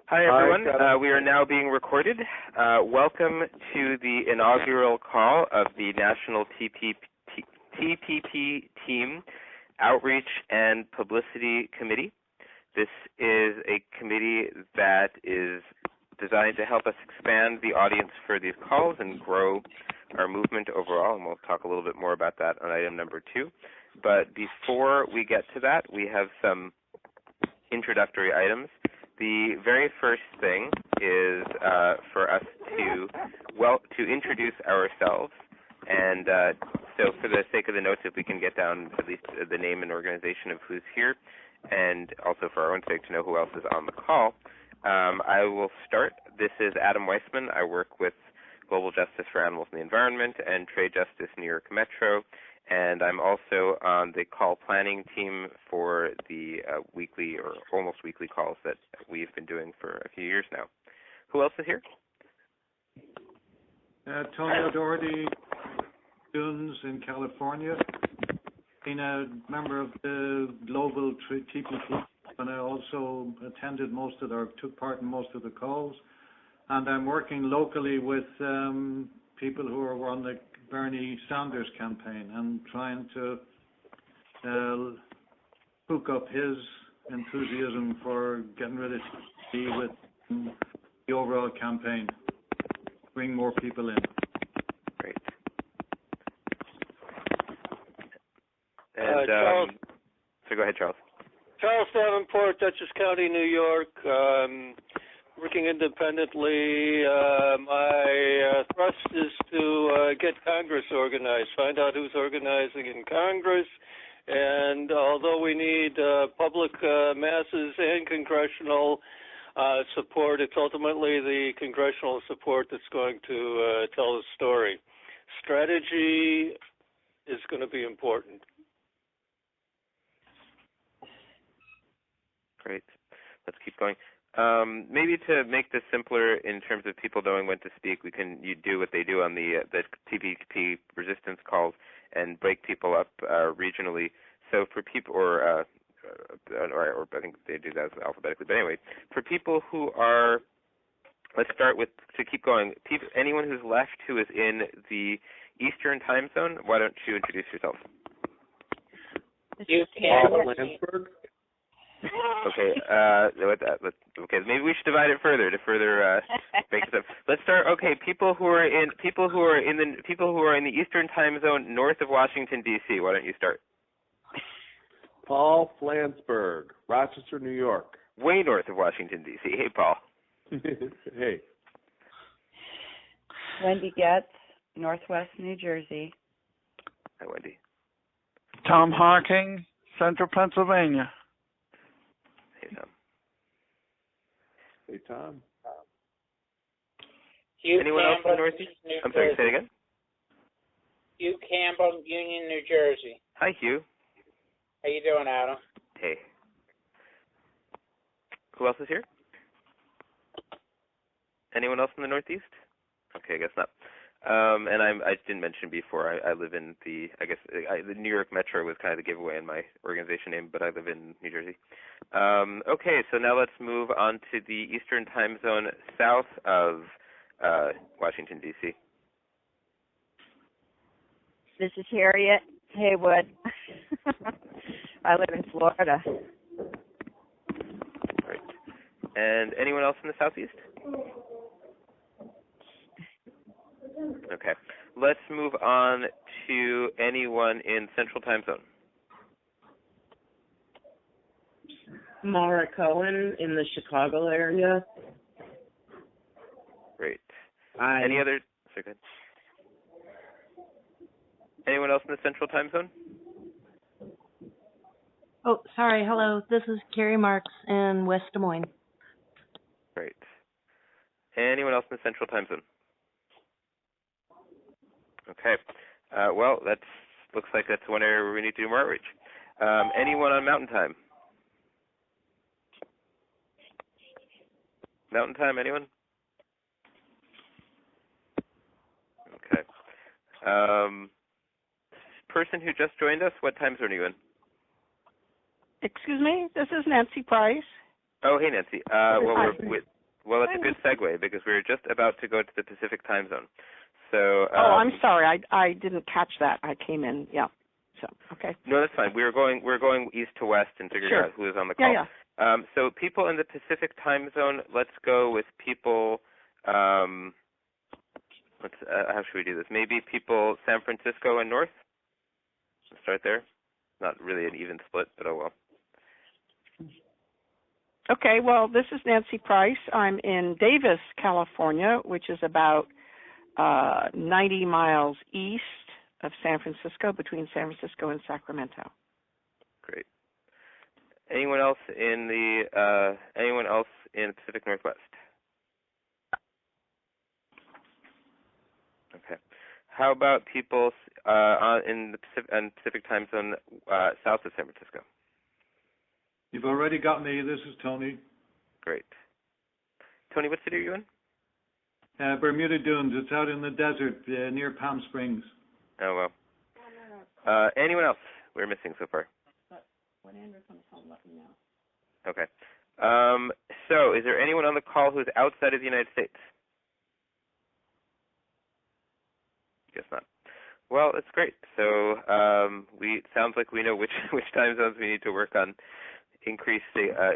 Hi, everyone. We are now being recorded. Welcome to the inaugural call of the National TPP Team Outreach and Publicity Committee. This is a committee that is designed to help us expand the audience for these calls and grow our movement overall, and we'll talk a little bit more about that on item number 2. But before we get to that, we have some introductory items. The very first thing is for us to introduce ourselves, and so for the sake of the notes, if we can get down at least the name and organization of who's here, and also for our own sake to know who else is on the call, I will start. This is Adam Weissman. I work with Global Justice for Animals and the Environment and Trade Justice New York Metro, and I'm also on the call planning team for the weekly or almost weekly calls that we've been doing for a few years now. Who else is here? Tony O'Doherty, Dunes in California. Been a member of the global TPP, and I also attended took part in most of the calls. And I'm working locally with people who are on the Bernie Sanders campaign and trying to hook up his enthusiasm for getting rid of TPP with the overall campaign, bring more people in. Great. And so go ahead, Charles. Charles Davenport, Dutchess County, New York. Working independently, my thrust is to get Congress organized, find out who's organizing in Congress, and although we need public masses and congressional support, it's ultimately the congressional support that's going to tell the story. Strategy is going to be important. Great. Let's keep going. Maybe to make this simpler in terms of people knowing when to speak, you do what they do on the TPP resistance calls and break people up regionally. So for people, or I think they do that alphabetically. But anyway, for people who are, let's start with, to keep going, anyone who's left who is in the Eastern time zone, why don't you introduce yourself? Okay, okay. Maybe we should divide it further to further make it up. Let's start. Okay, people who are in the Eastern Time Zone north of Washington D.C. Why don't you start? Paul Flansburgh, Rochester, New York. Way north of Washington D.C. Hey, Paul. Hey. Wendy Getz, Northwest New Jersey. Hi, Wendy. Tom Hawking, Central Pennsylvania. Hey, Tom. Hey, Tom. Anyone else in the Northeast? I'm sorry, say it again. Hugh Campbell, Union, New Jersey. Hi, Hugh. How you doing, Adam? Hey. Who else is here? Anyone else in the Northeast? Okay, I guess not. And I didn't mention before, I live in the New York Metro was kind of the giveaway in my organization name, but I live in New Jersey. Okay, so now let's move on to the Eastern Time Zone south of Washington, D.C. This is Harriet Haywood. I live in Florida. Right. And anyone else in the Southeast? Okay. Let's move on to anyone in Central Time Zone. Mara Cohen in the Chicago area. Great. Hi. Any other? So good. Anyone else in the Central Time Zone? Oh, sorry. Hello. This is Carrie Marks in West Des Moines. Great. Anyone else in the Central Time Zone? Okay. Well, looks like that's one area where we need to do more outreach. Anyone on Mountain Time? Mountain Time, anyone? Okay. Person who just joined us, what time zone are you in? Excuse me, this is Nancy Price. Oh, hey, Nancy. Well, that's a good segue because we're just about to go to the Pacific time zone. So. I'm sorry. I didn't catch that. I came in. Yeah. So okay. No, that's fine. We're going east to west and figuring out who is on the call. Yeah. So people in the Pacific time zone. Let's go with people. How should we do this? Maybe people San Francisco and north. Let's start there. Not really an even split, but oh well. Okay, well, this is Nancy Price. I'm in Davis, California, which is about 90 miles east of San Francisco, between San Francisco and Sacramento. Great. Anyone else in the Pacific Northwest? Okay. How about people in the Pacific time zone south of San Francisco? You've already got me. This is Tony. Great. Tony, what city are you in? Bermuda Dunes. It's out in the desert near Palm Springs. Oh, well. Anyone else we're missing so far? When Andrew's on the phone, let me know. Okay. So is there anyone on the call who's outside of the United States? Guess not. Well, that's great. So sounds like we know which time zones we need to work on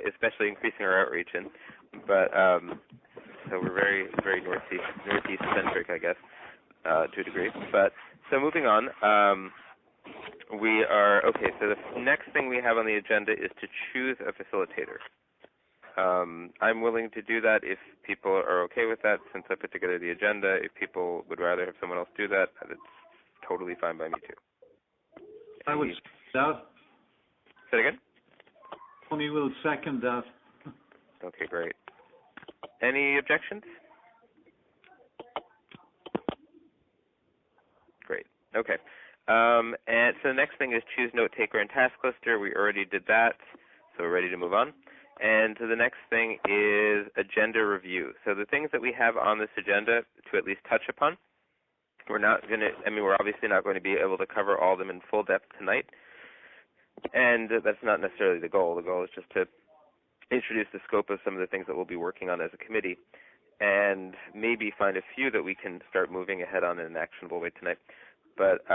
especially increasing our outreach in. But so we're very, very northeast centric, I guess, to a degree. But so moving on, we are okay. So the next thing we have on the agenda is to choose a facilitator. I'm willing to do that if people are okay with that, since I put together the agenda. If people would rather have someone else do that, that's totally fine by me too. I would that. Say it again? Tony will second that. Okay, great. Any objections? Great. Okay. And so the next thing is choose note taker and task lister. We already did that, so we're ready to move on. And so the next thing is agenda review. So the things that we have on this agenda to at least touch upon, we're obviously not going to be able to cover all of them in full depth tonight. And that's not necessarily the goal. The goal is just to introduce the scope of some of the things that we'll be working on as a committee and maybe find a few that we can start moving ahead on in an actionable way tonight. But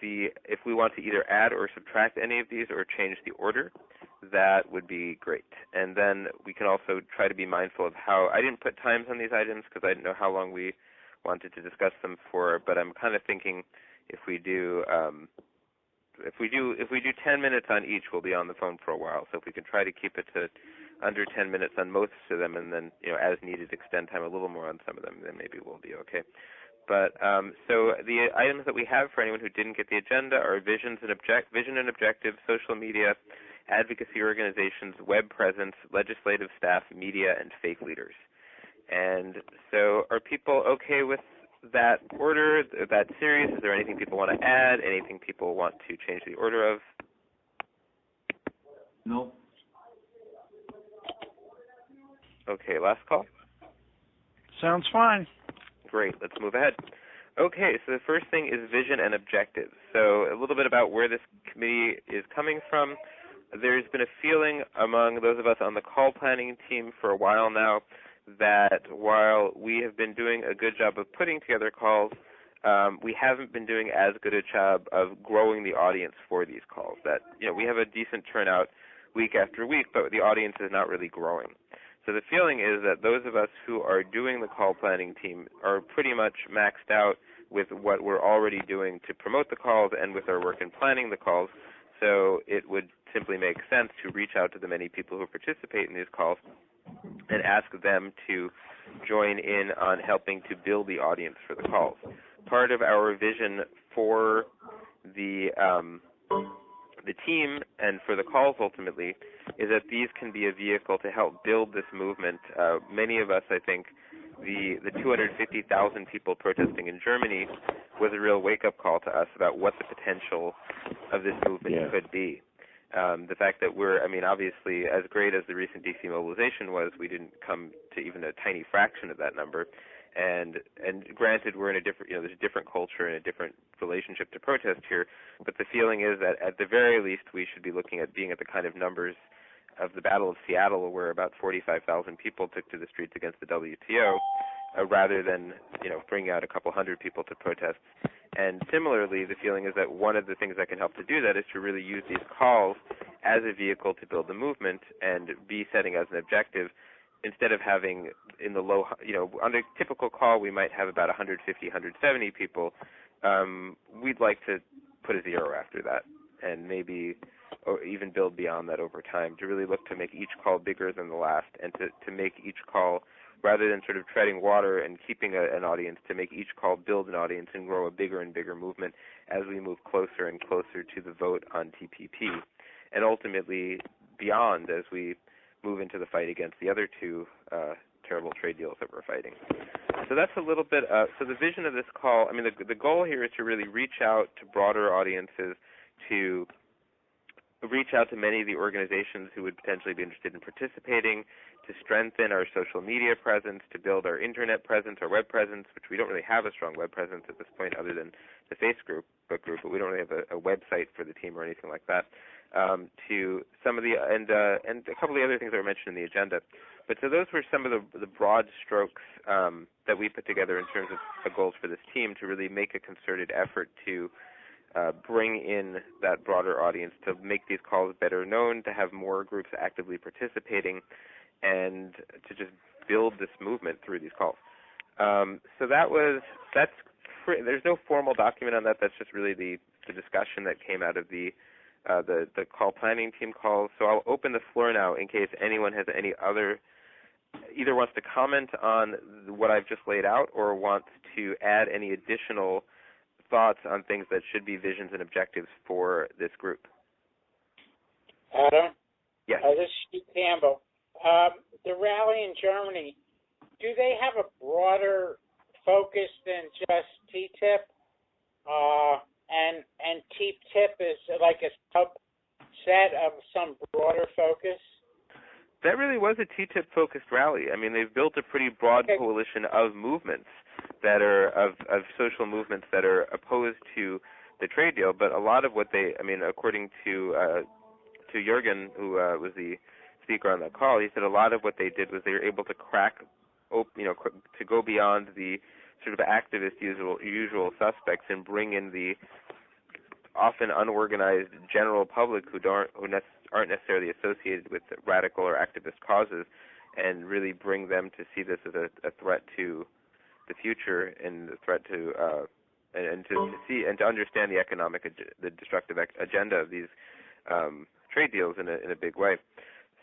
if we want to either add or subtract any of these or change the order, that would be great. And then we can also try to be mindful of how – I didn't put times on these items because I didn't know how long we wanted to discuss them for, but I'm kind of thinking if we do 10 minutes on each, we'll be on the phone for a while. So if we can try to keep it to under 10 minutes on most of them, and then as needed extend time a little more on some of them, then maybe we'll be okay. But so the items that we have for anyone who didn't get the agenda are vision and objectives, social media, advocacy organizations, web presence, legislative staff, media, and fake leaders. And so are people okay with that order, that series? Is there anything people want to add, anything people want to change the order of? No. Okay, last call. Sounds fine. Great, let's move ahead. Okay, so the first thing is vision and objectives. So a little bit about where this committee is coming from. There's been a feeling among those of us on the call planning team for a while now that while we have been doing a good job of putting together calls, we haven't been doing as good a job of growing the audience for these calls. That we have a decent turnout week after week, but the audience is not really growing. So the feeling is that those of us who are doing the call planning team are pretty much maxed out with what we're already doing to promote the calls and with our work in planning the calls. So it would simply make sense to reach out to the many people who participate in these calls and ask them to join in on helping to build the audience for the calls. Part of our vision for the team and for the calls ultimately is that these can be a vehicle to help build this movement. Many of us, I think, the 250,000 people protesting in Germany was a real wake-up call to us about what the potential of this movement could be. The fact that obviously, as great as the recent DC mobilization was, we didn't come to even a tiny fraction of that number. And granted, we're in a different, there's a different culture and a different relationship to protest here. But the feeling is that at the very least, we should be looking at being at the kind of numbers the Battle of Seattle, where about 45,000 people took to the streets against the WTO, rather than bring out a couple hundred people to protest. And similarly, the feeling is that one of the things that can help to do that is to really use these calls as a vehicle to build the movement and be setting as an objective, instead of having in the low, on a typical call we might have about 150, 170 people. We'd like to put a zero after that, and maybe or even build beyond that over time, to really look to make each call bigger than the last, and to make each call, rather than sort of treading water and keeping an audience, to make each call build an audience and grow a bigger and bigger movement as we move closer and closer to the vote on TPP, and ultimately beyond as we move into the fight against the other two terrible trade deals that we're fighting. So that's a little bit, so the vision of this call, I mean, the goal here is to really reach out to broader audiences, to reach out to many of the organizations who would potentially be interested in participating, to strengthen our social media presence, to build our internet presence, our web presence, which we don't really have a strong web presence at this point other than the Facebook group, but we don't really have a website for the team or anything like that. To some of the, and a couple of the other things that were mentioned in the agenda. But so those were some of the broad strokes that we put together in terms of the goals for this team, to really make a concerted effort to bring in that broader audience, to make these calls better known, to have more groups actively participating, and to just build this movement through these calls. So there's no formal document on that. That's just really the discussion that came out of the call planning team calls. So I'll open the floor now in case anyone has any other, either wants to comment on what I've just laid out or wants to add any additional thoughts on things that should be visions and objectives for this group. Adam? Yes. This is Steve Campbell. The rally in Germany, do they have a broader focus than just TTIP? And TTIP is like a subset of some broader focus? That really was a TTIP-focused rally. I mean, they've built a pretty broad coalition of movements that are, of social movements that are opposed to the trade deal, but a lot of what they, I mean, according to Jürgen, who was the speaker on that call, he said a lot of what they did was they were able to to go beyond the sort of activist usual suspects and bring in the often unorganized general public who aren't necessarily associated with radical or activist causes, and really bring them to see this as a threat to the future and a threat to and to see and to understand the destructive agenda of these trade deals in a big way.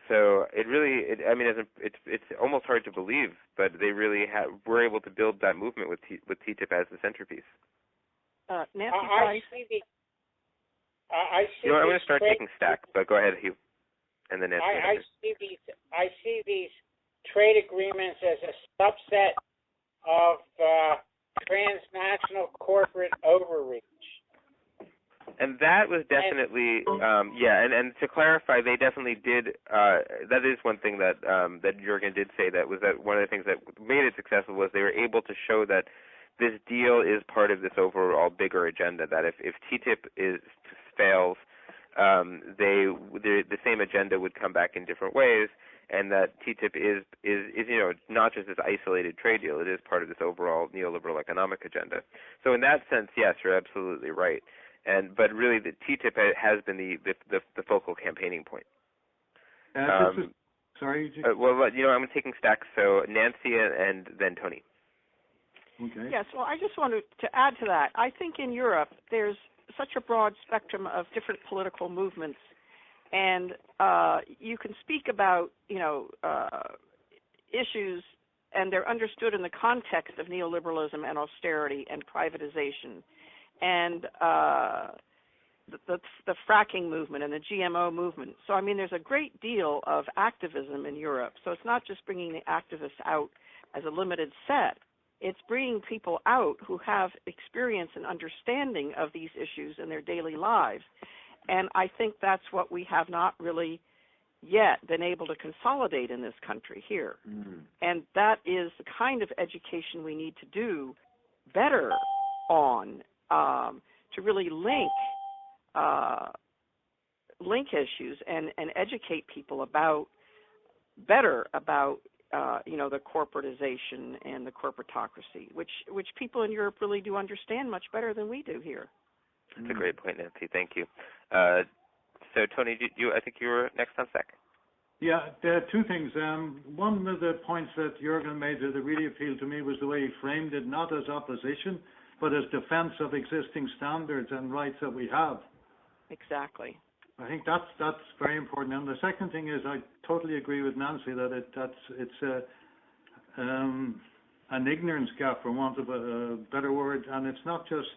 So it's almost hard to believe, but they really were able to build that movement with TTIP as the centerpiece. Nancy Price. I see I'm going to start taking stack, but go ahead, Hugh, and then Nancy. I see these trade agreements as a subset of transnational corporate overreach. And that was definitely, and to clarify, they definitely did, that is one thing that Jürgen did say, that was that one of the things that made it successful was they were able to show that this deal is part of this overall bigger agenda, that if TTIP fails, the same agenda would come back in different ways, and that TTIP is not just this isolated trade deal, it is part of this overall neoliberal economic agenda. So in that sense, yes, you're absolutely right. But really, the TTIP has been the focal campaigning point. Sorry. I'm taking stacks. So Nancy and then Tony. Okay. Yes. Well, I just wanted to add to that. I think in Europe there's such a broad spectrum of different political movements, and you can speak about issues, and they're understood in the context of neoliberalism and austerity and privatization. And the fracking movement and the GMO movement. So, I mean, there's a great deal of activism in Europe. So it's not just bringing the activists out as a limited set. It's bringing people out who have experience and understanding of these issues in their daily lives. And I think that's what we have not really yet been able to consolidate in this country here. Mm. And that is the kind of education we need to do better on, to really link link issues and educate people about the corporatization and the corporatocracy, which people in Europe really do understand much better than we do here. That's a great point, Nancy. Thank you. So, Tony, I think you were next on SEC. Yeah, there are two things. One of the points that Jürgen made that really appealed to me was the way he framed it, not as opposition, but as defense of existing standards and rights that we have. Exactly. I think that's very important. And the second thing is, I totally agree with Nancy that it's an ignorance gap, for want of a better word, and it's not just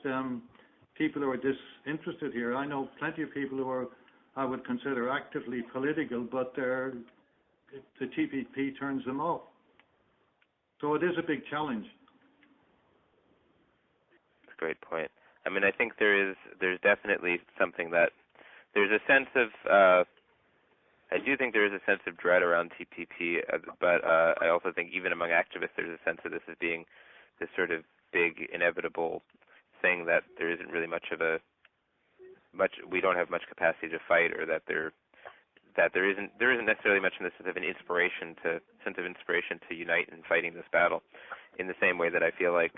people who are disinterested here. I know plenty of people who are, I would consider, actively political, but the TPP turns them off. So it is a big challenge. That's a great point. I mean, I think there's definitely something that there's a sense of I do think there is a sense of dread around TPP, but I also think even among activists there's a sense of this as being this sort of big inevitable thing that there isn't really we don't have much capacity to fight, or that there isn't necessarily much in the sense of an sense of inspiration to unite in fighting this battle, in the same way that I feel like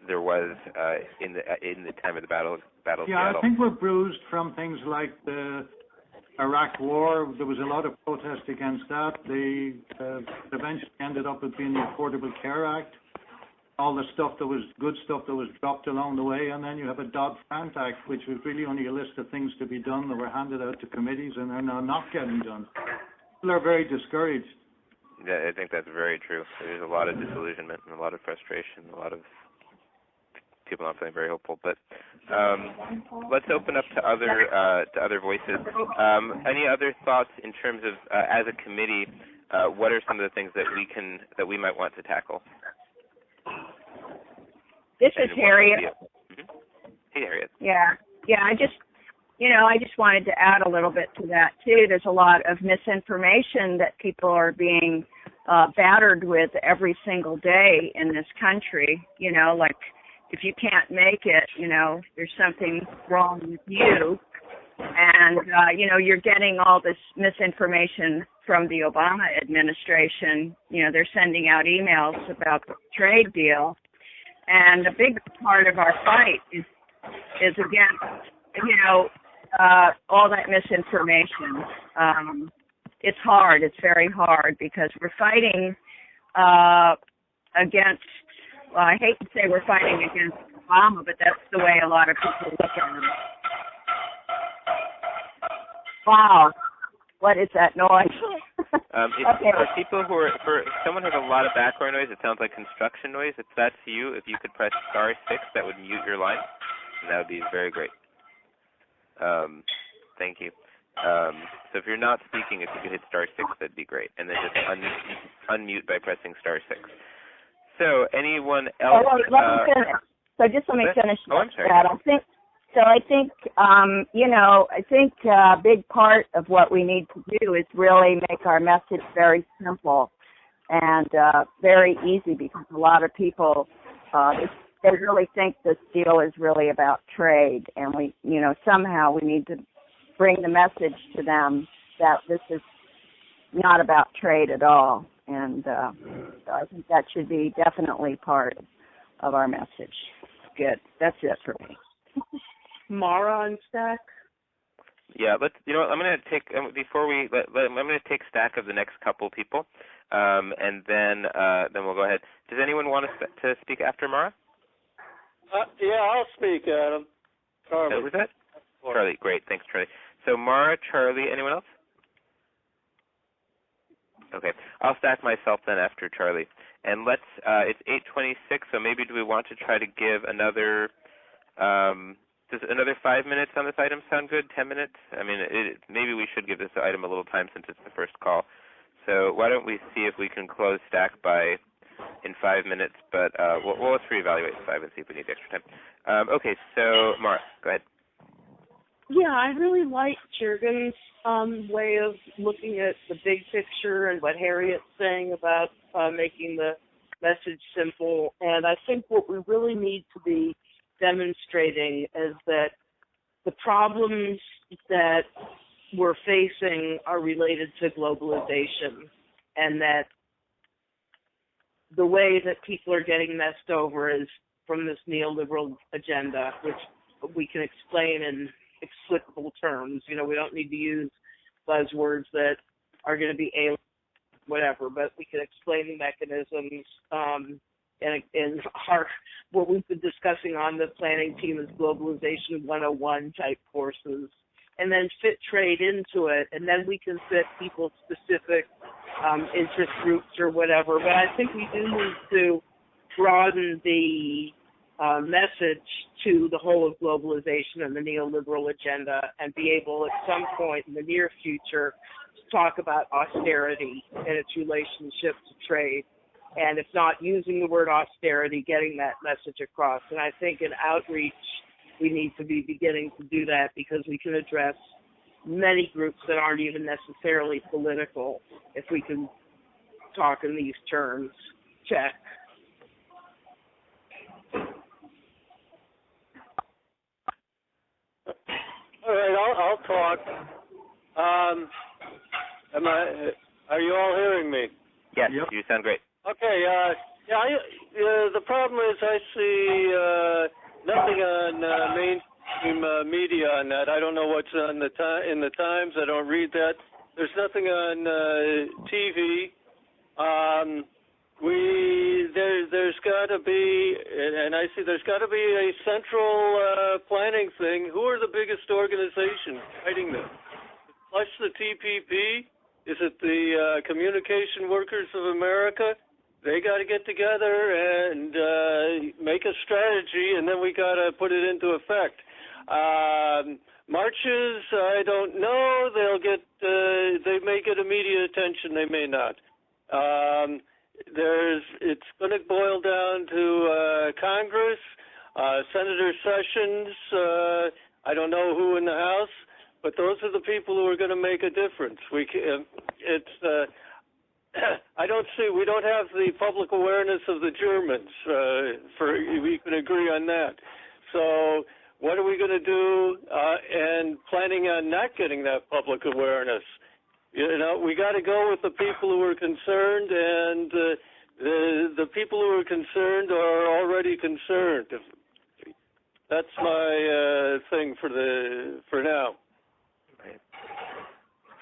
there was in the time of the battle. Yeah, I think we're bruised from things like the Iraq War. There was a lot of protest against that. They eventually ended up with being the Affordable Care Act. All the good stuff that was dropped along the way, and then you have a Dodd-Frank Act, which was really only a list of things to be done that were handed out to committees and are now not getting done. People are very discouraged. Yeah, I think that's very true. There's a lot of disillusionment and a lot of frustration, a lot of people not feeling very hopeful. But let's open up to other voices. Any other thoughts in terms of as a committee? What are some of the things that we might want to tackle? This is Harriet. Mm-hmm. Hey, Harriet. Yeah. I just wanted to add a little bit to that too. There's a lot of misinformation that people are being battered with every single day in this country. Like if you can't make it, there's something wrong with you. And, you're getting all this misinformation from the Obama administration. They're sending out emails about the trade deal. And a big part of our fight is against, all that misinformation. It's hard. It's very hard because we're fighting against, well, I hate to say we're fighting against Obama, but that's the way a lot of people look at him. Wow. What is that noise? Okay. For people for someone who has a lot of background noise, it sounds like construction noise. If that's you, if you could press *6, that would mute your line, and that would be very great. Thank you. So if you're not speaking, if you could hit *6, that'd be great, and then just unmute by pressing *6. So anyone else? Let me finish. So just let me finish I'm sorry. that. I think a big part of what we need to do is really make our message very simple and very easy, because a lot of people, they really think this deal is really about trade, and somehow we need to bring the message to them that this is not about trade at all. And so I think that should be definitely part of our message. Good. That's it for me. Mara on stack. Yeah, I'm going to take I'm going to take stack of the next couple people, and then we'll go ahead. Does anyone want to speak after Mara? Yeah, I'll speak, Adam. Charlie. Who was that? Charlie. Great, thanks, Charlie. So Mara, Charlie, anyone else? Okay, I'll stack myself then after Charlie. And let's. It's 8:26, so maybe do we want to try to give another? Does another 5 minutes on this item sound good? 10 minutes? I mean, maybe we should give this item a little time since it's the first call. So why don't we see if we can close stack in 5 minutes? But let's reevaluate in 5 and see if we need extra time. Okay, so Mara, go ahead. Yeah, I really like Jürgen's way of looking at the big picture and what Harriet's saying about making the message simple. And I think what we really need to be demonstrating is that the problems that we're facing are related to globalization, and that the way that people are getting messed over is from this neoliberal agenda, which we can explain in explicable terms. You know, we don't need to use buzzwords that are going to be alien, whatever, but we can explain the mechanisms. And what we've been discussing on the planning team is globalization 101 type courses, and then fit trade into it, and then we can fit people's specific interest groups or whatever. But I think we do need to broaden the message to the whole of globalization and the neoliberal agenda, and be able at some point in the near future to talk about austerity and its relationship to trade. And if not using the word austerity, getting that message across. And I think in outreach, we need to be beginning to do that, because we can address many groups that aren't even necessarily political if we can talk in these terms. Check. All right, I'll talk. Are you all hearing me? Yes, Yep. you sound great. Okay, the problem is I see nothing on mainstream media on that. I don't know what's on in the Times. I don't read that. There's nothing on TV. There's got to be, and I see there's got to be a central planning thing. Who are the biggest organizations fighting this? Plus the TPP? Is it the Communication Workers of America? They got to get together and make a strategy, and then we got to put it into effect. Marches, I don't know. They may get immediate attention. They may not. It's going to boil down to Congress, Senator Sessions. I don't know who in the House, but those are the people who are going to make a difference. We don't have the public awareness of the Germans. We can agree on that. So what are we going to do? And planning on not getting that public awareness. You know, we got to go with the people who are concerned, and the people who are concerned are already concerned. That's my thing for now. Right.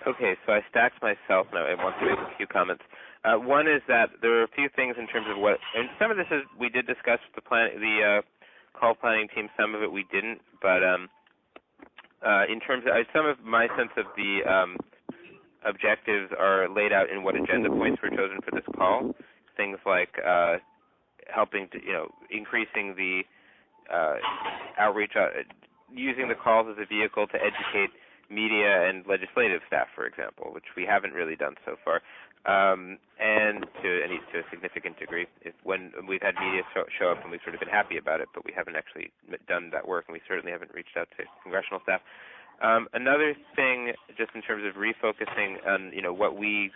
Okay, so I stacked myself, and I want to make a few comments. One is that there are a few things in terms of what, and some of this is we did discuss the call planning team. Some of it we didn't, but in terms of some of my sense of the objectives are laid out in what agenda points were chosen for this call. Things like helping to, increasing the outreach, using the calls as a vehicle to educate media and legislative staff, for example, which we haven't really done so far, and to a significant degree. When we've had media show up and we've sort of been happy about it, but we haven't actually done that work, and we certainly haven't reached out to congressional staff. Another thing, just in terms of refocusing on what we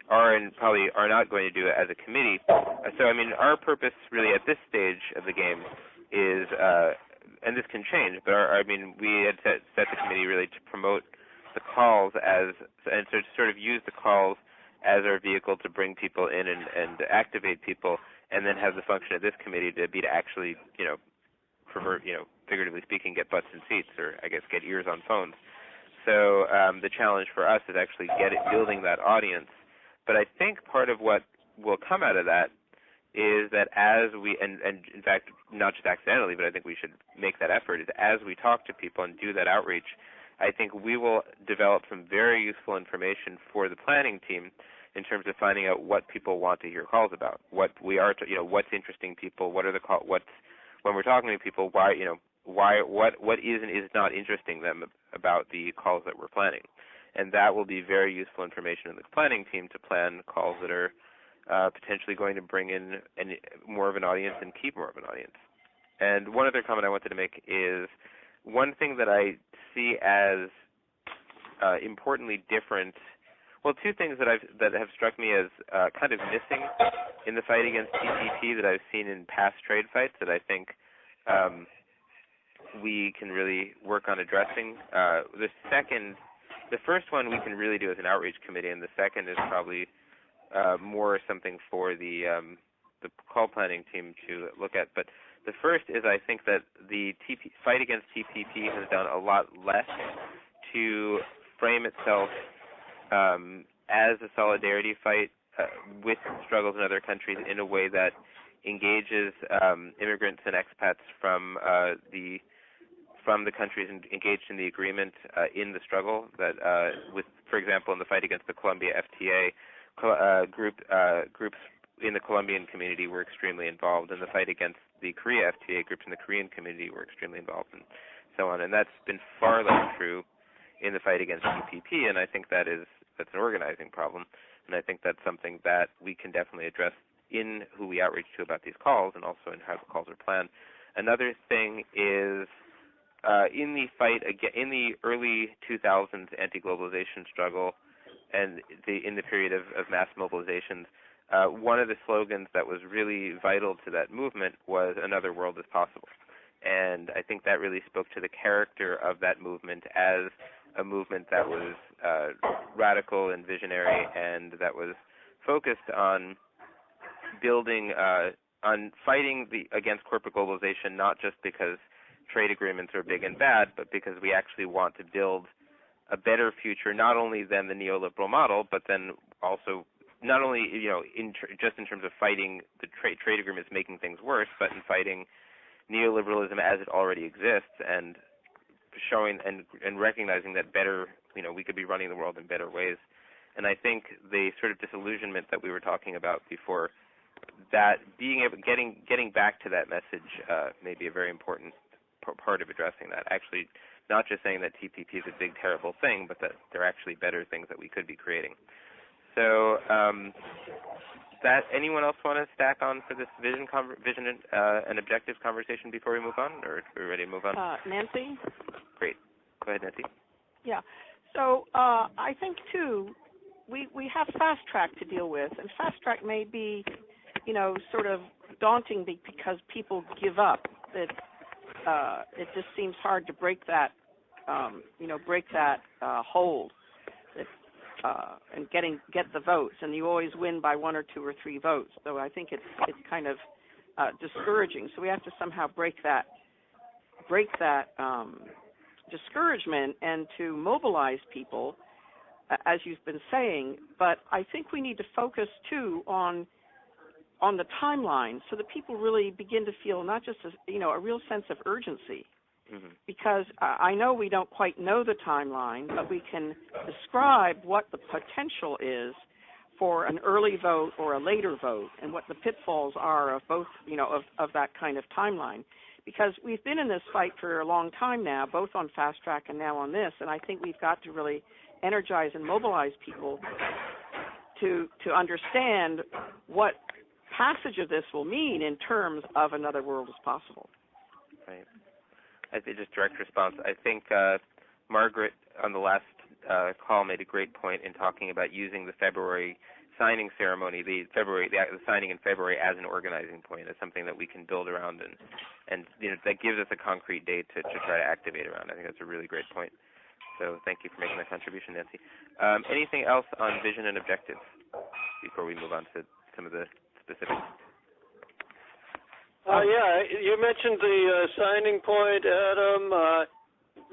are and probably are not going to do as a committee. So, our purpose really at this stage of the game is, and this can change, but we had set the committee really to promote the calls and to sort of use the calls as our vehicle to bring people in and activate people, and then have the function of this committee to actually, figuratively speaking, get butts in seats, or I guess get ears on phones. So the challenge for us is actually building that audience. But I think part of what will come out of that is that as we, and in fact, not just accidentally, but I think we should make that effort, is as we talk to people and do that outreach, I think we will develop some very useful information for the planning team in terms of finding out what people want to hear calls about, what we are, what's interesting people, what are the when we're talking to people, what is and is not interesting them about the calls that we're planning. And that will be very useful information in the planning team to plan calls that are potentially going to bring in more of an audience and keep more of an audience. And one other comment I wanted to make is one thing that I see as importantly different. Well, two things that have struck me as kind of missing in the fight against TPP that I've seen in past trade fights that I think we can really work on addressing. The second the first one we can really do as an outreach committee, and the second is probably more something for the call planning team to look at. But the first is, I think that the fight against TPP has done a lot less to frame itself as a solidarity fight with struggles in other countries in a way that engages immigrants and expats from the countries engaged in the agreement in the struggle. That with, for example, in the fight against the Colombia FTA, groups in the Colombian community were extremely involved. In the fight against the Korea FTA, groups in the Korean community were extremely involved, and so on. And that's been far less true in the fight against TPP, and I think that's an organizing problem. And I think that's something that we can definitely address in who we outreach to about these calls, and also in how the calls are planned. Another thing is in the fight in the early 2000s anti-globalization struggle, and in the period of mass mobilizations, one of the slogans that was really vital to that movement was "Another world is possible," and I think that really spoke to the character of that movement as a movement that was radical and visionary, and that was focused on building, on fighting against corporate globalization, not just because trade agreements are big and bad, but because we actually want to build a better future, not only than the neoliberal model, but then also not only just in terms of fighting the trade agreements making things worse, but in fighting neoliberalism as it already exists, and showing and recognizing that better, we could be running the world in better ways. And I think the sort of disillusionment that we were talking about before, that getting back to that message may be a very important part of addressing that. Actually, not just saying that TPP is a big, terrible thing, but that there are actually better things that we could be creating. So, that anyone else want to stack on for this vision and objectives conversation before we move on, or are we ready to move on? Nancy? Great. Go ahead, Nancy. Yeah. So I think, too, we have fast track to deal with, and fast track may be, sort of daunting because people give up. It just seems hard to break that, hold, and get the votes, and you always win by 1 or 2 or 3 votes. So I think it's kind of discouraging. So we have to somehow break that discouragement and to mobilize people, as you've been saying. But I think we need to focus too on the timeline, so that people really begin to feel not just a real sense of urgency. Mm-hmm. Because I know we don't quite know the timeline, but we can describe what the potential is for an early vote or a later vote, and what the pitfalls are of both, of that kind of timeline. Because we've been in this fight for a long time now, both on fast track and now on this, and I think we've got to really energize and mobilize people to understand what passage of this will mean in terms of another world is possible. Right. I think just direct response. I think Margaret on the last call made a great point in talking about using the February signing ceremony, the signing in February, as an organizing point, as something that we can build around, and that gives us a concrete date to try to activate around. I think that's a really great point. So thank you for making that contribution, Nancy. Anything else on vision and objectives before we move on to some of the specifics? Yeah, you mentioned the signing point, Adam.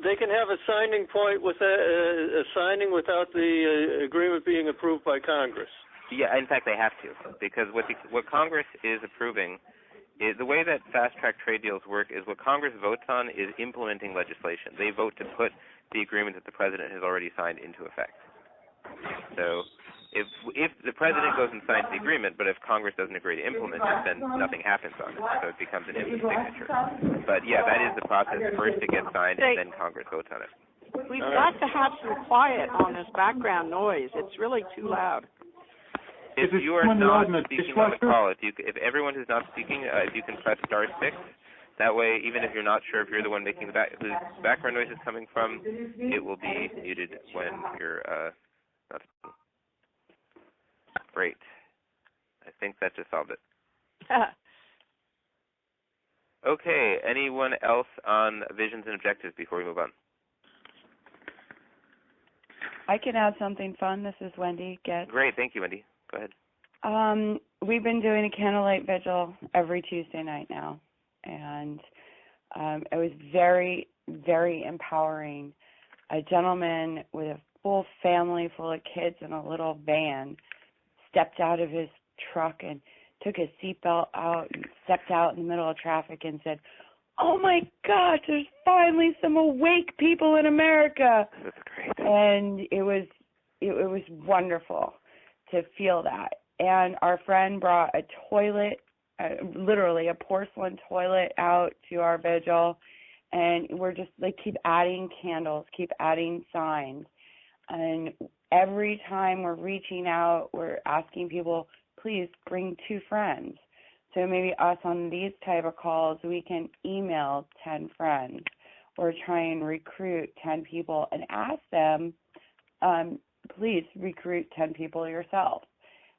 They can have a signing point with a signing without the agreement being approved by Congress. Yeah, in fact, they have to, because what Congress is approving is the way that fast-track trade deals work. Is what Congress votes on is implementing legislation. They vote to put the agreement that the president has already signed into effect. So if the president goes and signs the agreement, but if Congress doesn't agree to implement it, then nothing happens on it. So it becomes an empty signature. But yeah, that is the process. First it gets signed, and then Congress votes on it. We've got to have some quiet on this background noise. It's really too loud. If you are not speaking on the call, if everyone who's not speaking, if you can press *6, that way, even if you're not sure if you're the one making the background noise is coming from, it will be muted when you're not speaking. Great. I think that just solved it. Okay. Anyone else on visions and objectives before we move on? I can add something fun. This is Wendy Getz. Great, thank you, Wendy. Go ahead. We've been doing a candlelight vigil every Tuesday night now, and it was very, very empowering. A gentleman with a full family full of kids in a little van stepped out of his truck and took his seatbelt out and stepped out in the middle of traffic and said, "Oh my gosh, there's finally some awake people in America." That's great. And it was wonderful to feel that. And our friend brought a toilet, literally a porcelain toilet out to our vigil, and we're just like keep adding candles, keep adding signs. And every time we're reaching out, we're asking people, please bring 2 friends. So maybe us on these type of calls, we can email 10 friends or try and recruit 10 people and ask them, please recruit 10 people yourself.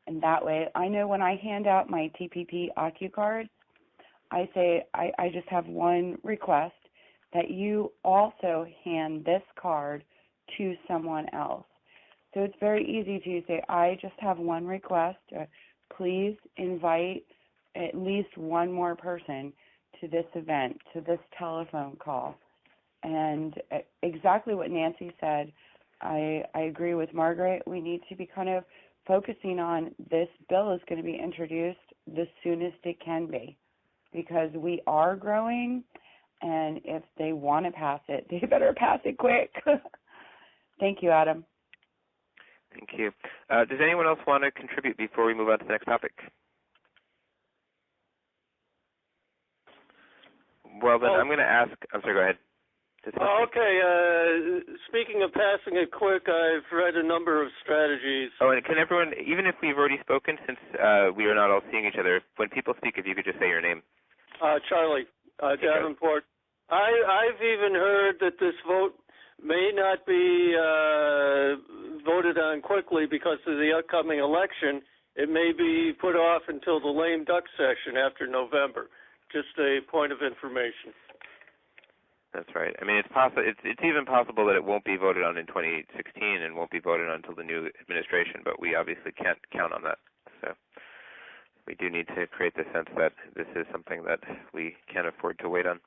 And that way, I know when I hand out my TPP OCU cards, I say, I just have one request, that you also hand this card to someone else. So it's very easy to say, I just have one request, please invite at least one more person to this event, to this telephone call. And exactly what Nancy said, I agree with Margaret. We need to be kind of focusing on this bill is going to be introduced the soonest it can be, because we are growing, and if they want to pass it, they better pass it quick. Thank you, Adam. Thank you. Does anyone else want to contribute before we move on to the next topic? Well, then I'm going to ask. I'm sorry, go ahead. Okay. Speaking of passing it quick, I've read a number of strategies. Oh, and can everyone, even if we've already spoken, since we are not all seeing each other, when people speak, if you could just say your name. Charlie, Davenport. I've even heard that this vote may not be voted on quickly because of the upcoming election. It may be put off until the lame duck session after November. Just a point of information. That's right. I mean, it's possible. It's even possible that it won't be voted on in 2016 and won't be voted on until the new administration. But we obviously can't count on that. So we do need to create the sense that this is something that we can't afford to wait on.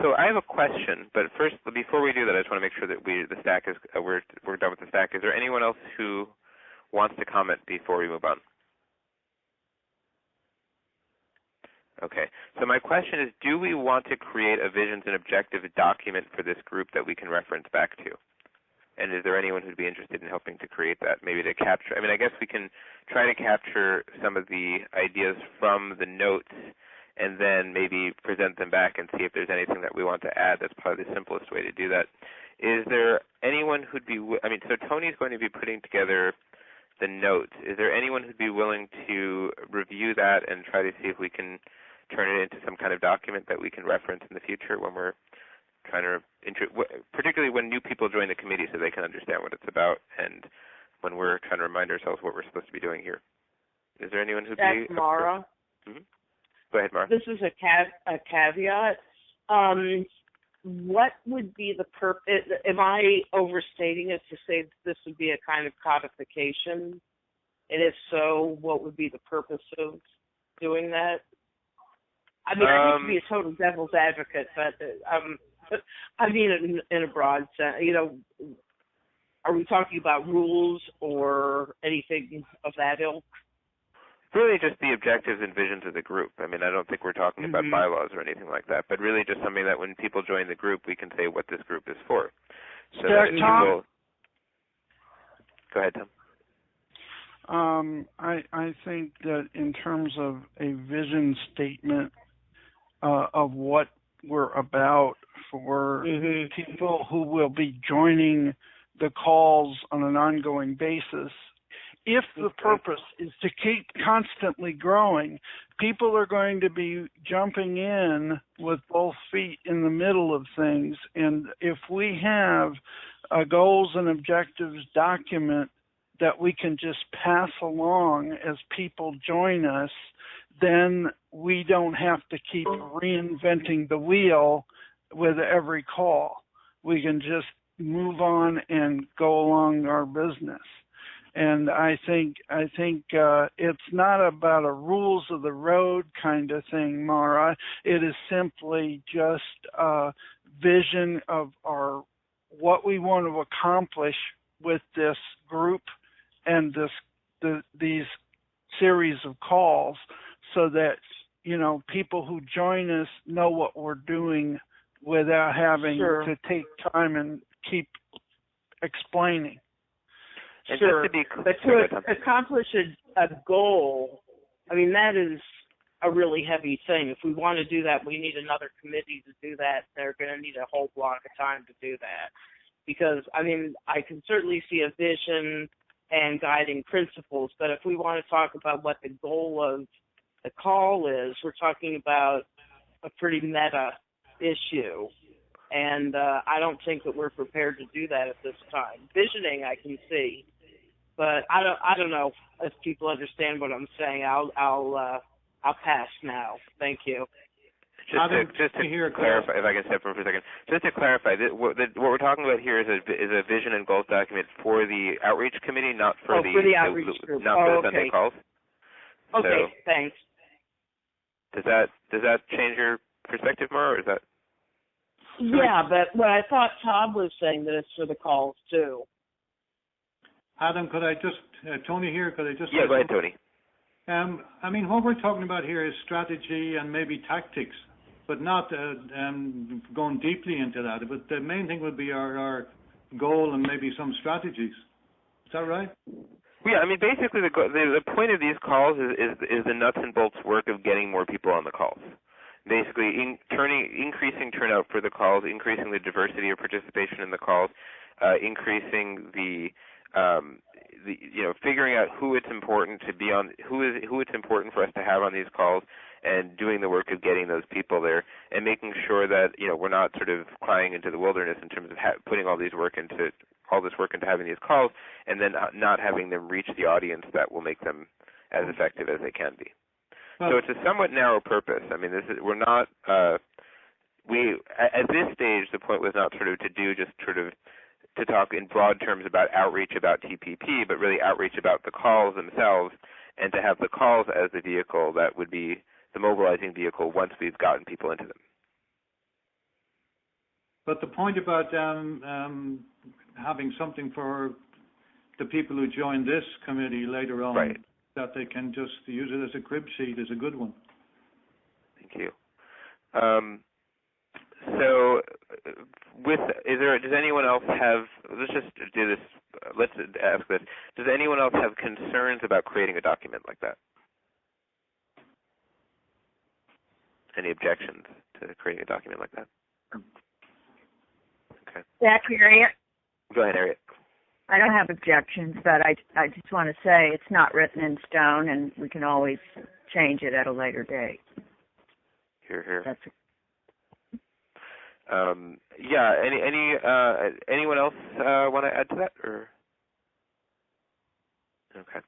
So I have a question, but first, before we do that, I just want to make sure that the stack is we're done with the stack. Is there anyone else who wants to comment before we move on? Okay. So my question is, do we want to create a visions and objectives document for this group that we can reference back to? And is there anyone who'd be interested in helping to create that, maybe to capture? I mean, I guess we can try to capture some of the ideas from the notes and then maybe present them back and see if there's anything that we want to add. That's probably the simplest way to do that. Is there anyone who'd be, so Tony's going to be putting together the notes. Is there anyone who'd be willing to review that and try to see if we can turn it into some kind of document that we can reference in the future when we're trying to, particularly when new people join the committee so they can understand what it's about, and when we're trying to remind ourselves what we're supposed to be doing here. Is there anyone who'd be? That's Mara. Mm-hmm. Go ahead, Mara. This is a caveat. What would be the purpose? Am I overstating it to say that this would be a kind of codification? And if so, what would be the purpose of doing that? I mean, I hate to be a total devil's advocate, but I mean in a broad sense. Are we talking about rules or anything of that ilk? Really just the objectives and visions of the group. I mean, I don't think we're talking about bylaws or anything like that, but really just something that when people join the group, we can say what this group is for. So that Tom? Go ahead, Tom. I think that in terms of a vision statement of what we're about for people who will be joining the calls on an ongoing basis, if the purpose is to keep constantly growing, people are going to be jumping in with both feet in the middle of things. And if we have a goals and objectives document that we can just pass along as people join us, then we don't have to keep reinventing the wheel with every call. We can just move on and go along our business. And I think it's not about a rules of the road kind of thing, Mara. It is simply just a vision of what we want to accomplish with this group and these series of calls, so that people who join us know what we're doing without having to take time and keep explaining. And Sure, just to be but to accomplish a goal, I mean, that is a really heavy thing. If we want to do that, we need another committee to do that. They're going to need a whole block of time to do that. Because, I mean, I can certainly see a vision and guiding principles, but if we want to talk about what the goal of the call is, we're talking about a pretty meta issue. And I don't think that we're prepared to do that at this time. Visioning, I can see, but I don't know if people understand what I'm saying. I'll pass now. Thank you. Just to clarify, if I can step in for a second, just to clarify, what we're talking about here is a vision and goals document for the outreach committee, not for the outreach group, not for the Sunday calls. Okay, so, thanks. Does that change your perspective more, or is that? Yeah, but what I thought Todd was saying that it's for the calls too. Adam, could I just, Tony here, could I just... Yeah, go ahead, Tony. I mean, what we're talking about here is strategy and maybe tactics, but not going deeply into that. But the main thing would be our goal and maybe some strategies. Is that right? Yeah, I mean, basically the point of these calls is the nuts and bolts work of getting more people on the calls. Basically, increasing turnout for the calls, increasing the diversity of participation in the calls, increasing the figuring out who it's important to be on, who it's important for us to have on these calls, and doing the work of getting those people there, and making sure that we're not sort of crying into the wilderness in terms of putting all this work into having these calls, and then not having them reach the audience that will make them as effective as they can be. So it's a somewhat narrow purpose. I mean, we're not at this stage, the point was not sort of to talk in broad terms about outreach about TPP, but really outreach about the calls themselves, and to have the calls as the vehicle that would be the mobilizing vehicle once we've gotten people into them. But the point about having something for the people who join this committee later on, right, that they can just use it as a crib sheet, is a good one. Thank you. So, does anyone else have? Let's just do this. Let's ask this. Does anyone else have concerns about creating a document like that? Any objections to creating a document like that? Okay. Zach, Harriet. Go ahead, Harriet. I don't have objections, but I just want to say it's not written in stone, and we can always change it at a later date. Hear, hear. That's yeah. Anyone else want to add to that, or? Okay.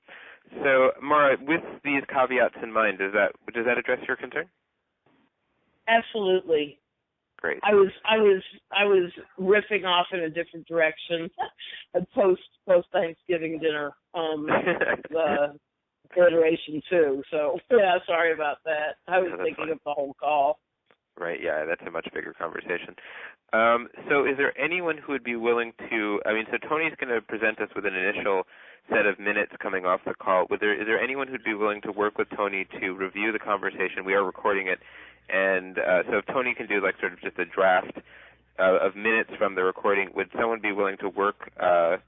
So, Mara, with these caveats in mind, does that address your concern? Absolutely. Great. I was riffing off in a different direction post Thanksgiving dinner, the iteration too. So yeah, sorry about that. I was thinking fine. of the whole call. Right. Yeah, that's a much bigger conversation. So, is there anyone who would be willing to? I mean, so Tony's going to present us with an initial set of minutes coming off the call. Is there anyone who'd be willing to work with Tony to review the conversation? We are recording it. And so if Tony can do like sort of just a draft of minutes from the recording, would someone be willing to work to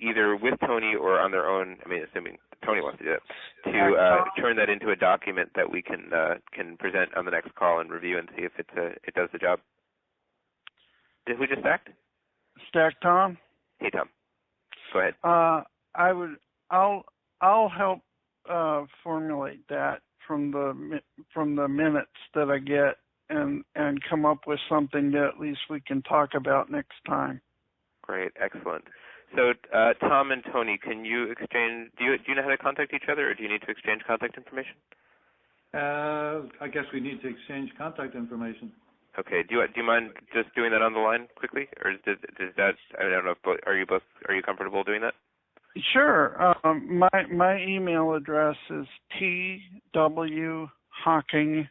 either with Tony or on their own, I mean, assuming Tony wants to do it, to turn that into a document that we can present on the next call and review and see if it does the job? Who just stacked? Stack Tom? Hey, Tom. Go ahead. I'll help formulate that from the minutes that I get and come up with something that at least we can talk about next time. Great, excellent. So Tom and Tony, can you exchange? Do you know how to contact each other, or do you need to exchange contact information? I guess we need to exchange contact information. Okay. Do you mind just doing that on the line quickly, or does that? I don't know. Are you comfortable doing that? Sure. My email address is twhocking HOCKING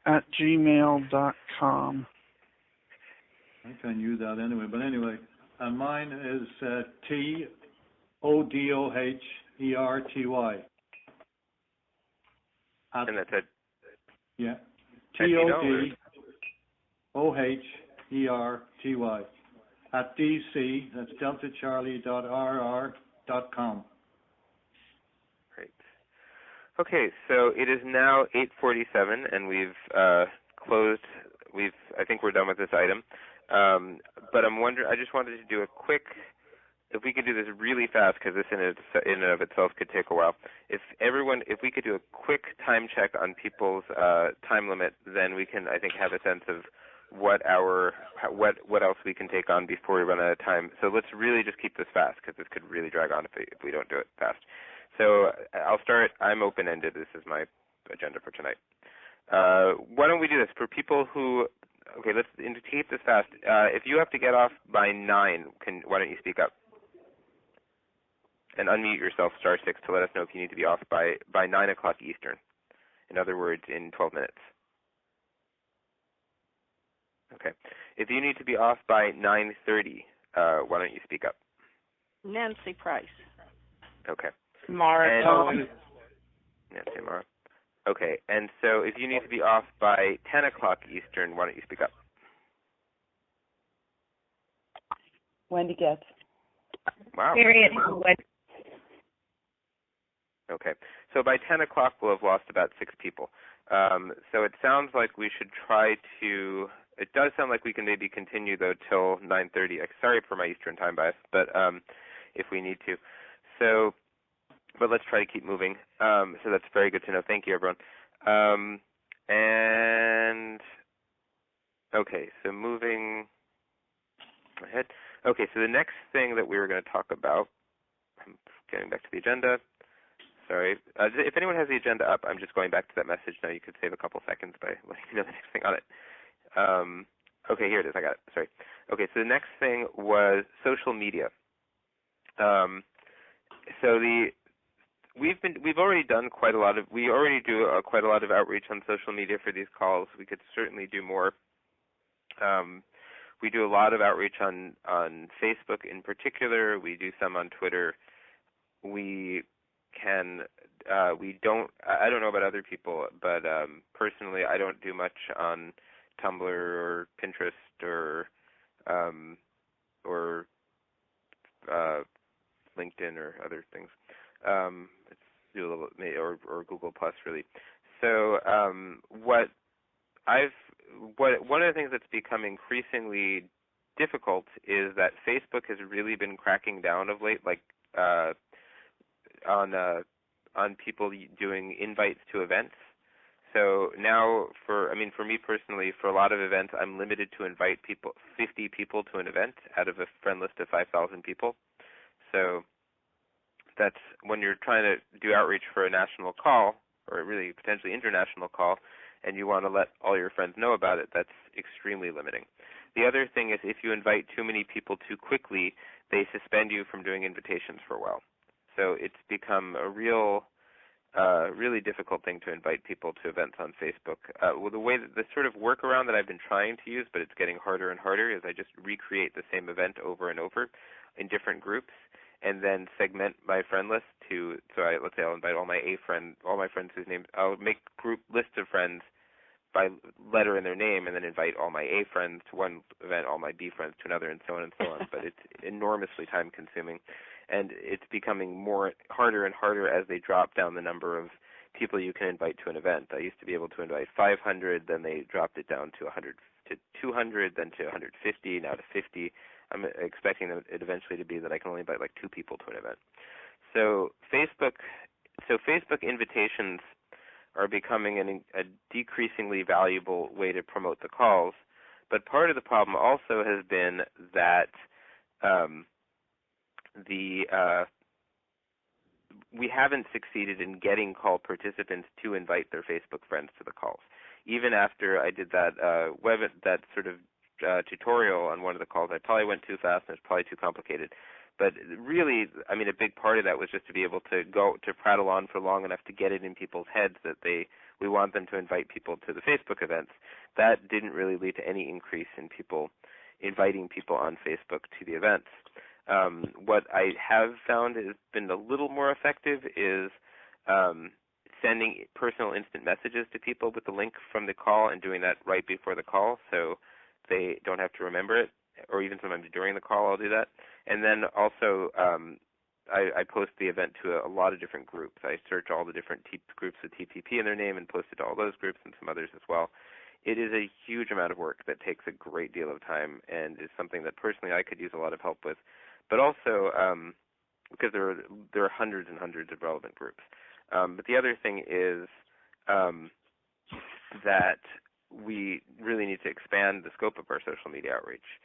@gmail.com. I can use that anyway, but anyway, and mine is TODOHERTY. And that's it. Yeah. Gmail, TODOHERTY at DC, that's deltacharlie.rr.com. Great. Okay, so it is now 8:47, and we've closed. I think we're done with this item. But I'm wondering. I just wanted to do a quick. If we could do this really fast, because this in and of itself could take a while. If we could do a quick time check on people's time limit, then we can, I think, have a sense of what else we can take on before we run out of time. So let's really just keep this fast, because this could really drag on if we don't do it fast. So I'll start. I'm open-ended. This is my agenda for tonight. Why don't we do this for people who? Okay, let's keep this fast. If you have to get off by 9, why don't you speak up? And unmute yourself, *6, to let us know if you need to be off by 9 o'clock Eastern. In other words, in 12 minutes. Okay. If you need to be off by 9:30, why don't you speak up? Nancy Price. Okay. Mara. Nancy Mara. Okay. And so if you need to be off by 10 o'clock Eastern, why don't you speak up? Wendy Getz. Wow. Harriet. Okay. So by 10 o'clock, we'll have lost about 6 people. So it sounds like we should try to. It does sound like we can maybe continue though till 9:30. Sorry for my Eastern time bias, but if we need to. So, but let's try to keep moving. So that's very good to know. Thank you, everyone. And okay, so moving ahead. Okay, so the next thing that we were going to talk about. I'm getting back to the agenda. Sorry. If anyone has the agenda up, I'm just going back to that message now. You could save a couple seconds by letting me know the next thing on it. Okay, here it is. I got it. Sorry. Okay, so the next thing was social media. So we've already done quite a lot of. We already do quite a lot of outreach on social media for these calls. We could certainly do more. We do a lot of outreach on Facebook in particular. We do some on Twitter. I don't know about other people, but personally I don't do much on Tumblr or Pinterest or LinkedIn or other things. Do a little, or Google Plus really. So one of the things that's become increasingly difficult is that Facebook has really been cracking down of late, like on people doing invites to events. So now, for me personally, for a lot of events, I'm limited to invite 50 people to an event out of a friend list of 5,000 people. So that's when you're trying to do outreach for a national call, or really potentially international call, and you want to let all your friends know about it, that's extremely limiting. The other thing is if you invite too many people too quickly, they suspend you from doing invitations for a while. So it's become a really difficult thing to invite people to events on Facebook. Well, the sort of workaround that I've been trying to use, but it's getting harder and harder, is I just recreate the same event over and over in different groups, and then segment my friend list let's say I'll invite all my friends whose names, I'll make group lists of friends by letter in their name, and then invite all my A friends to one event, all my B friends to another, and so on and so on. But it's enormously time consuming. And it's becoming harder and harder as they drop down the number of people you can invite to an event. I used to be able to invite 500, then they dropped it down to 100 to 200, then to 150, now to 50. I'm expecting it eventually to be that I can only invite like 2 people to an event. So Facebook invitations are becoming a decreasingly valuable way to promote the calls. But part of the problem also has been that we haven't succeeded in getting call participants to invite their Facebook friends to the calls. even after I did that that sort of tutorial on one of the calls, I probably went too fast and it's probably too complicated. But really, I mean, a big part of that was just to be able to prattle on for long enough to get it in people's heads that we want them to invite people to the Facebook events. That didn't really lead to any increase in people inviting people on Facebook to the events. What I have found has been a little more effective is sending personal instant messages to people with the link from the call and doing that right before the call so they don't have to remember it, or even sometimes during the call I'll do that. And then also I post the event to a lot of different groups. I search all the different groups with TPP in their name and post it to all those groups and some others as well. It is a huge amount of work that takes a great deal of time and is something that personally I could use a lot of help with. But also because there are hundreds and hundreds of relevant groups. But the other thing is that we really need to expand the scope of our social media outreach.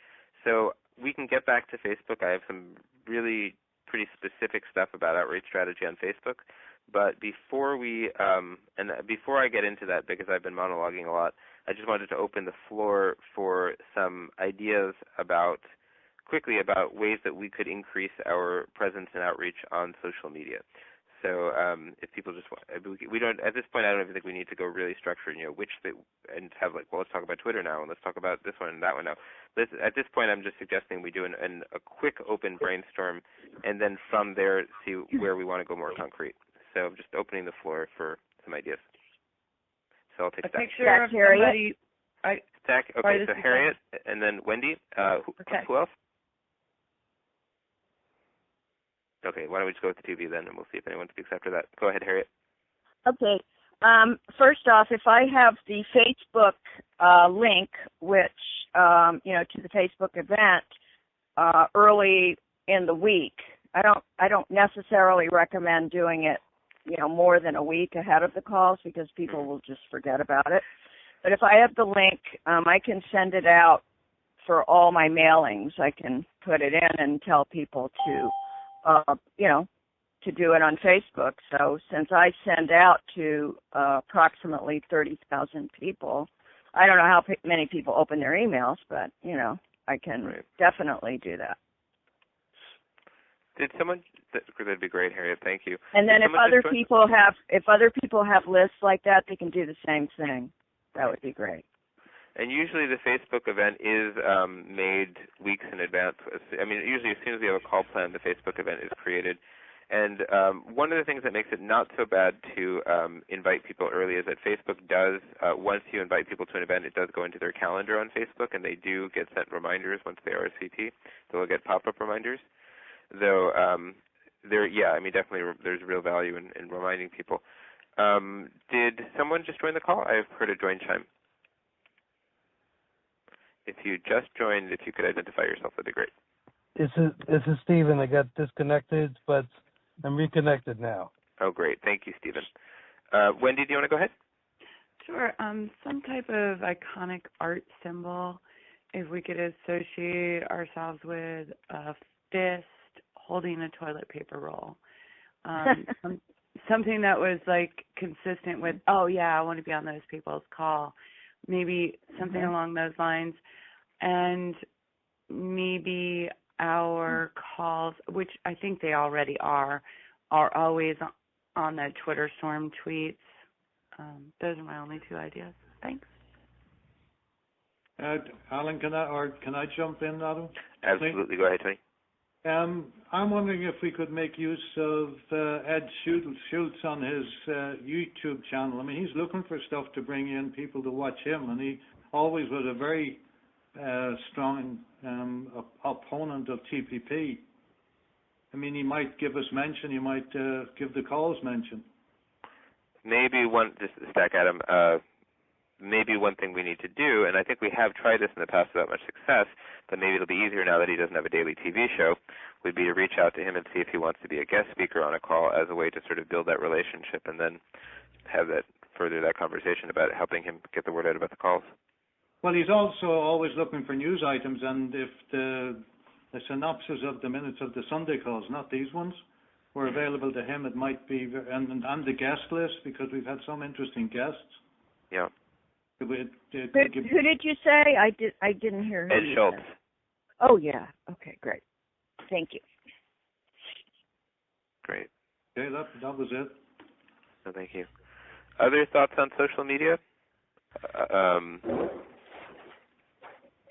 So we can get back to Facebook. I have some really pretty specific stuff about outreach strategy on Facebook. But before before I get into that, because I've been monologuing a lot, I just wanted to open the floor for some ideas quickly about ways that we could increase our presence and outreach on social media. So if people just want, we don't at this point. I don't even think we need to go really structured. And have let's talk about Twitter now, and let's talk about this one and that one now. At this point, I'm just suggesting we do a quick open brainstorm, and then from there see where we want to go more concrete. So I'm just opening the floor for some ideas. So I'll take a Stack. picture of somebody. Stack. Okay, so Harriet, and then Wendy. Who else? Okay, why don't we just go with the 2B then, and we'll see if anyone speaks after that. Go ahead, Harriet. Okay. First off, if I have the Facebook link, which to the Facebook event early in the week, I don't necessarily recommend doing it, more than a week ahead of the calls because people will just forget about it. But if I have the link, I can send it out for all my mailings. I can put it in and tell people to do it on Facebook. So since I send out to approximately 30,000 people, I don't know how many people open their emails, but, I can definitely do that. Did someone? That'd be great, Harriet. Thank you. And then if other people have lists like that, they can do the same thing. That would be great. And usually the Facebook event is made weeks in advance. I mean, usually as soon as we have a call plan, the Facebook event is created. And one of the things that makes it not so bad to invite people early is that Facebook does, once you invite people to an event, it does go into their calendar on Facebook, and they do get sent reminders once they RSVP. They'll get pop-up reminders. Though, definitely there's real value in reminding people. Did someone just join the call? I've heard a join chime. If you just joined, if you could identify yourself, that'd be great. This is Stephen. I got disconnected, but I'm reconnected now. Oh, great. Thank you, Stephen. Wendy, do you want to go ahead? Sure. Some type of iconic art symbol, if we could associate ourselves with a fist holding a toilet paper roll. Something that was consistent with, oh yeah, I want to be on those people's call. Maybe something along those lines. And maybe our calls, which I think they already are always on the Twitter storm tweets. Those are my only two ideas. Thanks. Alan, can I jump in, Adam? Absolutely. Go ahead, Tony. I'm wondering if we could make use of Ed Schultz on his YouTube channel. I mean, he's looking for stuff to bring in people to watch him, and he always was a very strong opponent of TPP. I mean, he might give us mention. He might give the calls mention. Maybe just Stack, Adam. Maybe one thing we need to do, and I think we have tried this in the past without much success, but maybe it'll be easier now that he doesn't have a daily TV show, would be to reach out to him and see if he wants to be a guest speaker on a call as a way to sort of build that relationship and then have further that conversation about helping him get the word out about the calls. Well, he's also always looking for news items, and if the synopsis of the minutes of the Sunday calls, not these ones, were available to him, it might be, and the guest list, because we've had some interesting guests. Yeah. Who did you say? I didn't hear who Ed you Schultz. said. Oh, yeah. Okay, great. Thank you. Great. Okay, that was it. No, thank you. Other thoughts on social media?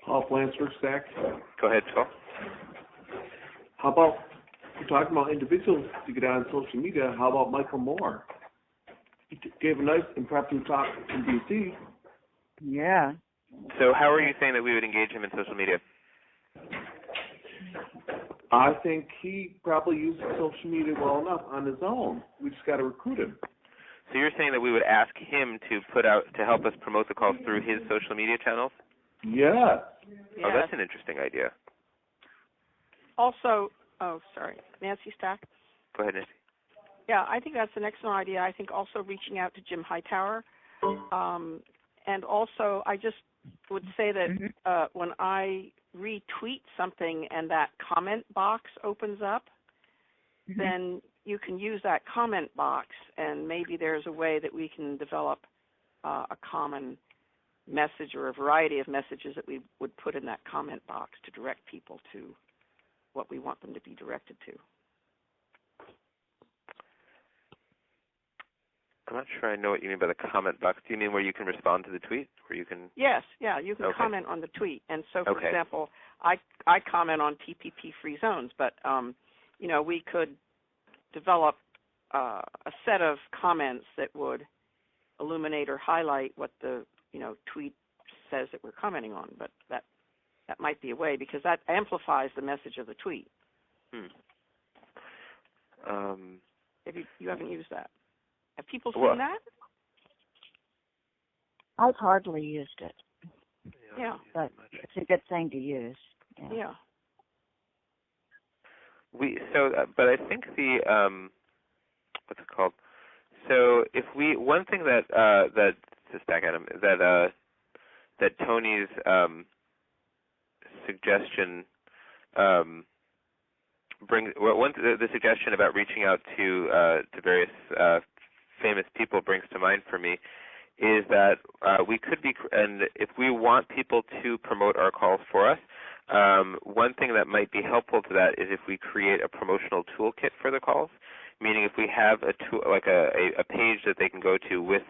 Paul Flansburgh, Stack. Go ahead, Phil. How about, we're talking about individuals to get on social media, how about Michael Moore? He gave a nice impromptu talk in D.C. Yeah. So how are you saying that we would engage him in social media? I think he probably uses social media well enough on his own. We just got to recruit him. So you're saying that we would ask him to help us promote the calls through his social media channels? Yeah. Oh, that's an interesting idea. Also, Nancy Stack? Go ahead, Nancy. Yeah, I think that's an excellent idea. I think also reaching out to Jim Hightower. And also, I just would say that when I retweet something and that comment box opens up, then you can use that comment box, and maybe there's a way that we can develop a common message or a variety of messages that we would put in that comment box to direct people to what we want them to be directed to. I'm not sure I know what you mean by the comment box. Do you mean where you can respond to the tweet? Where you can? Yes, yeah, you can comment on the tweet. And so, for Okay. example, I comment on TPP free zones, but we could develop a set of comments that would illuminate or highlight what the tweet says that we're commenting on. But that might be a way, because that amplifies the message of the tweet. If you haven't used that. Have people seen that? I've hardly used it. Yeah. But it's a good thing to use. Yeah. But I think the what's it called? So if one thing that just back at him that Tony's suggestion brings the suggestion about reaching out to various famous people brings to mind for me is that we could be, and if we want people to promote our calls for us, one thing that might be helpful to that is if we create a promotional toolkit for the calls, meaning if we have a tool, like a page that they can go to with,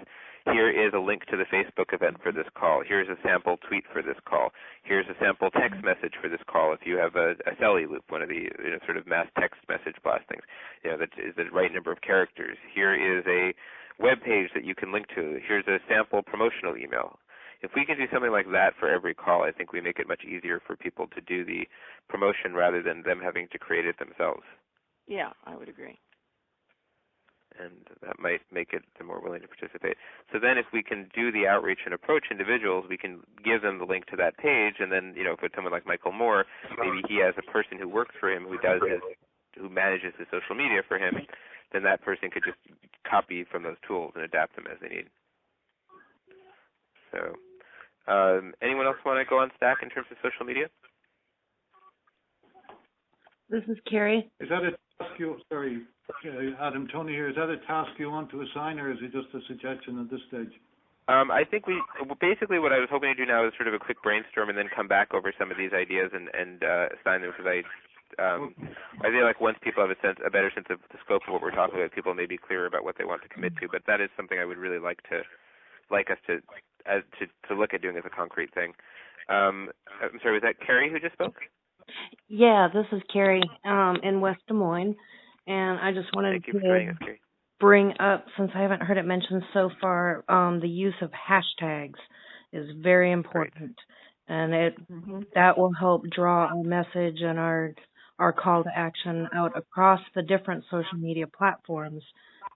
here is a link to the Facebook event for this call. Here's a sample tweet for this call. Here's a sample text message for this call. If you have a Selly loop, one of the sort of mass text message blast things, that is the right number of characters. Here is a web page that you can link to. Here's a sample promotional email. If we can do something like that for every call, I think we make it much easier for people to do the promotion rather than them having to create it themselves. Yeah, I would agree. And that might make it more willing to participate. So then if we can do the outreach and approach individuals, we can give them the link to that page, and then, if it's someone like Michael Moore, maybe he has a person who works for him who manages his social media for him, then that person could just copy from those tools and adapt them as they need. So anyone else want to go on Stack in terms of social media? This is Carrie. Is that a task Adam, Tony here, is that a task you want to assign, or is it just a suggestion at this stage? I think basically what I was hoping to do now is sort of a quick brainstorm and then come back over some of these ideas and assign them, because I feel like once people have a better sense of the scope of what we're talking about, people may be clearer about what they want to commit to. But that is something I would really like us to look at doing as a concrete thing. I'm sorry, was that Carrie who just spoke? Yeah, this is Carrie in West Des Moines, and I just wanted to bring up, since I haven't heard it mentioned so far, the use of hashtags is very important, and that will help draw our message and our call to action out across the different social media platforms,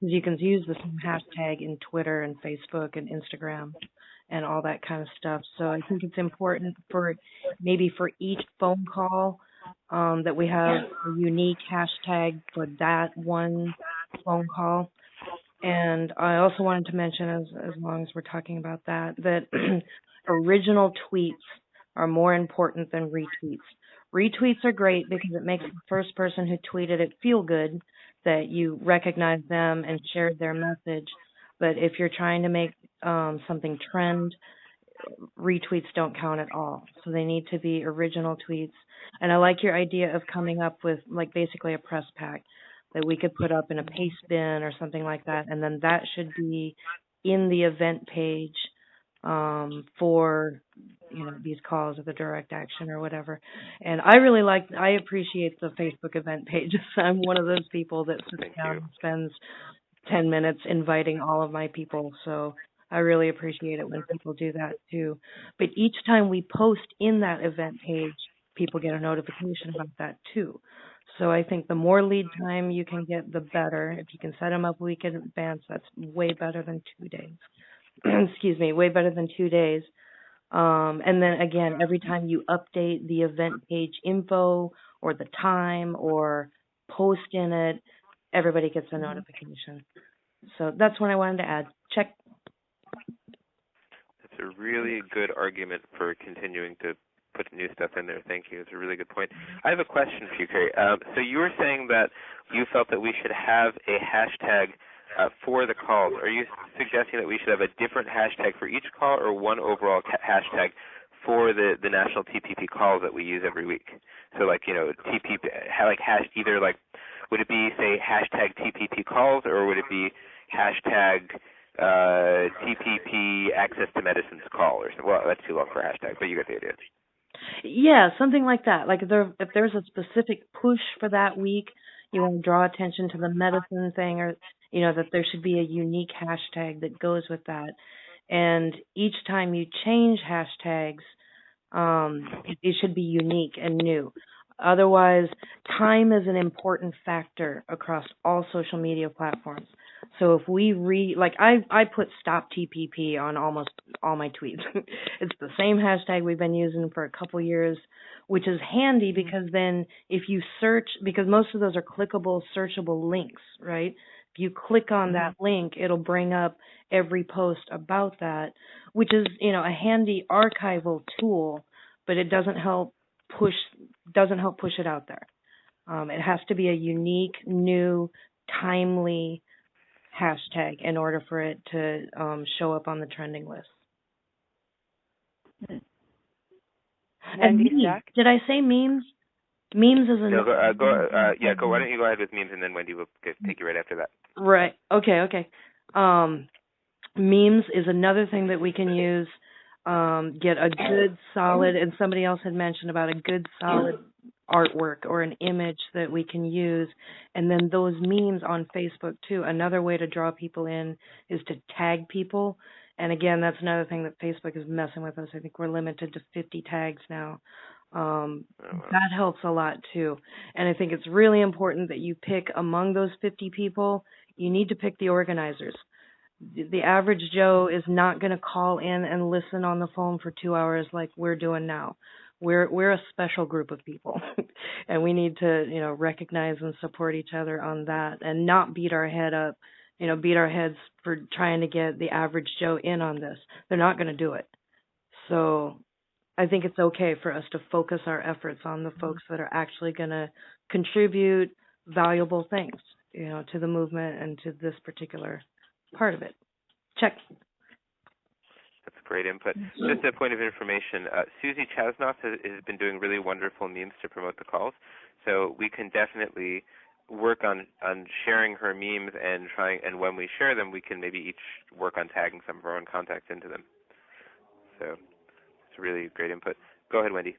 because you can use the same hashtag in Twitter and Facebook and Instagram and all that kind of stuff. So I think it's important for each phone call that we have a unique hashtag for that one phone call. And I also wanted to mention, as long as we're talking about that original tweets are more important than retweets. Retweets are great because it makes the first person who tweeted it feel good that you recognize them and shared their message. But if you're trying to make something trend, retweets don't count at all. So they need to be original tweets. And I like your idea of coming up with like basically a press pack that we could put up in a paste bin or something like that, and then that should be in the event page for these calls or the direct action or whatever. And I appreciate the Facebook event pages. I'm one of those people that sits down and spends 10 minutes inviting all of my people, so I really appreciate it when people do that too. But each time we post in that event page, people get a notification about that too. So I think the more lead time you can get, the better. If you can set them up a week in advance, that's way better than 2 days. Excuse me, way better than 2 days. And then again, every time you update the event page info or the time or post in it, everybody gets a notification. So that's what I wanted to add. Check. That's a really good argument for continuing to put new stuff in there. Thank you. It's a really good point. I have a question for you, Carrie. So you were saying that you felt that we should have a hashtag for the calls. Are you suggesting that we should have a different hashtag for each call, or one overall hashtag for the national TPP calls that we use every week? So like, TPP, like either like, would it be, say, hashtag TPP calls, or would it be hashtag TPP access to medicines call, or something? Well, that's too long for a hashtag, but you get the idea. Yeah, something like that. Like if there's a specific push for that week, you want to draw attention to the medicine thing, or that there should be a unique hashtag that goes with that. And each time you change hashtags, it should be unique and new. Otherwise, time is an important factor across all social media platforms. So if we I put stop TPP on almost all my tweets. It's the same hashtag we've been using for a couple years, which is handy because then if you search, because most of those are clickable, searchable links, right? If you click on that link, it'll bring up every post about that, which is, a handy archival tool, but it doesn't help push it out there. It has to be a unique, new, timely hashtag in order for it to show up on the trending list. And memes. Did I say memes? Memes is No, go. Why don't you go ahead with memes, and then Wendy will take you right after that. Right. Okay. Memes is another thing that we can use. Get a good, solid, and somebody else had mentioned about a good, solid artwork or an image that we can use, and then those memes on Facebook too. Another way to draw people in is to tag people, and again, that's another thing that Facebook is messing with us. I think we're limited to 50 tags now. That helps a lot too, and I think it's really important that you pick among those 50 people. You need to pick the organizers. The average Joe is not going to call in and listen on the phone for 2 hours like we're doing now. We're a special group of people, and we need to recognize and support each other on that, and not beat our heads for trying to get the average Joe in on this. They're not going to do it. So I think it's okay for us to focus our efforts on the folks that are actually going to contribute valuable things, to the movement and to this particular part of it. Check. That's great input. Just a point of information, Susie Chasnoff has been doing really wonderful memes to promote the calls, so we can definitely work on sharing her memes and when we share them, we can maybe each work on tagging some of our own contacts into them. So it's really great input. Go ahead, Wendy.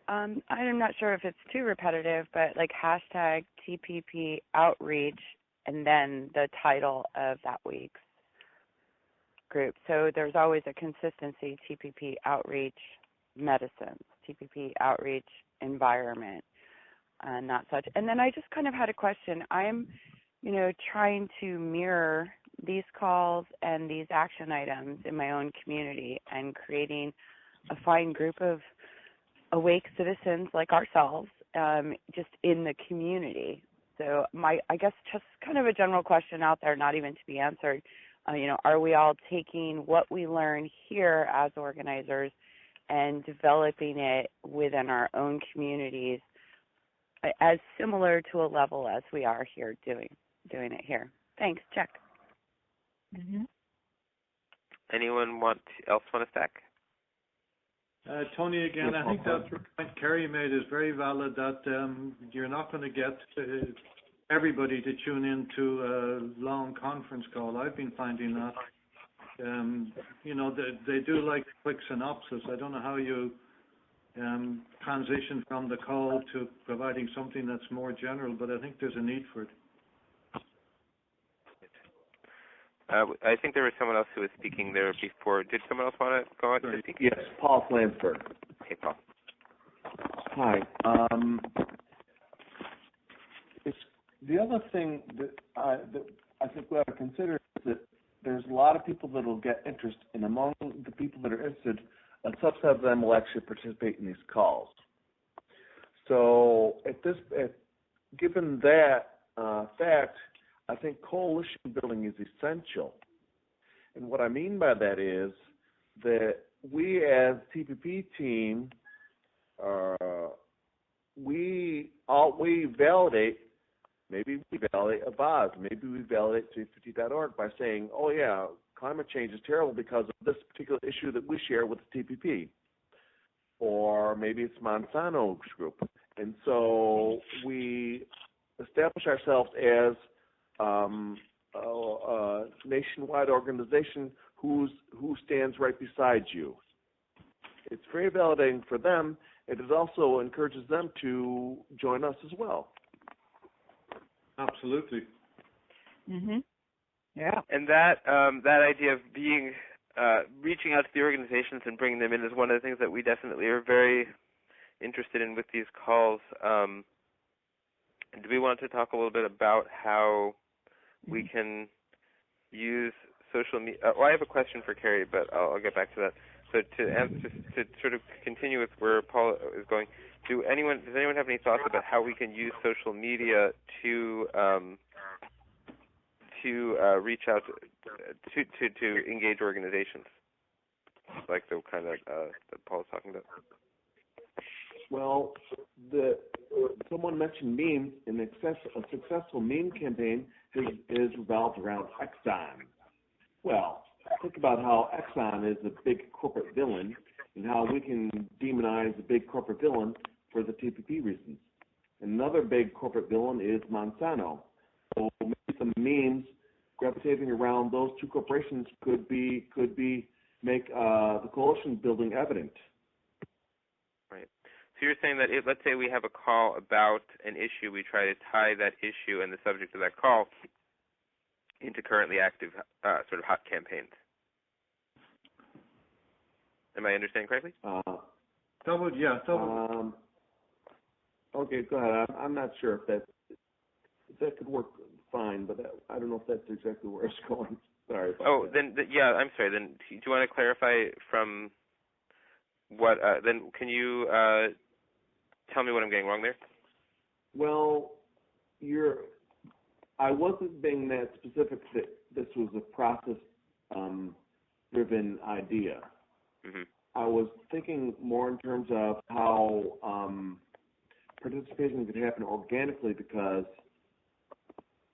I'm not sure if it's too repetitive, but like hashtag TPP outreach and then the title of that week's group. So there's always a consistency: TPP outreach medicines, TPP outreach environment, not such. And then I just kind of had a question. I'm, trying to mirror these calls and these action items in my own community and creating a fine group of awake citizens like ourselves, just in the community. So I guess just kind of a general question out there, not even to be answered. Are we all taking what we learn here as organizers and developing it within our own communities as similar to a level as we are here doing it here? Thanks. Check. Anyone else want to stack? Tony, again, I think that point Kerry made is very valid, that you're not going to get everybody to tune into a long conference call. I've been finding that. They do like a quick synopsis. I don't know how you transition from the call to providing something that's more general, but I think there's a need for it. I think there was someone else who was speaking there before. Did someone else want to go on to speak? Yes, Paul Flansburgh. Hey, Paul. Hi. The other thing that I think we ought to consider is that there's a lot of people that will get interest, and among the people that are interested, a subset of them will actually participate in these calls. So, given that fact, I think coalition building is essential. And what I mean by that is that we as TPP team, we validate, maybe we validate Avaz, maybe we validate 350.org by saying, oh yeah, climate change is terrible because of this particular issue that we share with the TPP. Or maybe it's Monsanto's group. And so we establish ourselves as a nationwide organization who stands right beside you. It's very validating for them, and it also encourages them to join us as well. Absolutely. Mhm. Yeah. And that idea of reaching out to the organizations and bringing them in is one of the things that we definitely are very interested in with these calls. Do we want to talk a little bit about how we can use social media? I have a question for Kerry, but I'll get back to that. So to sort of continue with where Paul is going, does anyone have any thoughts about how we can use social media to reach out to engage organizations like the kind of that Paul is talking about? Well, someone mentioned memes, and a successful meme campaign is revolved around Exxon. Well, think about how Exxon is a big corporate villain and how we can demonize a big corporate villain for the TPP reasons. Another big corporate villain is Monsanto. So maybe some memes gravitating around those two corporations could make the coalition building evident. Right. So you're saying that let's say we have a call about an issue, we try to tie that issue and the subject of that call into currently active sort of hot campaigns. Am I understanding correctly? Okay, go ahead. I'm not sure if that could work fine, but I don't know if that's exactly where it's going. Sorry about that. I'm sorry. Then do you want to clarify from what? Then can you tell me what I'm getting wrong there? Well, I wasn't being that specific that this was a process-driven idea. Mm-hmm. I was thinking more in terms of how participation could happen organically because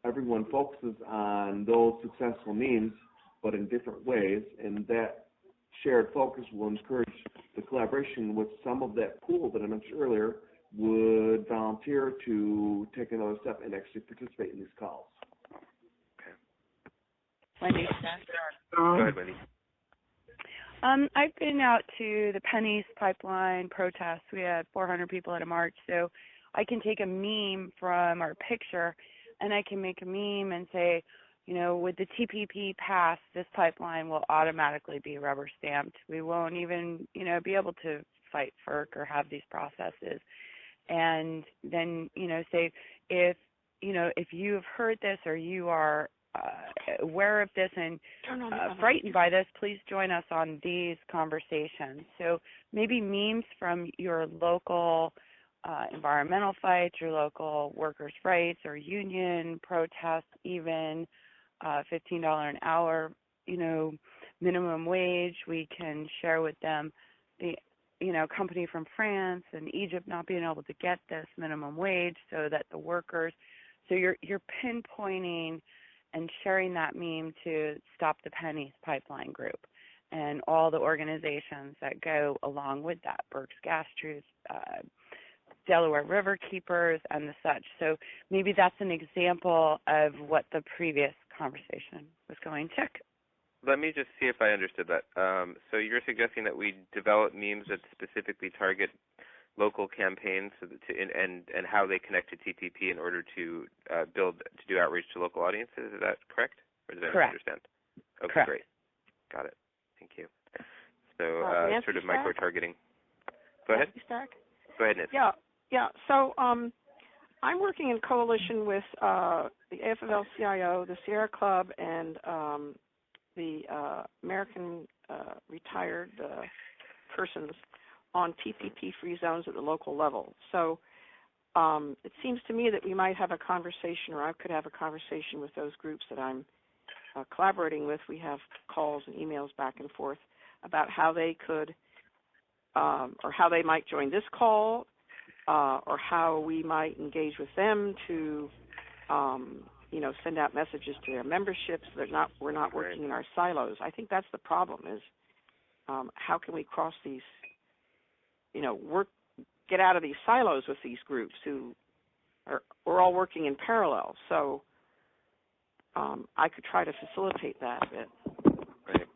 everyone focuses on those successful means, but in different ways, and that shared focus will encourage the collaboration with some of that pool that I mentioned earlier would volunteer to take another step and actually participate in these calls. Okay. Wendy. Go ahead, Wendy. I've been out to the Penny's pipeline protests. We had 400 people at a march, so I can take a meme from our picture and I can make a meme and say, with the TPP pass, this pipeline will automatically be rubber stamped. We won't even, be able to fight FERC or have these processes. And then, say, if you've heard this or you are aware of this and frightened by this, please join us on these conversations. So maybe memes from your local environmental fights, your local workers' rights or union protests, even $15 an hour, minimum wage. We can share with them the company from France and Egypt not being able to get this minimum wage, so that the workers. So you're pinpointing and sharing that meme to Stop the Pennies pipeline group. and all the organizations that go along with that, Berks Gas Truth, Delaware River Keepers, and the such. So maybe that's an example of what the previous conversation was going to. Let me just see if I understood that. So you're suggesting that we develop memes that specifically target local campaigns so that and how they connect to TPP in order to do outreach to local audiences. Is that correct? Or did I misunderstand? Okay, Correct. Great. Got it. Thank you. So sort of Nancy micro-targeting. Go ahead. Nancy Stark? Go ahead, Nancy. Yeah. So I'm working in coalition with the AFL-CIO, the Sierra Club, and the American retired persons on TPP-free zones at the local level. So it seems to me that we might have a conversation, or I could have a conversation with those groups that I'm collaborating with. We have calls and emails back and forth about how they could, or how they might join this call, or how we might engage with them to, send out messages to their memberships. We're not working in our silos. I think that's the problem. Is how can we cross these, get out of these silos with these groups who we're all working in parallel. So I could try to facilitate that a bit. Right.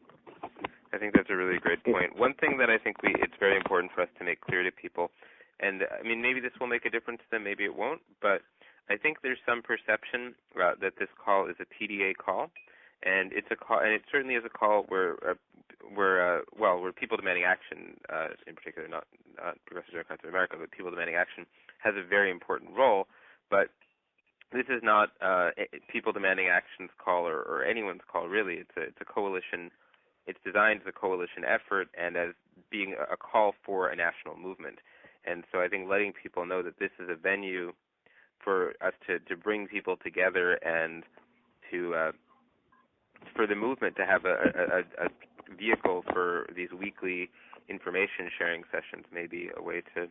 I think that's a really great point. One thing that I think it's very important for us to make clear to people, and I mean maybe this will make a difference to them, maybe it won't, but I think there's some perception that this call is a PDA call, and it's a call, and it certainly is a call where people demanding action, in particular, not Progressive Democrats of America, but people demanding action, has a very important role. But this is not people demanding action's call or anyone's call, really. It's a coalition. It's designed as a coalition effort and as being a call for a national movement. And so I think letting people know that this is a venue for us to bring people together and to for the movement to have a vehicle for these weekly information sharing sessions may be a way to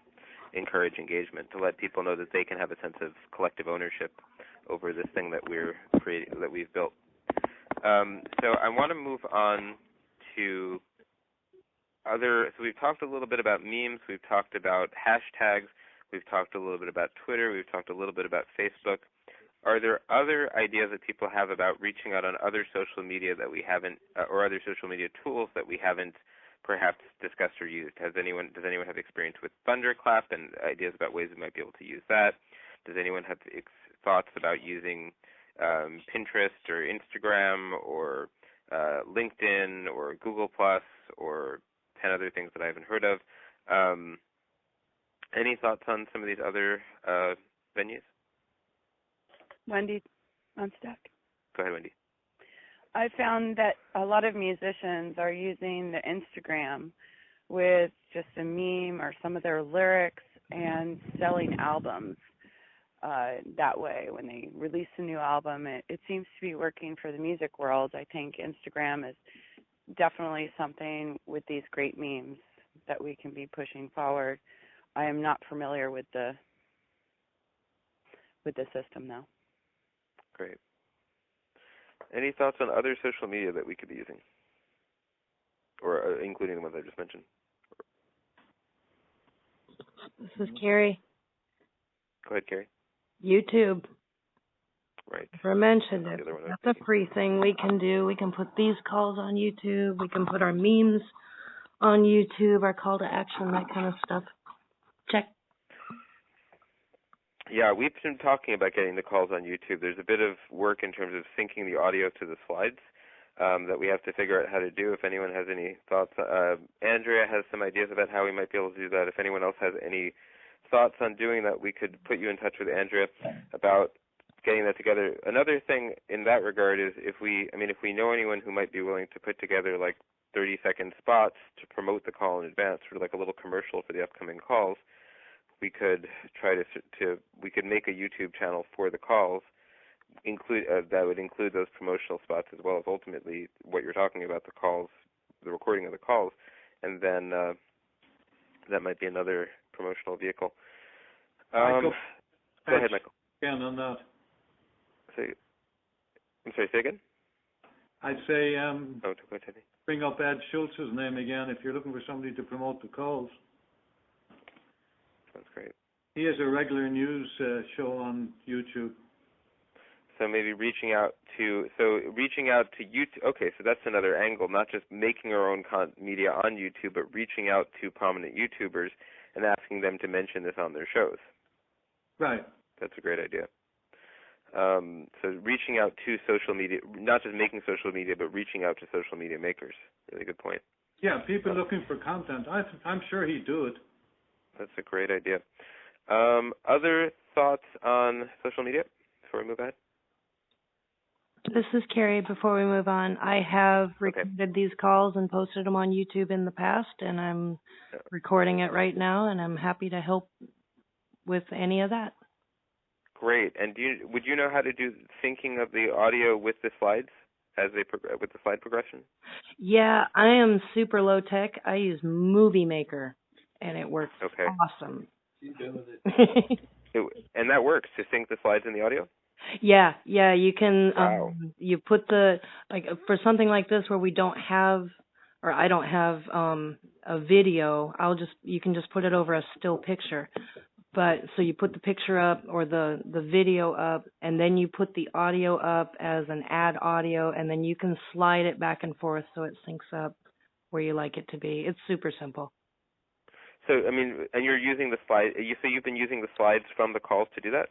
encourage engagement, to let people know that they can have a sense of collective ownership over this thing that we've built. So I want to move on to so we've talked a little bit about memes, we've talked about hashtags, we've talked a little bit about Twitter, we've talked a little bit about Facebook. Are there other ideas that people have about reaching out on other social media that we haven't, or other social media tools that we haven't perhaps discussed or used? Does anyone have experience with Thunderclap and ideas about ways we might be able to use that? Does anyone have thoughts about using Pinterest or Instagram or LinkedIn or Google Plus or 10 other things that I haven't heard of? Any thoughts on some of these other venues? Wendy on Stack. Go ahead, Wendy. I found that a lot of musicians are using the Instagram with just a meme or some of their lyrics and selling albums that way. When they release a new album, it seems to be working for the music world. I think Instagram is definitely something with these great memes that we can be pushing forward. I am not familiar with the system, though. Great. Any thoughts on other social media that we could be using, or including the ones I just mentioned? This is Carrie. Go ahead, Carrie. YouTube. Right. I mentioned it. That's a free thing we can do. We can put these calls on YouTube. We can put our memes on YouTube, our call to action, that kind of stuff. Check. Yeah, we've been talking about getting the calls on YouTube. There's a bit of work in terms of syncing the audio to the slides that we have to figure out how to do. If anyone has any thoughts, Andrea has some ideas about how we might be able to do that. If anyone else has any thoughts on doing that, we could put you in touch with Andrea about getting that together. Another thing in that regard is if we know anyone who might be willing to put together like 30-second spots to promote the call in advance, sort of like a little commercial for the upcoming calls, we could try we could make a YouTube channel for the calls, that would include those promotional spots as well as ultimately what you're talking about, the calls, the recording of the calls, and then that might be another promotional vehicle. Michael, go ahead, Michael. Again on that. I'm sorry, say again? I'd say bring up Ed Schultz's name again if you're looking for somebody to promote the calls. Sounds great. He has a regular news show on YouTube. So maybe reaching out to YouTube. Okay, so that's another angle, not just making our own media on YouTube, but reaching out to prominent YouTubers and asking them to mention this on their shows. Right. That's a great idea. So reaching out to social media, not just making social media, but reaching out to social media makers. Really good point. Yeah, people looking for content. I'm sure he'd do it. That's a great idea. Other thoughts on social media before we move ahead? This is Carrie. Before we move on, I have recorded these calls and posted them on YouTube in the past, and I'm recording it right now, and I'm happy to help with any of that. Great. And would you know how to do syncing of the audio with the slides with the slide progression? Yeah, I am super low tech. I use Movie Maker, and it works awesome. And that works to sync the slides and the audio? Yeah, you can you put for something like this where we don't have, or I don't have a video, you can just put it over a still picture. But so you put the picture up or the video up, and then you put the audio up as an add audio, and then you can slide it back and forth so it syncs up where you like it to be. It's super simple. So, I mean, and you're using the slide. So you've been using the slides from the calls to do that?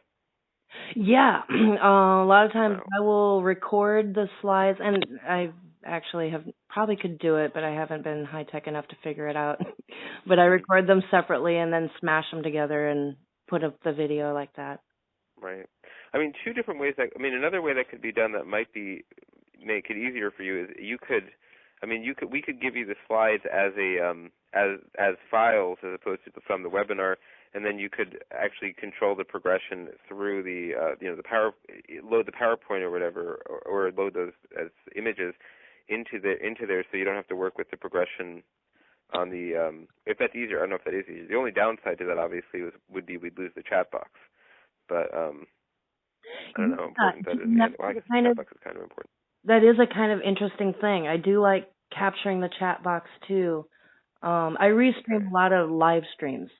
Yeah, a lot of times I will record the slides, and I actually probably could do it, but I haven't been high tech enough to figure it out. But I record them separately and then smash them together and put up the video like that. Right. I mean, two different ways. Another way that could be done that might make it easier for you is we could give you the slides as as files as opposed to from the webinar. And then you could actually control the progression through load the PowerPoint or whatever, or load those as images into there, so you don't have to work with the progression on the. If that's easier, I don't know if that is easier. The only downside to that, obviously, would be we'd lose the chat box. But I don't know how important that is. I guess the chat box is kind of important. That is a kind of interesting thing. I do like capturing the chat box too. I restream a lot of live streams.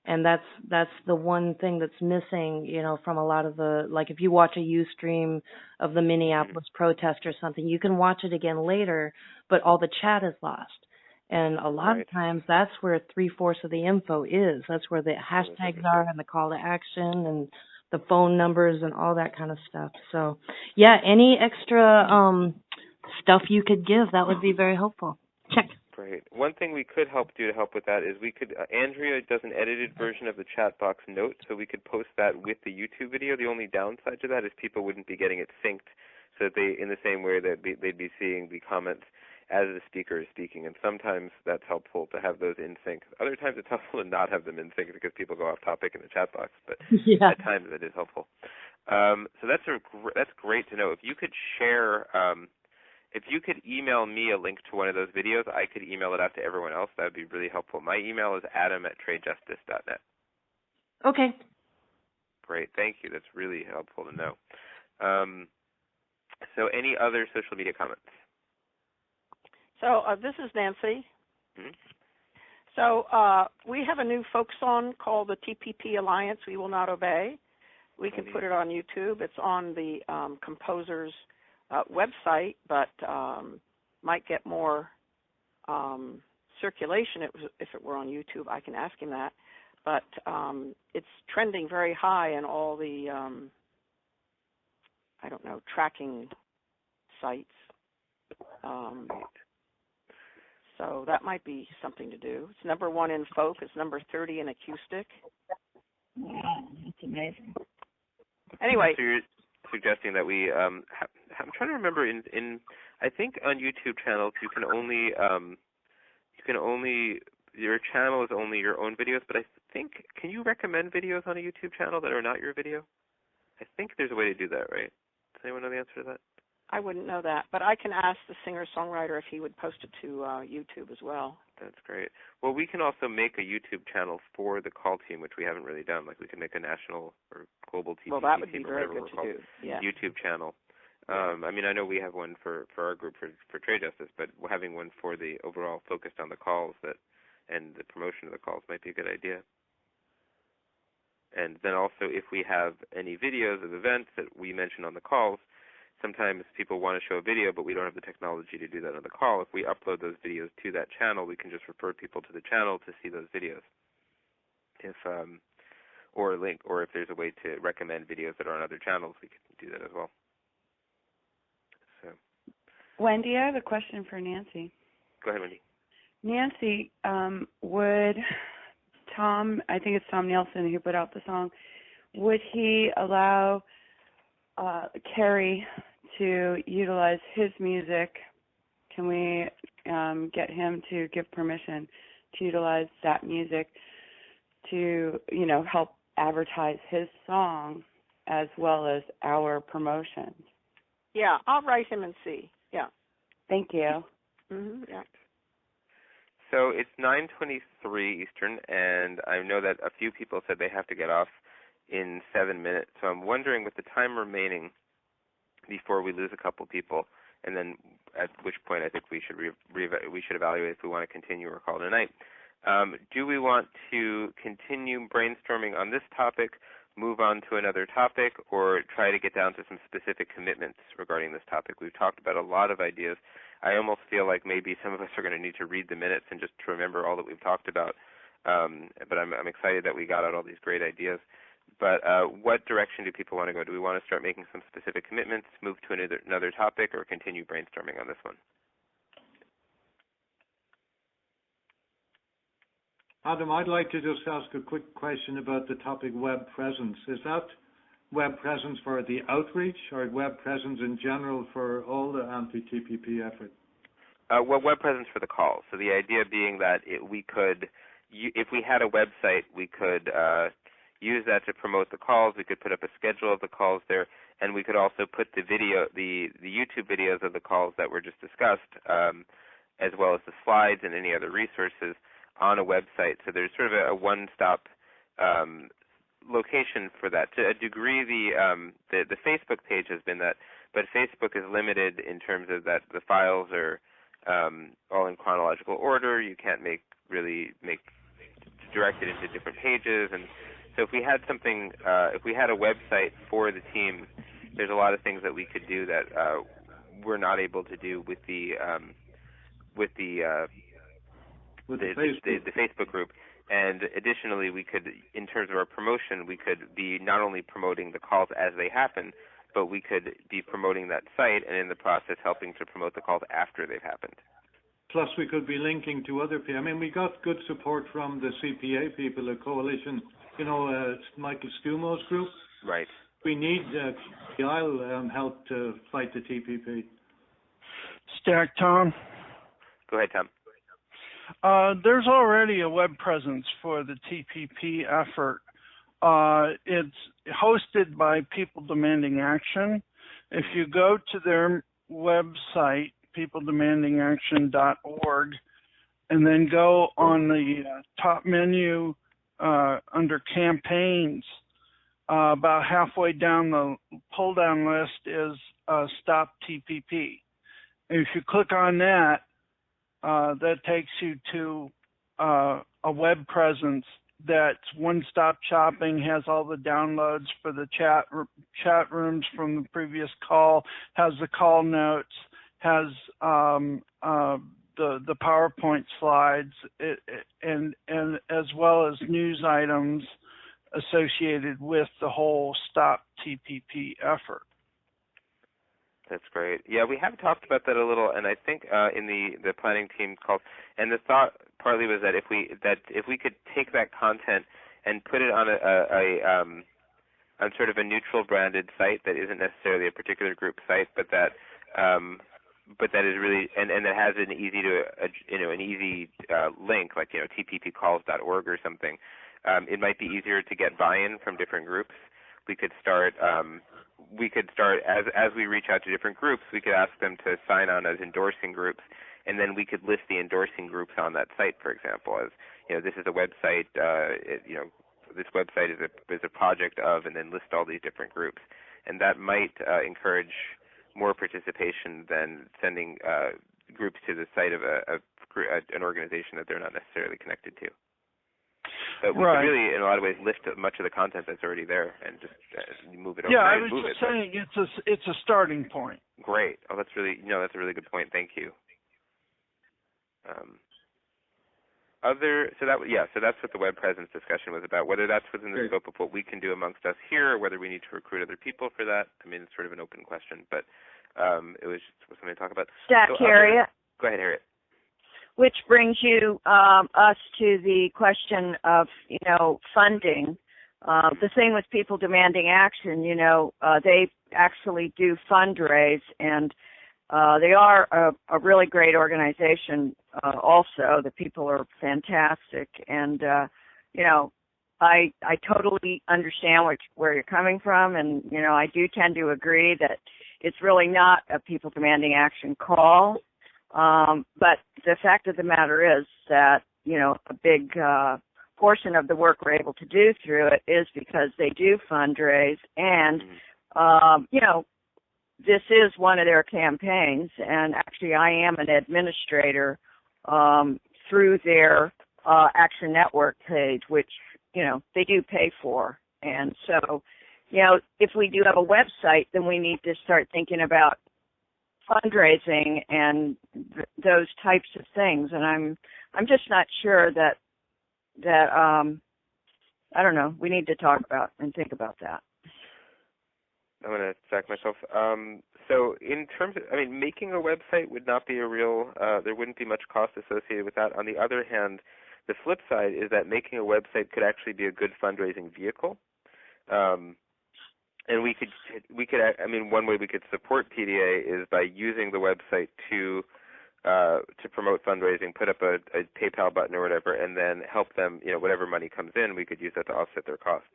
And that's the one thing that's missing, from a lot of if you watch a Ustream of the Minneapolis protest or something, you can watch it again later, but all the chat is lost. And a lot of times that's where 3/4 of the info is. That's where the hashtags are and the call to action and the phone numbers and all that kind of stuff. So, yeah, any extra stuff you could give, that would be very helpful. Check. Great. One thing we could do to help with that is we could, Andrea does an edited version of the chat box note, so we could post that with the YouTube video. The only downside to that is people wouldn't be getting it synced, so that in the same way that they'd be seeing the comments as the speaker is speaking. And sometimes that's helpful to have those in sync. Other times it's helpful to not have them in sync because people go off topic in the chat box, but at times it is helpful. So that's great to know. If you could share. If you could email me a link to one of those videos, I could email it out to everyone else. That would be really helpful. My email is adam@tradejustice.net. Okay. Great. Thank you. That's really helpful to know. So any other social media comments? So this is Nancy. Mm-hmm. So we have a new folk song called the TPP Alliance, We Will Not Obey. We can put it on YouTube. It's on the composer's website, but might get more circulation if it were on YouTube. I can ask him that. But it's trending very high in all the, tracking sites. So that might be something to do. It's #1 in folk. It's number 30 in acoustic. Wow, that's amazing. Anyway. So you're suggesting that we, I'm trying to remember, I think on YouTube channels you can only, your channel is only your own videos, but I think, can you recommend videos on a YouTube channel that are not your video? I think there's a way to do that, right? Does anyone know the answer to that? I wouldn't know that, but I can ask the singer-songwriter if he would post it to YouTube as well. That's great. Well, we can also make a YouTube channel for the call team, which we haven't really done. Like we can make a national or global TPP well, that would be team or very whatever good we're to do. Yeah. YouTube channel. I mean, I know we have one for our group for trade justice, but having one for the overall focused on the calls and the promotion of the calls might be a good idea. And then also, if we have any videos of events that we mention on the calls, sometimes people want to show a video, but we don't have the technology to do that on the call. If we upload those videos to that channel, we can just refer people to the channel to see those videos. Or a link, or if there's a way to recommend videos that are on other channels, we can do that as well. So, Wendy, I have a question for Nancy. go ahead, Wendy. Nancy, would Tom, I think it's Tom Nielsen who put out the song, would he allow Kerry to utilize his music? Can we get him to give permission to utilize that music to, help advertise his song as well as our promotions? Yeah, I'll write him and see. Yeah. Thank you. Mm-hmm. Yeah. So it's 9:23 Eastern, and I know that a few people said they have to get off in 7 minutes. So I'm wondering, with the time remaining before we lose a couple people, and then at which point I think we should we should evaluate if we want to continue or call it a night. Do we want to continue brainstorming on this topic, move on to another topic, or try to get down to some specific commitments regarding this topic? We've talked about a lot of ideas. I almost feel like maybe some of us are going to need to read the minutes and just to remember all that we've talked about. But I'm excited that we got out all these great ideas. But what direction do people want to go? Do we want to start making some specific commitments, move to another topic, or continue brainstorming on this one? Adam, I'd like to just ask a quick question about the topic web presence. Is that web presence for the outreach or web presence in general for all the anti-TPP effort? Well, web presence for the calls. So the idea being that if we had a website, we could use that to promote the calls. We could put up a schedule of the calls there, and we could also put the YouTube videos of the calls that were just discussed, as well as the slides and any other resources on a website. So there's sort of a one-stop location for that. To a degree, the Facebook page has been that, but Facebook is limited in terms of that the files are all in chronological order. You can't direct it into different pages, and so if we had something, if we had a website for the team, there's a lot of things that we could do that we're not able to do with the Facebook group. And additionally, we could, in terms of our promotion, we could be not only promoting the calls as they happen, but we could be promoting that site and in the process helping to promote the calls after they've happened. Plus, we could be linking to other people. I mean, we got good support from the CPA people, the coalition, Michael Stumo's group. Right. We need help to fight the TPP. Stack, Tom? Go ahead, Tom. There's already a web presence for the TPP effort. It's hosted by People Demanding Action. If you go to their website, peopledemandingaction.org, and then go on the top menu under campaigns, about halfway down the pull-down list is Stop TPP. And if you click on that, that takes you to a web presence that's one-stop shopping, has all the downloads for the chat rooms from the previous call, has the call notes, has the PowerPoint slides, and as well as news items associated with the whole Stop TPP effort. That's great. Yeah, we have talked about that a little, and I think in the planning team called, and the thought partly was that if we could take that content and put it on on sort of a neutral branded site that isn't necessarily a particular group site, but that is really and that has an easy link, like tppcalls.org or something. It might be easier to get buy-in from different groups. We could start as we reach out to different groups, we could ask them to sign on as endorsing groups, and then we could list the endorsing groups on that site, for example, as this is a website, this website is a project of, and then list all these different groups, and that might encourage more participation than sending groups to the site of an organization that they're not necessarily connected to. But we could really, in a lot of ways, lift much of the content that's already there and just move it over. Yeah, I was just saying it's a starting point. Great. Oh, that's a really good point. Thank you. So that's what the web presence discussion was about. Whether that's within the scope of what we can do amongst us here, or whether we need to recruit other people for that. I mean, it's sort of an open question, but it was just something to talk about. Harriet. Go ahead, Harriet. Which brings you us to the question of funding. The thing with People Demanding Action, they actually do fundraise, and they are a really great organization. Also, the people are fantastic, and I totally understand where you're coming from, and I do tend to agree that it's really not a People Demanding Action call. But the fact of the matter is that a big portion of the work we're able to do through it is because they do fundraise, and this is one of their campaigns, and actually I am an administrator through their Action Network page, which, they do pay for. And so, if we do have a website, then we need to start thinking about fundraising and those types of things. And I'm just not sure that I don't know, we need to talk about and think about that. I'm going to check myself. So in terms of, making a website would not be a real, there wouldn't be much cost associated with that. On the other hand, the flip side is that making a website could actually be a good fundraising vehicle. And we could, one way we could support PDA is by using the website to promote fundraising, put up a PayPal button or whatever, and then help them, whatever money comes in, we could use that to offset their costs.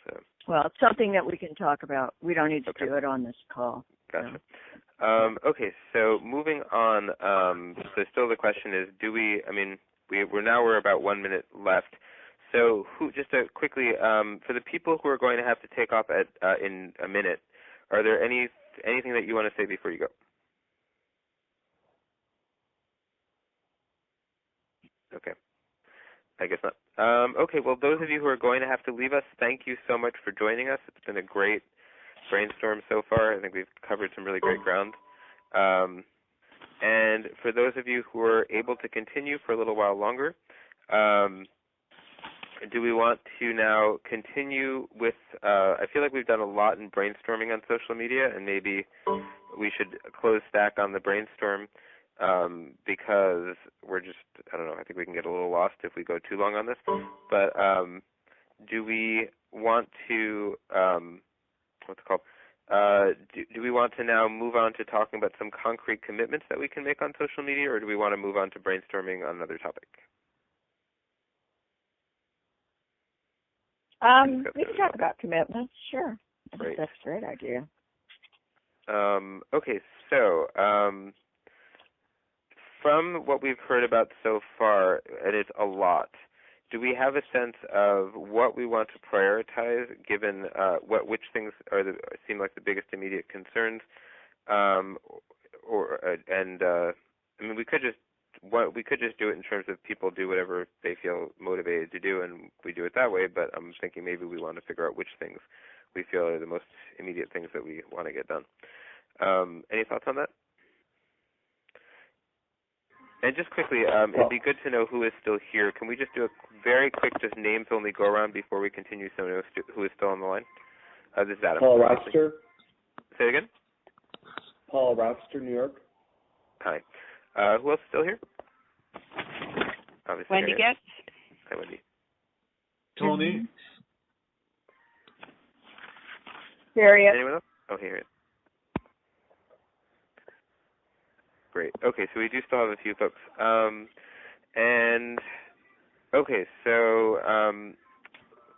So. Well, it's something that we can talk about. We don't need to do it on this call. Gotcha. Okay, so moving on. So still the question is, we're about 1 minute left. So quickly, for the people who are going to have to take off in a minute, are there anything that you want to say before you go? Okay. I guess not. Okay, well, those of you who are going to have to leave us, thank you so much for joining us. It's been a great brainstorm so far. I think we've covered some really great ground. And for those of you who are able to continue for a little while longer, do we want to now continue with, I feel like we've done a lot in brainstorming on social media, and maybe we should close stack on the brainstorm because we're just, I don't know, I think we can get a little lost if we go too long on this. But do we want to, what's it called? Do we want to now move on to talking about some concrete commitments that we can make on social media, or do we want to move on to brainstorming on another topic? We can talk about commitments, sure. I think that's a great idea. Okay, so from what we've heard about so far, and it's a lot, do we have a sense of what we want to prioritize, given which things seem like the biggest immediate concerns, we could just do it in terms of people do whatever they feel motivated to do, and we do it that way. But I'm thinking maybe we want to figure out which things we feel are the most immediate things that we want to get done. Any thoughts on that? And just quickly, it'd be good to know who is still here. Can we just do a very quick, just names only go around before we continue? Someone who is still on the line. This is Adam. Paul Rochester. Say it again. Paul Rochester, New York. Hi. Who else is still here? Obviously, Wendy Getz. Hi, Wendy. Tony. Harriet. Anyone else? Oh, Harriet. Great. Okay, so we do still have a few folks.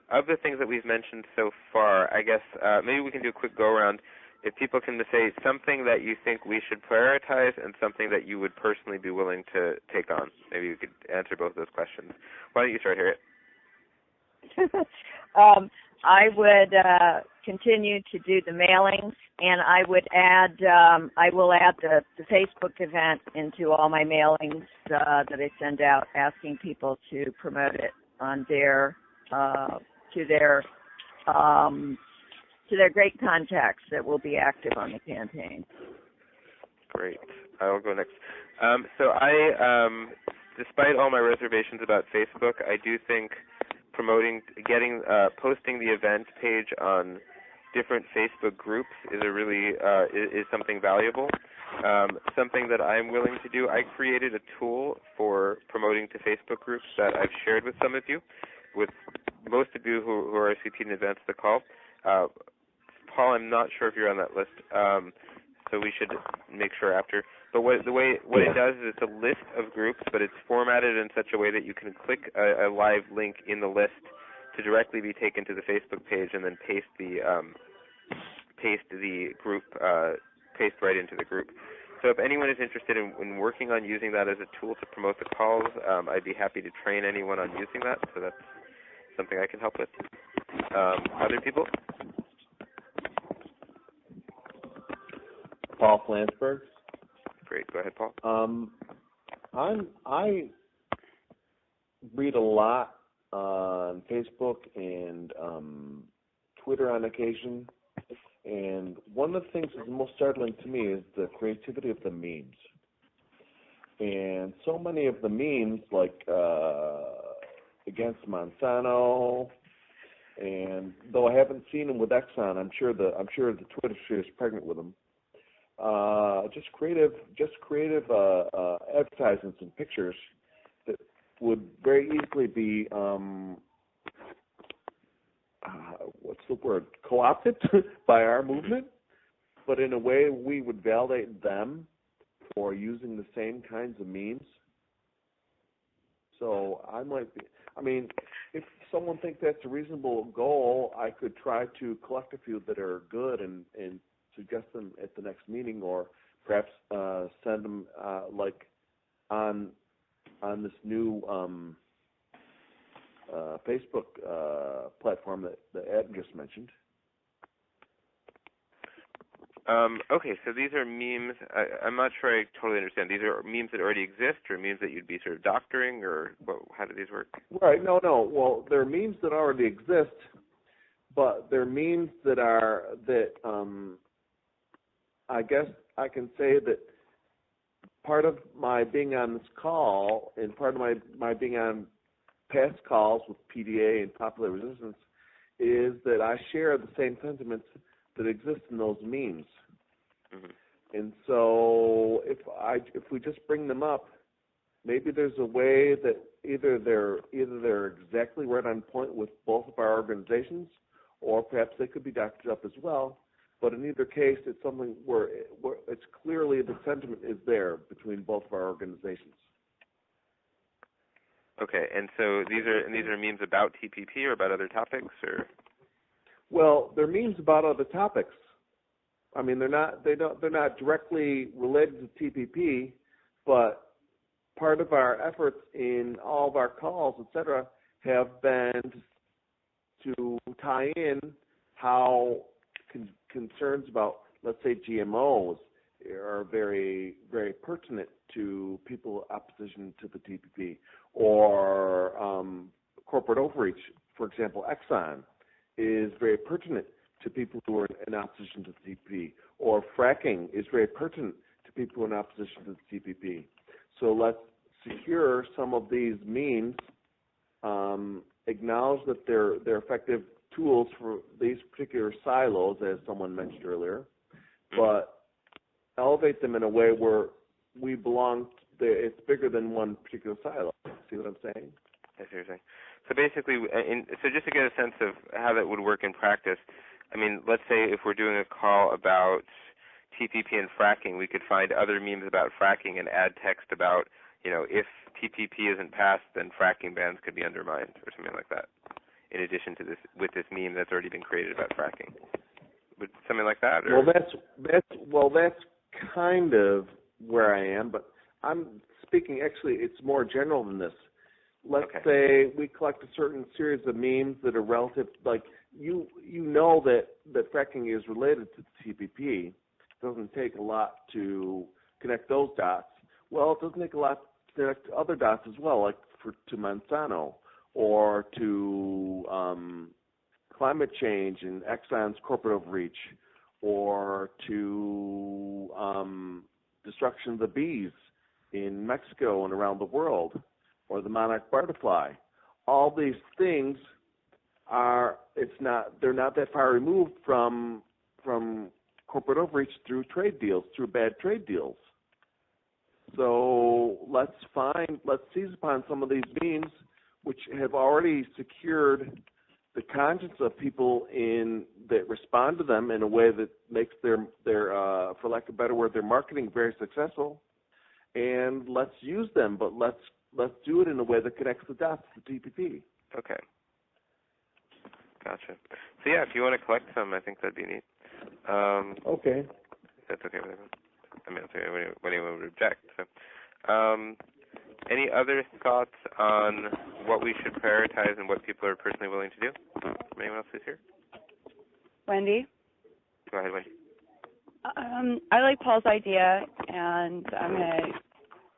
Of the things that we've mentioned so far, I guess maybe we can do a quick go-around. If people can say something that you think we should prioritize and something that you would personally be willing to take on. Maybe you could answer both of those questions. Why don't you start, Harriet? I would continue to do the mailings, and I will add the Facebook event into all my mailings that I send out, asking people to promote it on their to their great contacts that will be active on the campaign. Great. I will go next. So despite all my reservations about Facebook, I do think posting the event page on different Facebook groups is is something valuable. Something that I'm willing to do. I created a tool for promoting to Facebook groups that I've shared with some of you, with most of you who are RSVP'd in advance of the call. Paul, I'm not sure if you're on that list, so we should make sure after. But what it does is it's a list of groups, but it's formatted in such a way that you can click a live link in the list to directly be taken to the Facebook page, and then paste the group, paste right into the group. So if anyone is interested in working on using that as a tool to promote the calls, I'd be happy to train anyone on using that. So that's something I can help with. Other people? Paul Flansburgh. Great. Go ahead, Paul. I read a lot on Facebook and Twitter on occasion, and one of the things that's most startling to me is the creativity of the memes. And so many of the memes, like against Monsanto, and though I haven't seen them with Exxon, I'm sure the Twitter sphere is pregnant with them. Just creative advertisements and pictures that would very easily be co-opted by our movement, but in a way we would validate them for using the same kinds of memes. So if someone thinks that's a reasonable goal, I could try to collect a few that are good and suggest them at the next meeting, or perhaps send them like on this new Facebook platform that Ed just mentioned. Okay, so these are memes. I'm not sure I totally understand. These are memes that already exist, or memes that you'd be sort of doctoring, or how do these work? Right. No. Well, they're memes that already exist, but they're memes that I guess I can say that part of my being on this call and part of my being on past calls with PDA and Popular Resistance is that I share the same sentiments that exist in those memes. Mm-hmm. And so if we just bring them up, maybe there's a way that either they're exactly right on point with both of our organizations, or perhaps they could be doctored up as well. But in either case, it's something where it's clearly the sentiment is there between both of our organizations. Okay, and so these are memes about TPP or about other topics, or? Well, they're memes about other topics. I mean, they're not directly related to TPP, but part of our efforts in all of our calls, etc., have been to tie in how concerns about, let's say, GMOs are very, very pertinent to people in opposition to the TPP, or corporate overreach. For example, Exxon is very pertinent to people who are in opposition to the TPP, or fracking is very pertinent to people who are in opposition to the TPP. So let's secure some of these means, acknowledge that they're effective tools for these particular silos, as someone mentioned earlier, but elevate them in a way where we belong. It's bigger than one particular silo. See what I'm saying? I see what you're saying. So basically, so just to get a sense of how that would work in practice, I mean, let's say if we're doing a call about TPP and fracking, we could find other memes about fracking and add text about, if TPP isn't passed, then fracking bans could be undermined, or something like that, in addition to this, with this meme that's already been created about fracking. Would something like that? Or? Well, that's kind of where I am, but I'm speaking, actually, it's more general than this. Let's say we collect a certain series of memes that are relative, like you know that fracking is related to the TPP. It doesn't take a lot to connect those dots. Well, it doesn't take a lot to connect other dots as well, like to Monsanto or to climate change and Exxon's corporate overreach, or to destruction of the bees in Mexico and around the world, or the monarch butterfly. All these things they're not that far removed from corporate overreach through trade deals, through bad trade deals. So let's seize upon some of these means which have already secured the conscience of people that respond to them in a way that makes their for lack of a better word, their marketing very successful. And let's use them, but let's do it in a way that connects the dots to TPP. Okay. Gotcha. So yeah, if you want to collect some, I think that'd be neat. Okay. That's okay with everyone. I mean, when anyone would object. So, any other thoughts on what we should prioritize and what people are personally willing to do? From anyone else who's here? Wendy? Go ahead, Wendy. I like Paul's idea, and I'm going to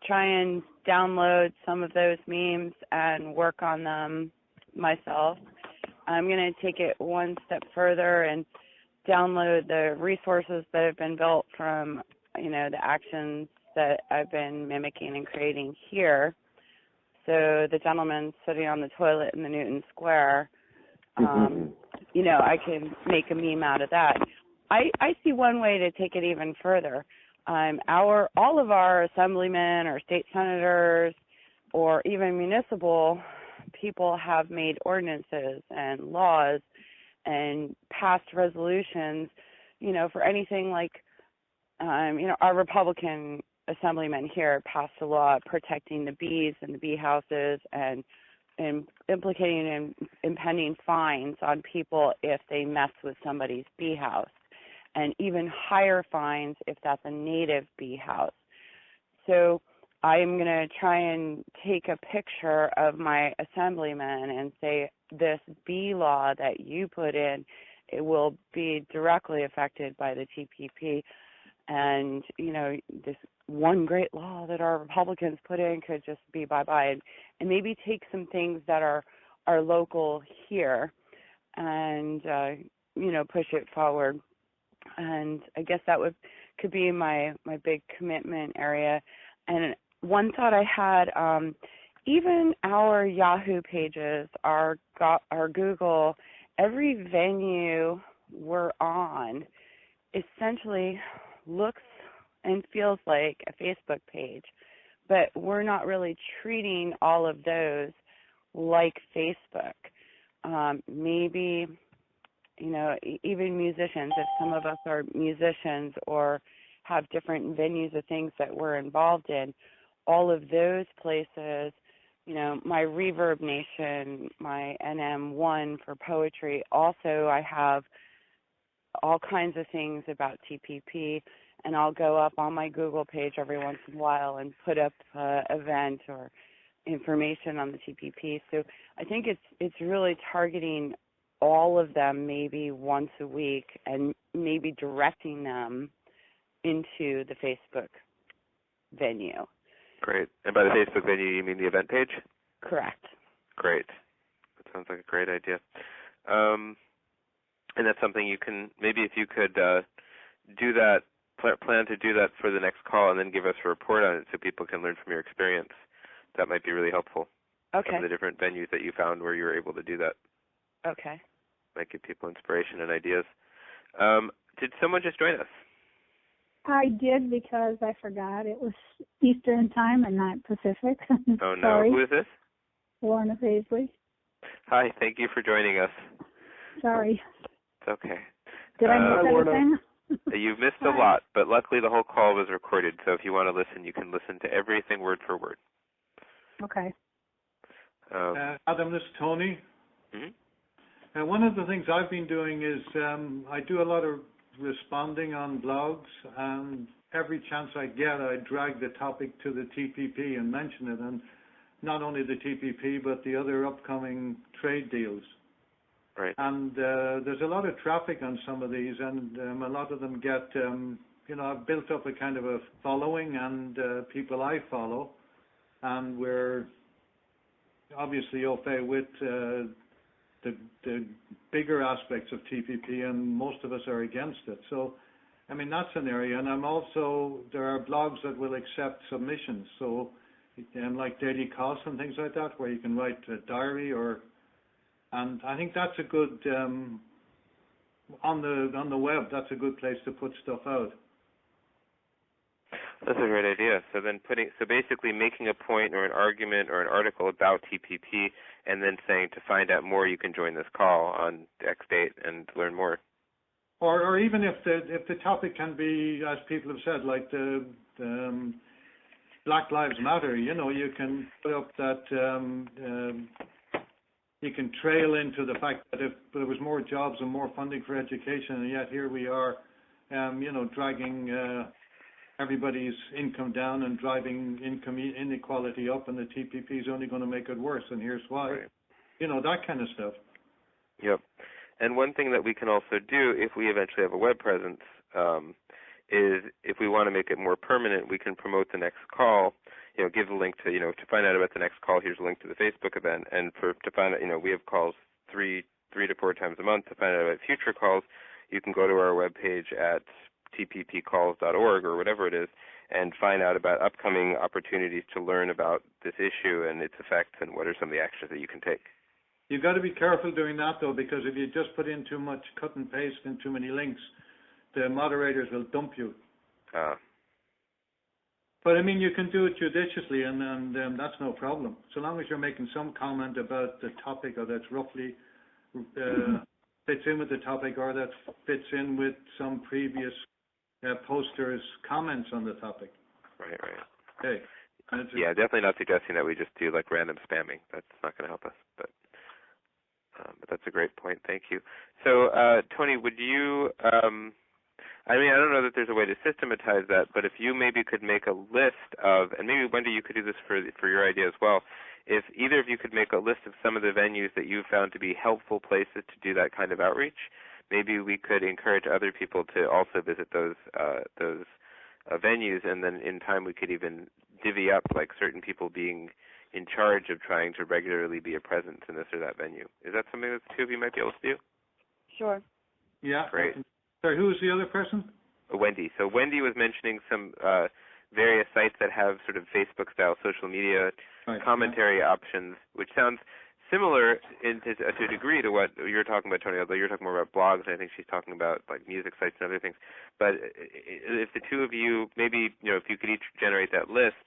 try and download some of those memes and work on them myself. I'm going to take it one step further and download the resources that have been built from, the actions that I've been mimicking and creating here. So the gentleman sitting on the toilet in the Newton Square, I can make a meme out of that. I see one way to take it even further. All of our assemblymen or state senators or even municipal people have made ordinances and laws and passed resolutions, for anything like, our Republican assemblymen here passed a law protecting the bees and the bee houses and implicating impending fines on people if they mess with somebody's bee house, and even higher fines if that's a native bee house. So I'm going to try and take a picture of my assemblyman and say, this bee law that you put in, it will be directly affected by the TPP. And, this one great law that our Republicans put in could just be bye-bye. And maybe take some things that are local here and, push it forward. And I guess that could be my big commitment area. And one thought I had, even our Yahoo pages, our Google, every venue we're on essentially looks and feels like a Facebook page, but we're not really treating all of those like Facebook. Maybe, even musicians, if some of us are musicians or have different venues of things that we're involved in, all of those places, my Reverb Nation, my NM1 for poetry, also I have all kinds of things about TPP, and I'll go up on my Google page every once in a while and put up an event or information on the TPP. So I think it's really targeting all of them maybe once a week and maybe directing them into the Facebook venue. Great. And by the Facebook venue, you mean the event page? Correct. Great. That sounds like a great idea. And that's something you can, maybe if you could do that, plan to do that for the next call and then give us a report on it so people can learn from your experience. That might be really helpful. Okay. Some of the different venues that you found where you were able to do that. Okay. Might give people inspiration and ideas. Did someone just join us? I did, because I forgot it was Eastern time and not Pacific. Oh, no. Sorry. Who is this? Lorna Paisley. Hi. Thank you for joining us. Sorry. It's okay. Did I miss anything? You've missed a lot, but luckily the whole call was recorded, so if you want to listen, you can listen to everything word for word. Okay. Adam, this is Tony. Mm-hmm. One of the things I've been doing is I do a lot of responding on blogs, and every chance I get, I drag the topic to the TPP and mention it, and not only the TPP, but the other upcoming trade deals. Right. And there's a lot of traffic on some of these, and a lot of them get, I've built up a kind of a following and people I follow, and we're obviously au fait with the bigger aspects of TPP, and most of us are against it. So, I mean, that's an area. And there are blogs that will accept submissions. So, like Daily Costs and things like that, where you can write a diary and I think that's a good, on the web, that's a good place to put stuff out. That's a great idea. So then basically making a point or an argument or an article about TPP, and then saying to find out more, you can join this call on X date and learn more. Or even if the topic can be, as people have said, like the Black Lives Matter, you can put up that you can trail into the fact that if there was more jobs and more funding for education, and yet here we are, dragging everybody's income down and driving income inequality up, and the TPP is only going to make it worse, and here's why. Right. That kind of stuff. Yep. And one thing that we can also do, if we eventually have a web presence, is if we want to make it more permanent, we can promote the next call. Give the link to, to find out about the next call. Here's a link to the Facebook event, and to find out, we have calls three to four times a month. To find out about future calls, you can go to our webpage at tppcalls.org or whatever it is, and find out about upcoming opportunities to learn about this issue and its effects and what are some of the actions that you can take. You've got to be careful doing that, though, because if you just put in too much cut and paste and too many links, the moderators will dump you. But, I mean, you can do it judiciously, and that's no problem. So long as you're making some comment about the topic, or that's roughly fits in with the topic, or that fits in with some previous posters' comments on the topic. Right. Okay. Yeah, definitely not suggesting that we just do, like, random spamming. That's not going to help us, but that's a great point. Thank you. So, Tony, would you... I don't know that there's a way to systematize that, but if you maybe could make a list of, and maybe Wendy, you could do this for your idea as well, if either of you could make a list of some of the venues that you've found to be helpful places to do that kind of outreach, maybe we could encourage other people to also visit those venues, and then in time we could even divvy up, like, certain people being in charge of trying to regularly be a presence in this or that venue. Is that something that the two of you might be able to do? Sure. Yeah. Great. Sorry, who was the other person? Wendy. So Wendy was mentioning some various sites that have sort of Facebook-style social media commentary options, which sounds similar to a degree to what you're talking about, Tony, although you're talking more about blogs, and I think she's talking about, like, music sites and other things. But if the two of you, maybe, if you could each generate that list,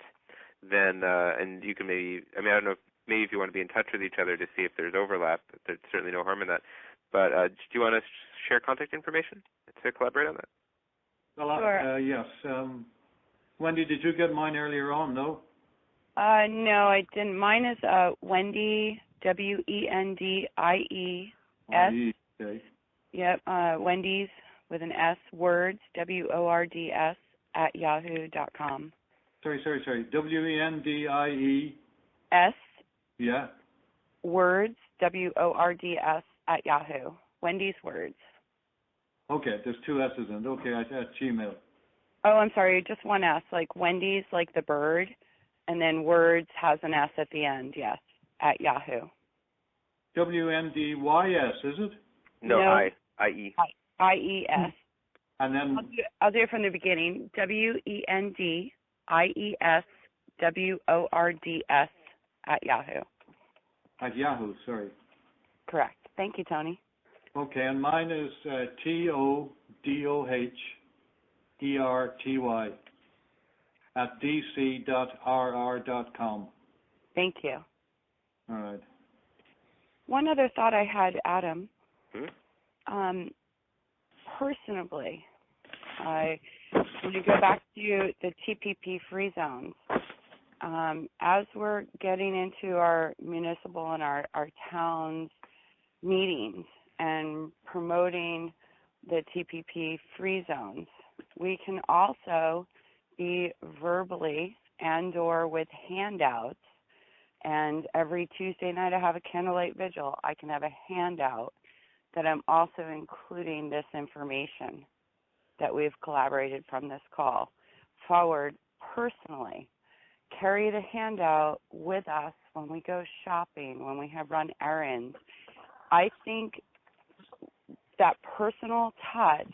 then, and you can maybe, I don't know, maybe if you want to be in touch with each other to see if there's overlap, there's certainly no harm in that. But do you want to share contact information to collaborate on that? Well, sure. Yes. Wendy, did you get mine earlier on? No? No, I didn't. Mine is Wendy, WENDIES. Okay. Yep, Wendy's with an S, words, WORDS, @yahoo.com. Sorry. WENDIE. S. Yeah. Words, WORDS, @yahoo. Wendy's Words. Okay, there's two S's in it. Okay, at Gmail. Oh, I'm sorry, just one S, like Wendy's, like the bird, and then Words has an S at the end, yes, @yahoo. WNDYS, is it? No. IE. IES. And then I'll do it from the beginning. WENDIES WORDS @yahoo. At Yahoo, sorry. Correct. Thank you, Tony. Okay, and mine is TODOHERTY at dc.rr.com. Thank you. All right. One other thought I had, Adam. Personally, when you go back to the TPP free zones, as we're getting into our municipal and our towns meetings and promoting the TPP free zones, we can also be verbally and or with handouts. And every Tuesday night I have a candlelight vigil. I can have a handout that I'm also including this information that we've collaborated from this call forward personally. Carry the handout with us when we go shopping, when we have run errands. I think that personal touch,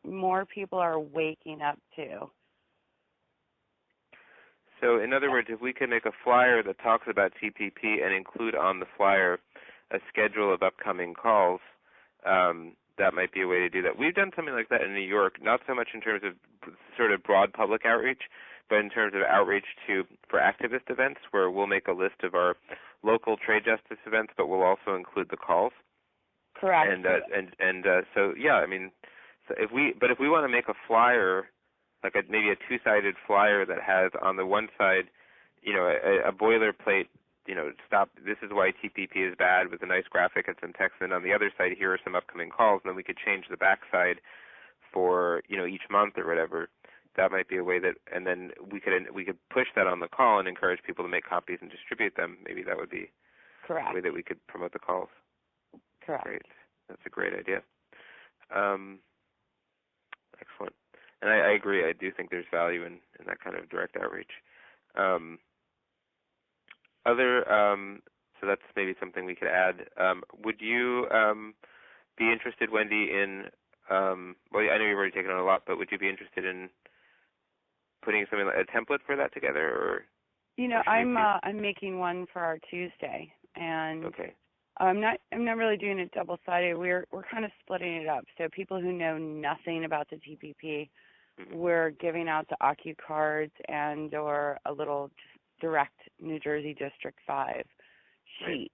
more people are waking up to. So, in other words, if we could make a flyer that talks about TPP and include on the flyer a schedule of upcoming calls, that might be a way to do that. We've done something like that in New York, not so much in terms of sort of broad public outreach, but in terms of outreach for activist events, where we'll make a list of our local trade justice events, but we'll also include the calls. Correct. So yeah, I mean, so if we want to make a flyer, like maybe a two-sided flyer that has on the one side, a boilerplate, stop. This is why TPP is bad, with a nice graphic and some text, and on the other side, here are some upcoming calls, and then we could change the backside for each month or whatever. That might be a way that, and then we could push that on the call and encourage people to make copies and distribute them. Maybe that would be correct. A way that we could promote the calls. Correct. Great. That's a great idea. Excellent. And I agree. I do think there's value in that kind of direct outreach. So that's maybe something we could add. Would you be interested, Wendy, in, well, I know you've already taken on a lot, but would you be interested in putting something like a template for that together? Or I'm making one for our Tuesday, and okay. I'm not really doing it double-sided. We're kind of splitting it up. So people who know nothing about the TPP, we're giving out the OCU cards and or a little direct New Jersey District 5 sheet.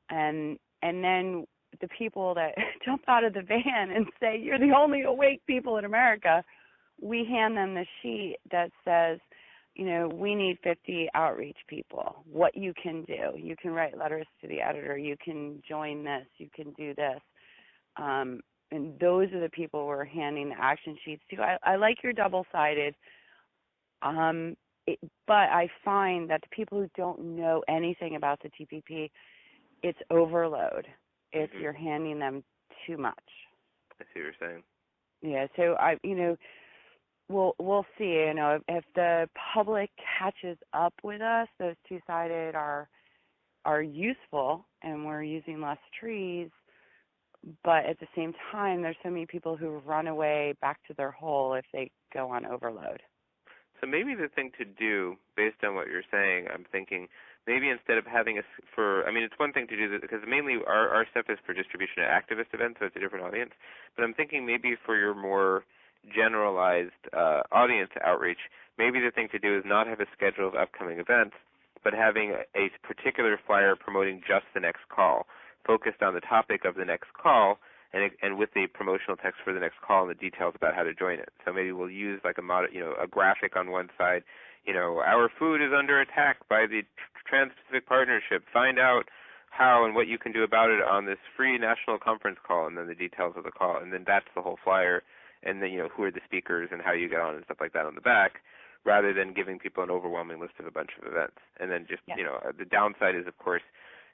Right. And then the people that jump out of the van and say, "You're the only awake people in America," we hand them the sheet that says, we need 50 outreach people. What you can do. You can write letters to the editor. You can join this. You can do this. And those are the people we're handing the action sheets to. I like your double-sided, but I find that the people who don't know anything about the TPP, it's overload if you're handing them too much. I see what you're saying. Yeah, so We'll see. If the public catches up with us, those two-sided are useful, and we're using less trees. But at the same time, there's so many people who run away back to their hole if they go on overload. So maybe the thing to do, based on what you're saying, I'm thinking maybe instead of having it's one thing to do that, because mainly our stuff is for distribution at activist events, so it's a different audience. But I'm thinking maybe for your more generalized audience outreach, maybe the thing to do is not have a schedule of upcoming events, but having a particular flyer promoting just the next call, focused on the topic of the next call, and with the promotional text for the next call and the details about how to join it. So maybe we'll use like a graphic on one side. Our food is under attack by the Trans-Pacific Partnership. Find out how and what you can do about it on this free national conference call, and then the details of the call, and then that's the whole flyer. And then, who are the speakers and how you get on and stuff like that on the back, rather than giving people an overwhelming list of a bunch of events. And then just, the downside is, of course,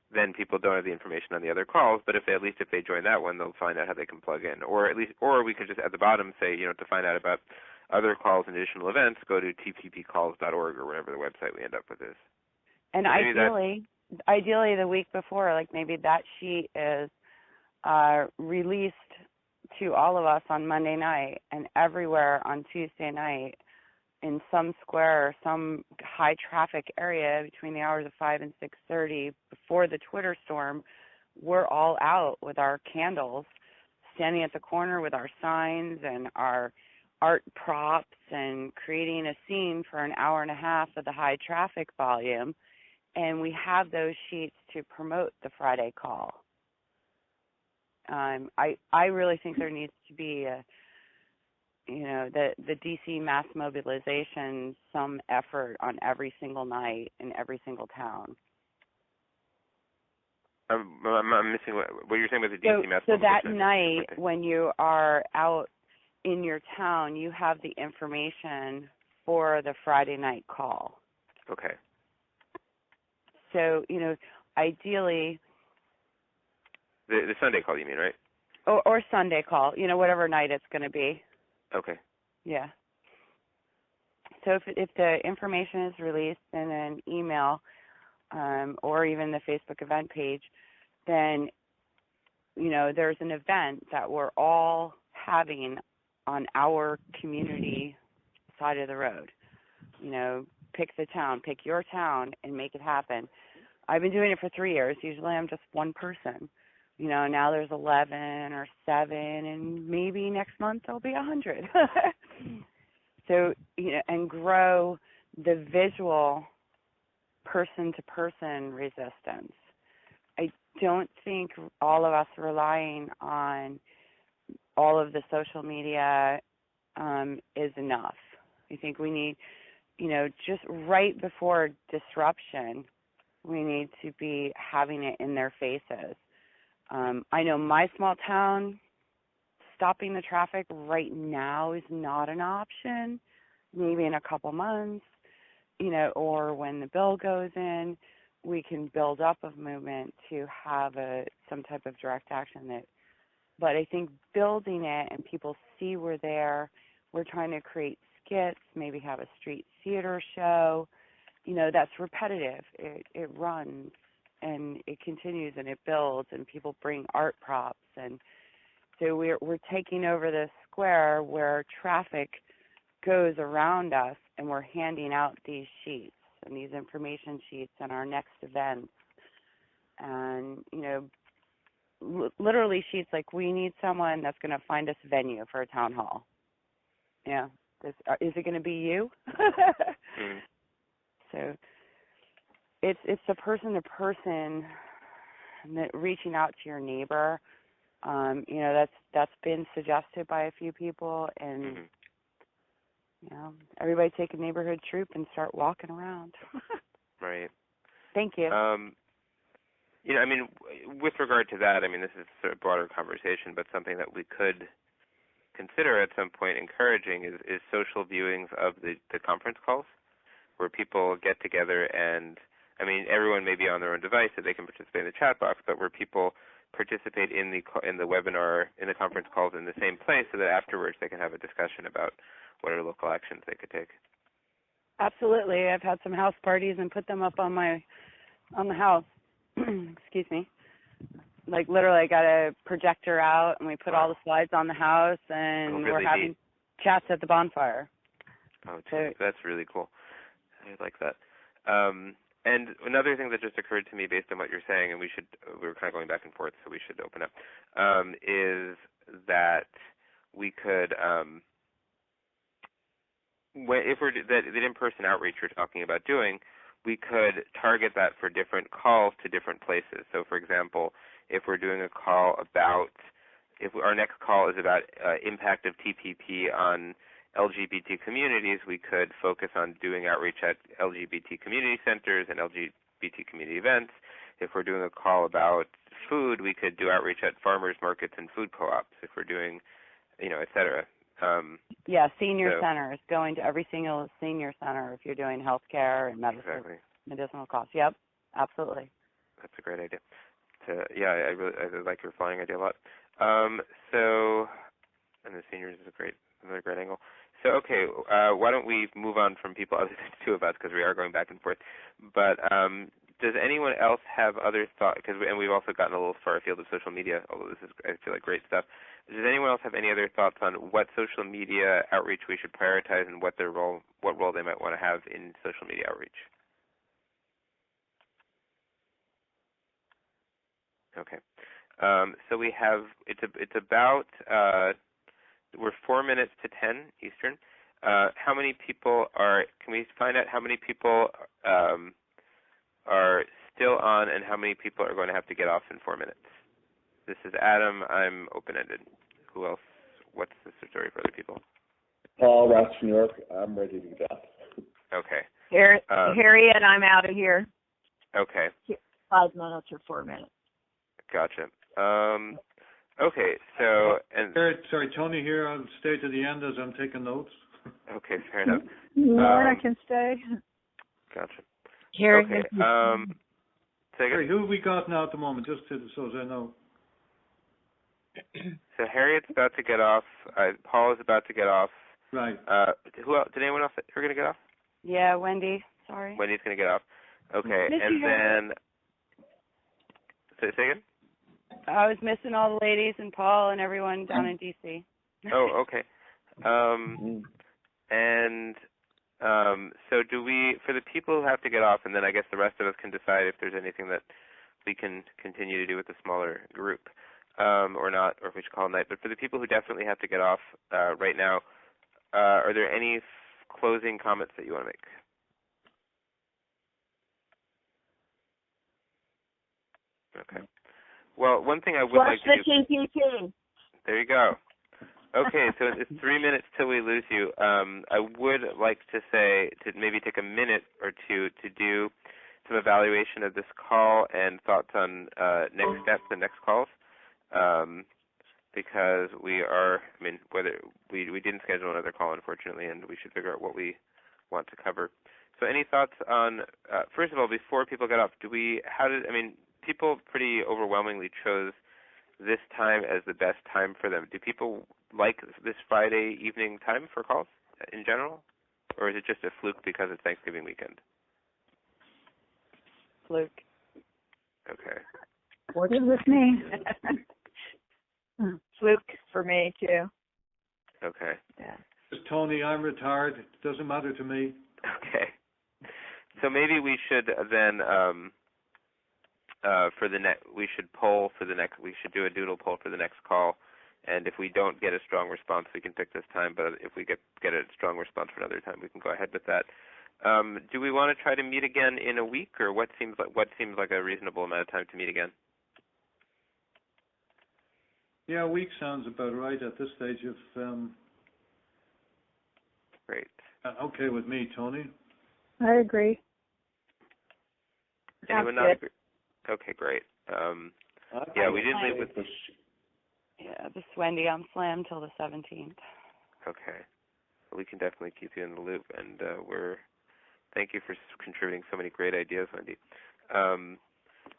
then people don't have the information on the other calls, but if they join that one, they'll find out how they can plug in. Or we could just at the bottom say, to find out about other calls and additional events, go to tppcalls.org or whatever the website we end up with is. And so ideally the week before, like maybe that sheet is released to all of us on Monday night, and everywhere on Tuesday night in some square or some high traffic area between the hours of 5 and 6:30 before the Twitter storm, we're all out with our candles, standing at the corner with our signs and our art props and creating a scene for an hour and a half of the high traffic volume. And we have those sheets to promote the Friday call. I really think there needs to be the DC mass mobilization, some effort on every single night in every single town. I'm missing what you're saying about the DC mass mobilization. So that night, when you are out in your town, you have the information for the Friday night call. Okay. So, ideally... The Sunday call, you mean, right? or Sunday call, whatever night it's going to be. Okay. Yeah. So if the information is released in an email or even the Facebook event page, then, there's an event that we're all having on our community side of the road. Pick the town, pick your town, and make it happen. I've been doing it for 3 years. Usually I'm just one person. Now there's 11 or 7, and maybe next month there'll be 100. So, and grow the visual person-to-person resistance. I don't think all of us relying on all of the social media is enough. I think we need, just right before disruption, we need to be having it in their faces. I know my small town, stopping the traffic right now is not an option. Maybe in a couple months, or when the bill goes in, we can build up a movement to have some type of direct action. But I think building it and people see we're there, we're trying to create skits, maybe have a street theater show, that's repetitive. It runs and it continues and it builds, and people bring art props, and so we're taking over this square where traffic goes around us, and we're handing out these sheets and these information sheets and our next events, and literally sheets like, we need someone that's going to find us a venue for a town hall. Yeah, is it going to be you? So it's the person to person, reaching out to your neighbor. That's been suggested by a few people, and everybody take a neighborhood troop and start walking around. Right. Thank you. With regard to that, this is a broader conversation, but something that we could consider at some point encouraging is social viewings of the conference calls, where people get together and, everyone may be on their own device, so they can participate in the chat box, but where people participate in the webinar, in the conference calls in the same place, so that afterwards they can have a discussion about what are local actions they could take. Absolutely. I've had some house parties and put them up on the house. Excuse me. Like, literally, I got a projector out, and we put all the slides on the house, and really we're having chats at the bonfire. Oh, so, that's really cool. I like that. And another thing that just occurred to me based on what you're saying, and we were kind of going back and forth, so we should open up, is that we could, if we're that in-person outreach you're talking about doing, we could target that for different calls to different places. So, for example, if we're doing a call about, if our next call is about impact of TPP on LGBT communities, we could focus on doing outreach at LGBT community centers and LGBT community events. If we're doing a call about food, we could do outreach at farmers markets and food co-ops. If we're doing, et cetera. Senior centers, going to every single senior center if you're doing healthcare and medicinal costs. Yep, absolutely. That's a great idea. I really like your flying idea a lot. And the seniors is another great angle. So, okay, why don't we move on from people other than the two of us, because we are going back and forth. But does anyone else have other thoughts? And we've also gotten a little far afield of social media, although this is, I feel like, great stuff. Does anyone else have any other thoughts on what social media outreach we should prioritize, and what role they might want to have in social media outreach? Okay. So we have, it's about, we're 4 minutes to 10 Eastern. How many people can we find out how many people are still on and how many people are going to have to get off in 4 minutes? This is Adam. I'm open-ended. Who else? What's the story for other people? Paul, Ross, New York. I'm ready to go. Okay. Harriet, I'm out of here. Okay. 5 minutes or 4 minutes. Gotcha. Okay, so and sorry, Tony here. I'll stay to the end as I'm taking notes. Okay, fair enough. I can stay. Gotcha. Here. Okay. Harry, who have we got now at the moment? Just so I know. So Harriet's about to get off. Paul is about to get off. Right. Who else? Did anyone else are going to get off? Yeah, Wendy. Sorry. Wendy's going to get off. Okay, Miss and you, then say again. I was missing all the ladies and Paul and everyone down in DC. Oh, okay. So do we, for the people who have to get off, and then I guess the rest of us can decide if there's anything that we can continue to do with the smaller group, or not, or if we should call it night. But for the people who definitely have to get off right now, are there any closing comments that you want to make? Okay. Well, one thing I would like to do. TPP. There you go. Okay, so it's 3 minutes till we lose you. I would like to say to maybe take a minute or two to do some evaluation of this call and thoughts on next steps and next calls, because whether we didn't schedule another call, unfortunately, and we should figure out what we want to cover. So any thoughts on, first of all, before people get off, people pretty overwhelmingly chose this time as the best time for them. Do people like this Friday evening time for calls in general? Or is it just a fluke because it's Thanksgiving weekend? Fluke. Okay. Good with me. Fluke for me, too. Okay. Yeah. Tony, I'm retired. It doesn't matter to me. Okay. So maybe we should then... we should do a doodle poll for the next call, and if we don't get a strong response, we can pick this time. But if we get a strong response for another time, we can go ahead with that. Do we want to try to meet again in a week, or what seems like a reasonable amount of time to meet again? Yeah, a week sounds about right at this stage of. Great. Okay with me, Tony. I agree. Anyone not agree? Okay, great. We didn't leave with. Yeah, this is Wendy. I'm slammed till the 17th. Okay, we can definitely keep you in the loop, and thank you for contributing so many great ideas, Wendy.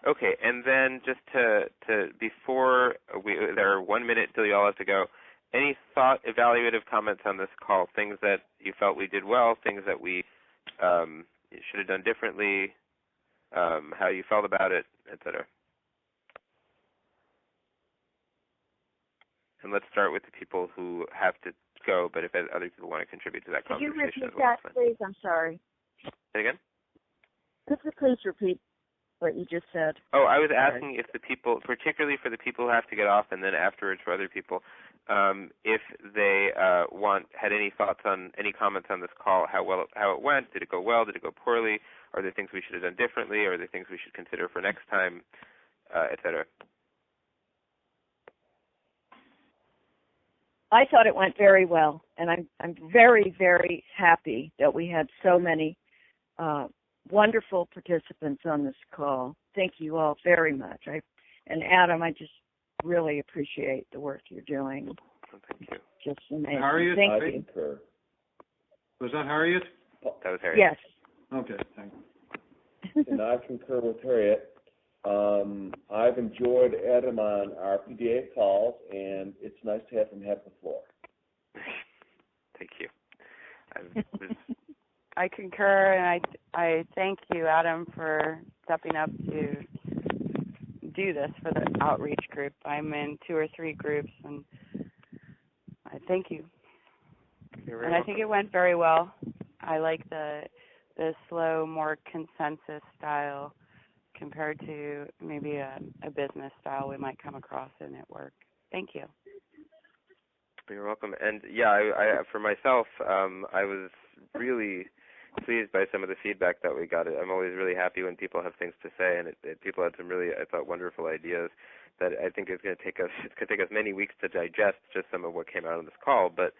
Okay, and then just before there are 1 minute till you all have to go. Any evaluative comments on this call? Things that you felt we did well, things that we should have done differently, how you felt about it, etc. And let's start with the people who have to go, but if other people want to contribute to that conversation as well. Could you repeat that, please? I'm sorry. Say again? Could you please repeat what you just said? Oh, I was asking if the people, particularly for the people who have to get off, and then afterwards for other people, if they had any thoughts on, any comments on this call, how it went, did it go well, did it go poorly, are there things we should have done differently, are there things we should consider for next time, etc. I thought it went very well, and I'm very, very happy that we had so many wonderful participants on this call. Thank you all very much. And Adam, I just really appreciate the work you're doing. Thank you. Just amazing. Harriet, Thank I you. concur. Was that Harriet? That was Harriet. Yes. Okay, thank you. And I concur with Harriet. I've enjoyed Adam on our PDA calls, and it's nice to have him have the floor. Thank you. I concur, and I thank you, Adam, for stepping up to do this for the outreach group. I'm in 2 or 3 groups, and I thank you. You're very and welcome. I think it went very well. I like the slow, more consensus style compared to maybe a business style we might come across in at work. Thank you. You're welcome. And yeah, I for myself, I was really pleased by some of the feedback that we got. I'm always really happy when people have things to say, and people had some really, I thought, wonderful ideas that I think it's going to take us many weeks to digest just some of what came out on this call. But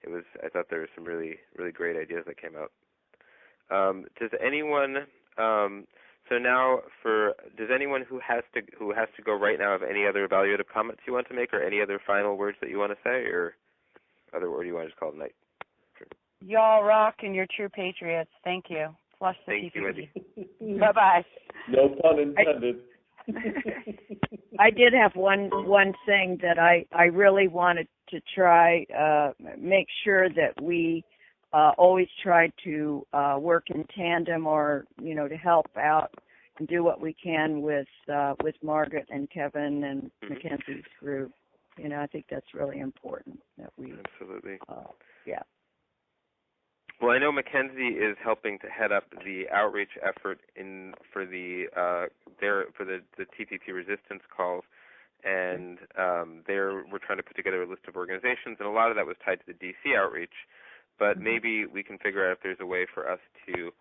I thought there were some really, really great ideas that came out. Does anyone? Does anyone who has to go right now have any other evaluative comments you want to make, or any other final words that you want to say, or do you want to just call it night? Sure. Y'all rock and you're true patriots. Thank you. Flush the Thank you, Wendy. Bye-bye. No pun intended. I did have one thing that I really wanted to try, make sure that we always try to work in tandem, or to help out and do what we can with Margaret and Kevin and Mackenzie's group. I think that's really important that we absolutely. Yeah. Well, I know Mackenzie is helping to head up the outreach effort for the TPP resistance calls, and we're trying to put together a list of organizations, and a lot of that was tied to the DC outreach. But maybe we can figure out if there's a way for us to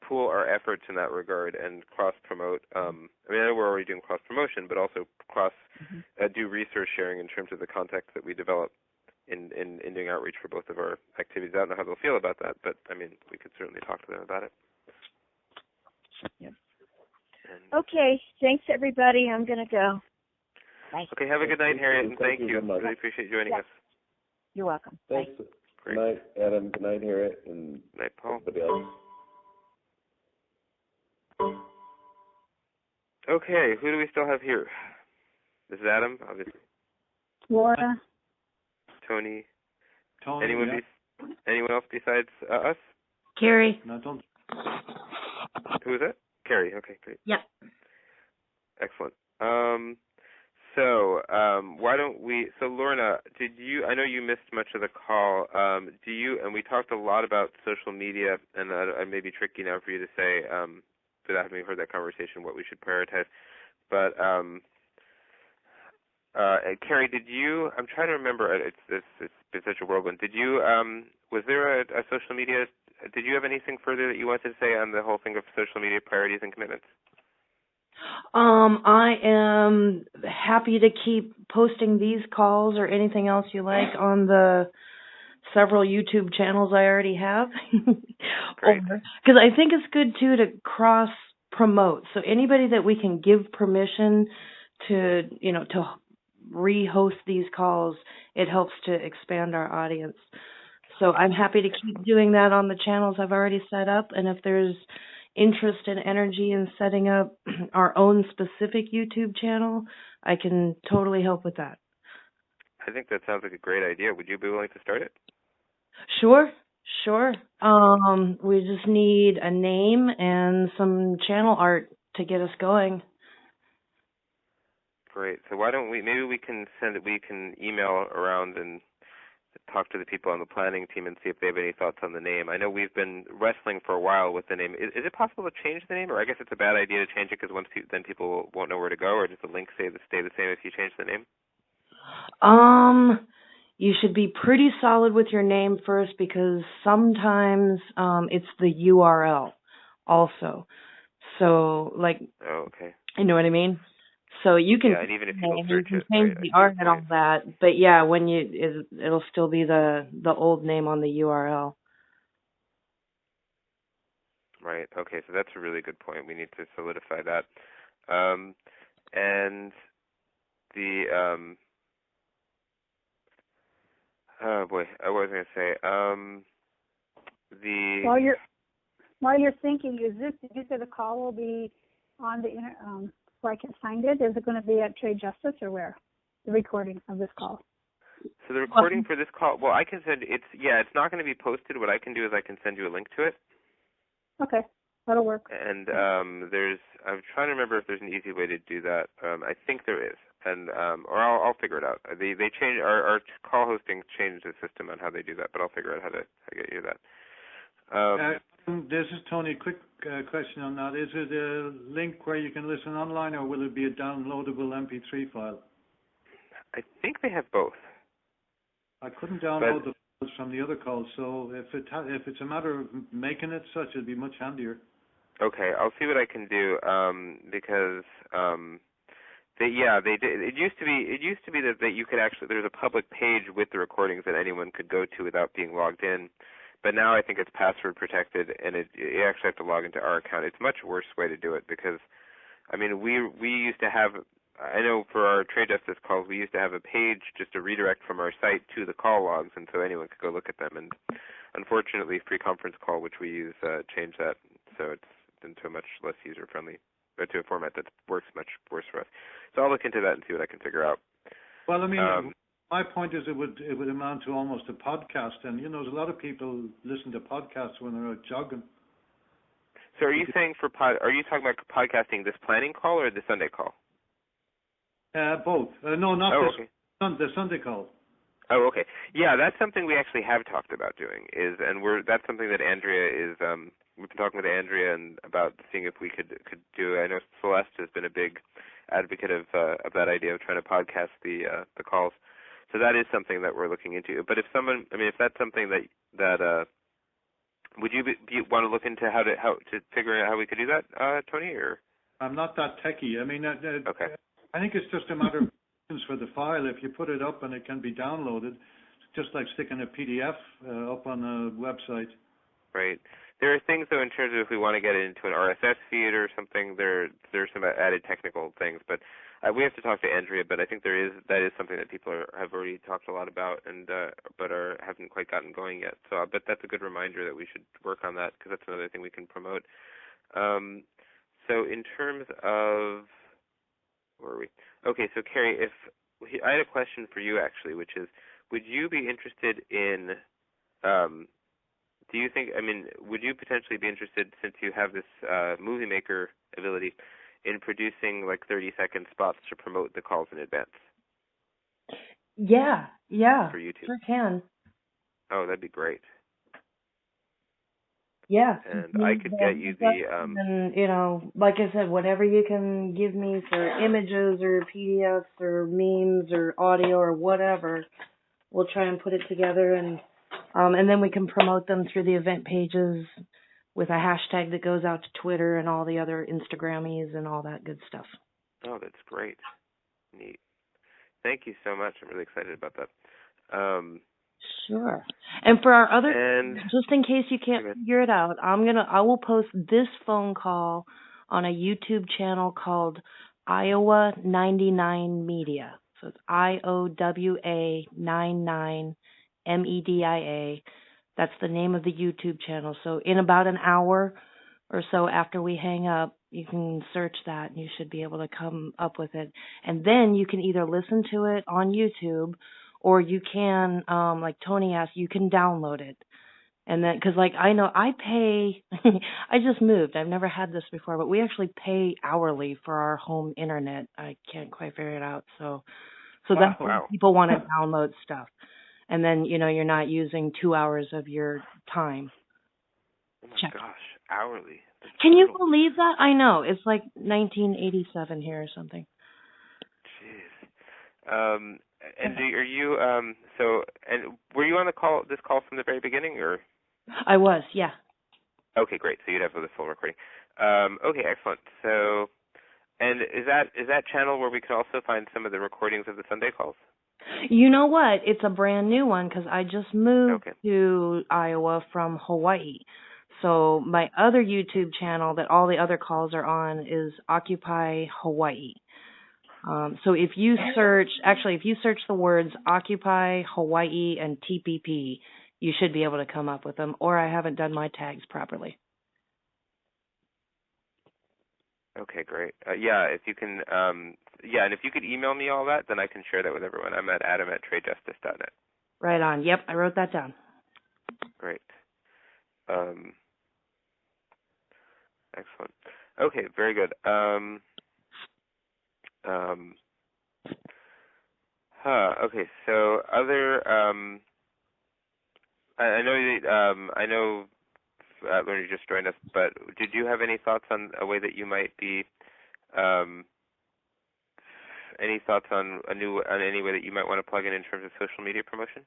pool our efforts in that regard and cross-promote. I know we're already doing cross-promotion, but also do resource sharing in terms of the contacts that we develop in doing outreach for both of our activities. I don't know how they'll feel about that, but, we could certainly talk to them about it. Yep. Okay. Thanks, everybody. I'm going to go. Bye. Okay. Have a good night, Harriet, and thank you. Really appreciate you joining us. You're welcome. Thanks. Bye. Good night, Adam. Good night, Harriet. And good night, Paul. Everybody else. Okay, who do we still have here? This is Adam, obviously. Laura. Tony. Anyone else besides us? Carrie. No, don't. Who is that? Carrie. Okay, great. Yep. Excellent. Why don't we? So, Lorna, I know you missed much of the call. And we talked a lot about social media, and I may be tricky now for you to say, without having heard that conversation, what we should prioritize. But Carrie, did you? I'm trying to remember. It's been such a whirlwind. Did you? Was there a social media? Did you have anything further that you wanted to say on the whole thing of social media priorities and commitments? I am happy to keep posting these calls or anything else you like on the several YouTube channels I already have. Because I think it's good, too, to cross-promote. So anybody that we can give permission to, to rehost these calls, it helps to expand our audience. So I'm happy to keep doing that on the channels I've already set up. And if there's interest and energy in setting up our own specific YouTube channel, I can totally help with that. I think that sounds like a great idea. Would you be willing to start it? Sure. We just need a name and some channel art to get us going. Great. So why don't maybe we can email around and talk to the people on the planning team and see if they have any thoughts on the name. I know we've been wrestling for a while with the name. Is it possible to change the name, or I guess it's a bad idea to change it because then people won't know where to go, or does the link stay the same if you change the name? You should be pretty solid with your name first, because sometimes it's the URL also. So, oh, okay. You know what I mean? So you can, and even if people search you can change the art and all that, but yeah, when it'll still be the old name on the URL. Right. Okay. So that's a really good point. We need to solidify that. And the oh boy, I was going to say While you're thinking, did you say the call will be on the where I can find it? Is it going to be at Trade Justice, or where? The recording of this call. So the recording for this call, well, I can send it's not going to be posted. What I can do is I can send you a link to it. Okay, that'll work. And I'm trying to remember if there's an easy way to do that. I think there is, and or I'll figure it out. They change our call hosting changed the system on how they do that, but I'll figure out how to get you that. This is Tony. Quick question on that. Is it a link where you can listen online, or will it be a downloadable MP3 file? I think they have both. I couldn't download the files from the other calls, so if it's a matter of making it such, it'd be much handier. Okay, I'll see what I can do, because they did. It used to be that you could actually, there's a public page with the recordings that anyone could go to without being logged in. But now I think it's password protected, and you actually have to log into our account. It's a much worse way to do it, because, I mean, we used to have, I know for our trade justice calls, we used to have a page, just a redirect from our site to the call logs, and so anyone could go look at them. And unfortunately, Free Conference Call, which we use, changed that, so it's into a much less user-friendly or to a format that works much worse for us. So I'll look into that and see what I can figure out. Well, I mean, my point is it would amount to almost a podcast, and there's a lot of people listen to podcasts when they're out jogging. So are you saying are you talking about podcasting this planning call or the Sunday call? Both. No, not okay. The Sunday call. Oh, okay. Yeah, that's something we actually have talked about doing. That's something that Andrea is. We've been talking with Andrea and about seeing if we could do. I know Celeste has been a big advocate of that idea of trying to podcast the calls. So that is something that we're looking into. But if that's something that would you want to look into how to figure out how we could do that, Tony? Or I'm not that techie. I mean, okay. I think it's just a matter of for the file. If you put it up and it can be downloaded, it's just like sticking a PDF up on a website. Right. There are things, though, in terms of if we want to get it into an RSS feed or something, there's some added technical things. But we have to talk to Andrea. But I think that is something that people have already talked a lot about, but haven't quite gotten going yet. So, but that's a good reminder that we should work on that because that's another thing we can promote. So in terms of where are we? Okay, so Carrie, I had a question for you actually, which is, would you be interested in? Would you potentially be interested, since you have this movie maker ability, in producing like 30-second spots to promote the calls in advance? Yeah. For YouTube. Sure can. Oh, that'd be great. Yeah. And I could get you the and like I said, whatever you can give me for images or PDFs or memes or audio or whatever, we'll try and put it together and then we can promote them through the event pages with a hashtag that goes out to Twitter and all the other Instagrammies and all that good stuff. Oh, that's great. Neat. Thank you so much. I'm really excited about that. Sure. And for our other, just in case you can't figure it out, I will post this phone call on a YouTube channel called Iowa 99 Media. So it's IOWA 99 MEDIA. That's the name of the YouTube channel. So in about an hour or so after we hang up, you can search that and you should be able to come up with it. And then you can either listen to it on YouTube or you can, like Tony asked, you can download it. And then, because like I know I pay, I just moved. I've never had this before, but we actually pay hourly for our home internet. I can't quite figure it out. So that's why people want to download stuff. And then, you're not using 2 hours of your time. Oh my gosh, hourly. That's Can you believe that? I know. It's like 1987 here or something. Jeez. And are you and were you on this call from the very beginning, or? I was, yeah. Okay, great. So you'd have the full recording. Okay, excellent. So, and is that channel where we can also find some of the recordings of the Sunday calls? You know what? It's a brand new one because I just moved to Iowa from Hawaii. So my other YouTube channel that all the other calls are on is Occupy Hawaii. So if you search the words Occupy Hawaii and TPP, you should be able to come up with them, or I haven't done my tags properly. Okay, great. If you can, and if you could email me all that, then I can share that with everyone. I'm at adam@tradejustice.net. Right on. Yep, I wrote that down. Great. Excellent. Okay, very good. Okay, so other, I know Learner just joined us, but did you have any thoughts on a way that you might be, any thoughts on any way that you might want to plug in terms of social media promotion?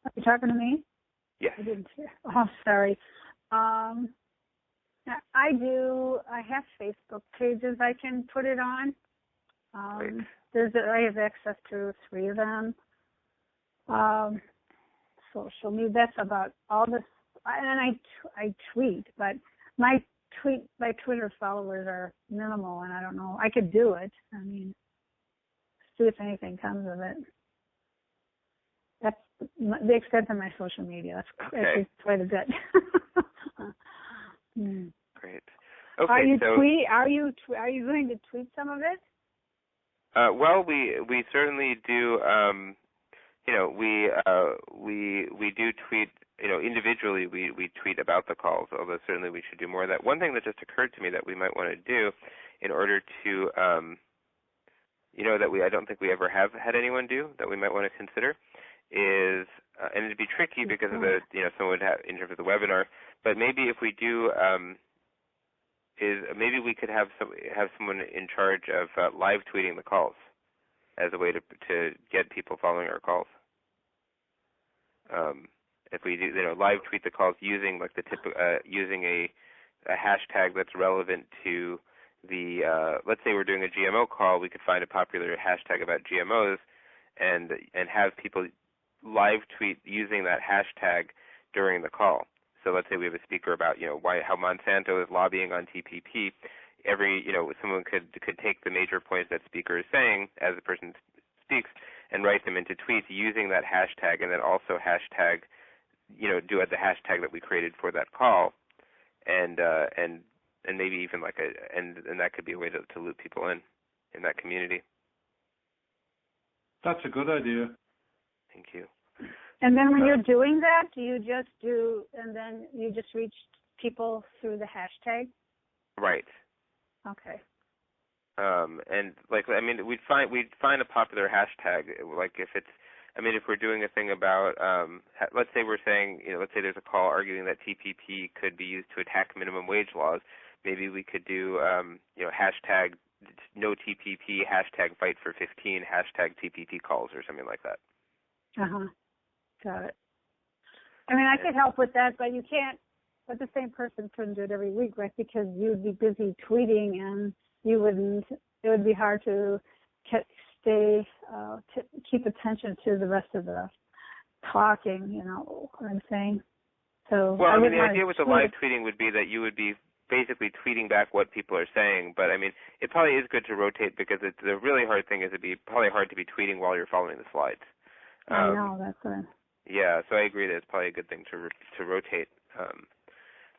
Are you talking to me? Yes. I didn't hear. Oh, sorry. I have Facebook pages I can put it on. I have access to 3 of them. Social media, that's about all this. And I tweet, but my Twitter followers are minimal, and I don't know. I could do it. I mean, see if anything comes of it. That's the extent of my social media. That's actually quite a bit. Great. Okay, are you so are you going to tweet some of it? well, we certainly do. We do tweet. Individually we tweet about the calls. Although certainly we should do more of that. One thing that just occurred to me that we might want to do, in order to, I don't think we ever have had anyone do that we might want to consider, is, and it'd be tricky because of the, someone would have in terms of the webinar. But maybe if we do. Maybe we could have someone in charge of live tweeting the calls as a way to get people following our calls. If we do, live tweet the calls using like using a hashtag that's relevant to the. Let's say we're doing a GMO call, we could find a popular hashtag about GMOs, and have people live tweet using that hashtag during the call. So let's say we have a speaker about, how Monsanto is lobbying on TPP. Someone could take the major points that speaker is saying as the person speaks and write them into tweets using that hashtag, and then also hashtag, do it the hashtag that we created for that call, and maybe even and that could be a way to loop people in that community. That's a good idea. Thank you. And then when you're doing that, do you just and then you just reach people through the hashtag? Right. Okay. And we'd find a popular hashtag, if we're doing a thing about, let's say we're saying, let's say there's a call arguing that TPP could be used to attack minimum wage laws. Maybe we could do, hashtag no TPP, hashtag fight for 15, hashtag TPP calls or something like that. Uh-huh. Got it. I could help with that, but you can't, but the same person couldn't do it every week, right? Because you'd be busy tweeting and it would be hard to keep attention to the rest of the talking, you know what I'm saying? So well, the idea with the live tweeting would be that you would be basically tweeting back what people are saying, but it probably is good to rotate, because the really hard thing is it'd be probably hard to be tweeting while you're following the slides. I know, that's what Yeah, so I agree that it's probably a good thing to rotate,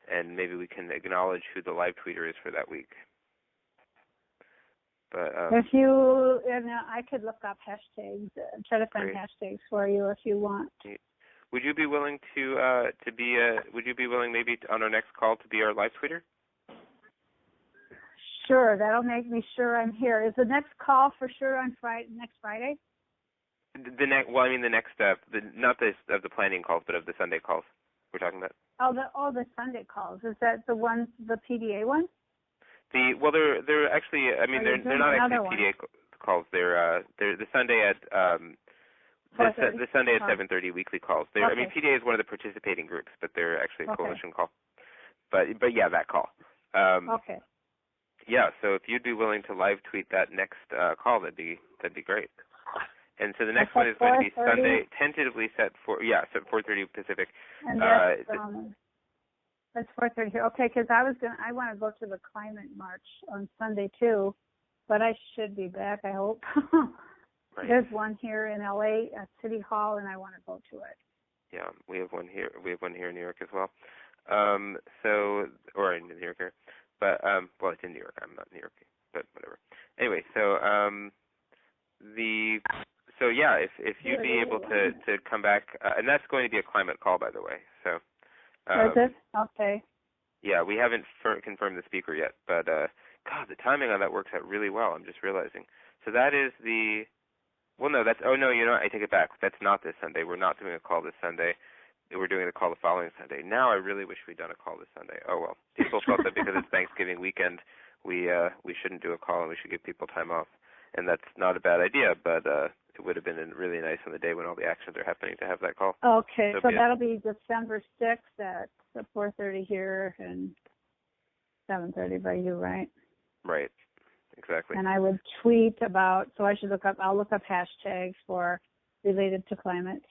and maybe we can acknowledge who the live tweeter is for that week. But I could look up hashtags, try to find great. hashtags for you if you want. Would you be willing Would you be willing maybe on our next call to be our live tweeter? Sure, that'll make me sure I'm here. Is the next call for sure on next Friday? The next step, not this of the planning calls, but of the Sunday calls we're talking about. The Sunday calls. Is that the PDA one? They're actually, they're not actually PDA calls. They're the Sunday at the Sunday at 7:30 weekly calls. Okay. PDA is one of the participating groups, but they're actually a coalition call. But yeah, that call. Okay. Yeah, so if you'd be willing to live tweet that next call, that'd be great. And so the next one is going to be Sunday, tentatively set for 4:30 Pacific. And that's 4:30 here. Okay, because I want to go to the climate march on Sunday too, but I should be back, I hope. Right. There's one here in LA at City Hall, and I want to go to it. Yeah, we have one here. We have one here in New York as well. Or in New York here, but it's in New York. I'm not in New York, but whatever. Anyway, if you'd be able to come back, and that's going to be a climate call, by the way. So. Is it? Okay. Yeah, we haven't confirmed the speaker yet, but God, the timing on that works out really well. I'm just realizing. So that is the. Well, no, that's. Oh no, I take it back. That's not this Sunday. We're not doing a call this Sunday. We're doing the call the following Sunday. Now I really wish we'd done a call this Sunday. Oh well. People felt that because it's Thanksgiving weekend, we shouldn't do a call and we should give people time off. And that's not a bad idea, but it would have been really nice on the day when all the actions are happening to have that call. Okay, so that'll be December 6th at 4:30 here and 7:30 by you, right? Right, exactly. And I would tweet about, so I'll look up hashtags related to climate.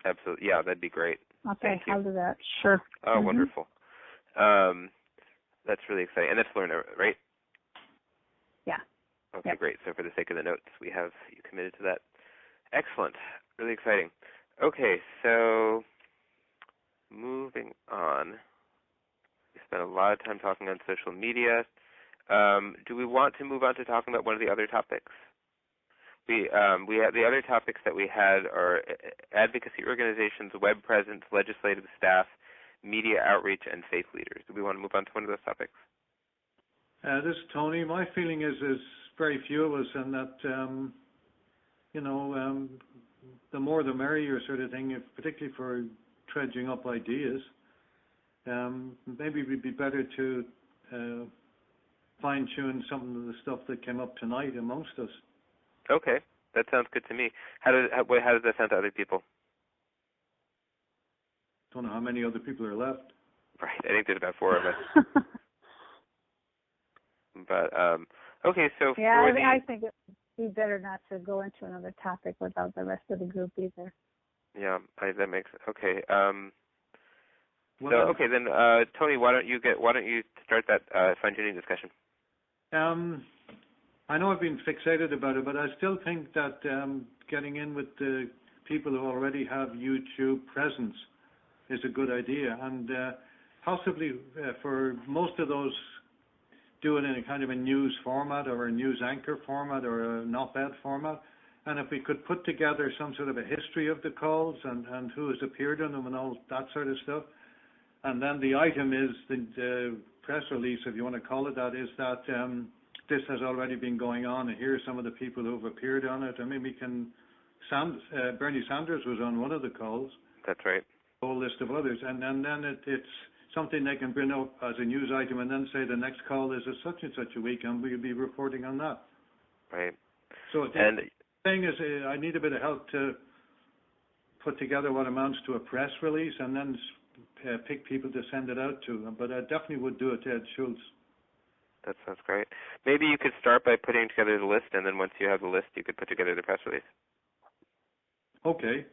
Absolutely, yeah, that'd be great. Okay, I'll do that. Sure. Oh, wonderful. That's really exciting. And that's Lerner, right? Yeah. Okay, yep. Great. So for the sake of the notes, we have you committed to that. Excellent. Really exciting. Okay, so moving on. We spent a lot of time talking on social media. Do we want to move on to talking about one of the other topics? We had the other topics that we had are advocacy organizations, web presence, legislative staff, media outreach, and faith leaders. Do we want to move on to one of those topics? This is Tony. My feeling is very few of us, and that the more the merrier sort of thing, particularly for dredging up ideas. Maybe it would be better to fine-tune some of the stuff that came up tonight amongst us. Okay, that sounds good to me. How does that sound to other people? Don't know how many other people are left. Right, I think there's about 4 of us. But okay, so yeah, I think it would be better not to go into another topic without the rest of the group either. Yeah, that makes okay. Then Tony, why don't you start that fine-tuning discussion? I know I've been fixated about it, but I still think that getting in with the people who already have YouTube presence is a good idea, and possibly for most of those, do it in a kind of a news format or a news anchor format or an op-ed format. And if we could put together some sort of a history of the calls and who has appeared on them and all that sort of stuff. And then the item is the press release, if you want to call it that, is that this has already been going on, and here are some of the people who have appeared on it. I mean, Bernie Sanders was on one of the calls. That's right. A whole list of others. And then it's something they can bring up as a news item and then say the next call is a such and such a week, and we'll be reporting on that. Right. So the thing is, I need a bit of help to put together what amounts to a press release and then pick people to send it out to. But I definitely would do it to Ed Schultz. That sounds great. Maybe you could start by putting together the list, and then once you have the list, you could put together the press release. Okay.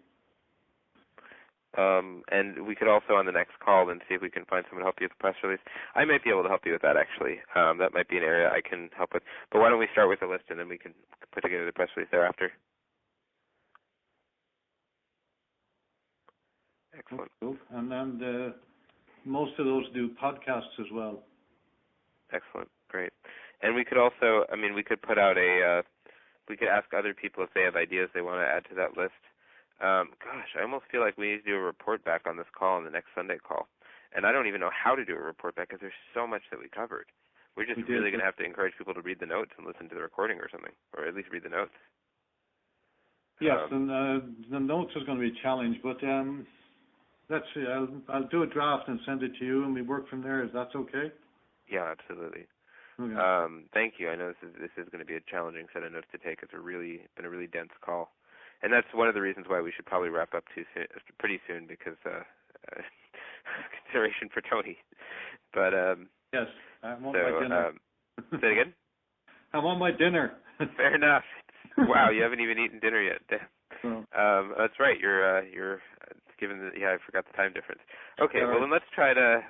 And we could also on the next call then see if we can find someone to help you with the press release. I might be able to help you with that, actually. That might be an area I can help with. But why don't we start with the list, and then we can put together the press release thereafter. Excellent. And then most of those do podcasts as well. Excellent. Great. And we could also, we could put out we could ask other people if they have ideas they want to add to that list. Gosh, I almost feel like we need to do a report back on this call on the next Sunday call. And I don't even know how to do a report back because there's so much that we covered. We're just really going to have to encourage people to read the notes and listen to the recording or something, or at least read the notes. Yes, and the notes is going to be a challenge, but let's see. I'll do a draft and send it to you, and we work from there. Is that okay? Yeah, absolutely. Okay. Thank you. I know this is going to be a challenging set of notes to take. It's been a really dense call. And that's one of the reasons why we should probably wrap up pretty soon, because consideration for Tony. But yes, I want my dinner. Say it again. I want my dinner. Fair enough. Wow, you haven't even eaten dinner yet. That's right. You're given the I forgot the time difference. Okay, well then let's try to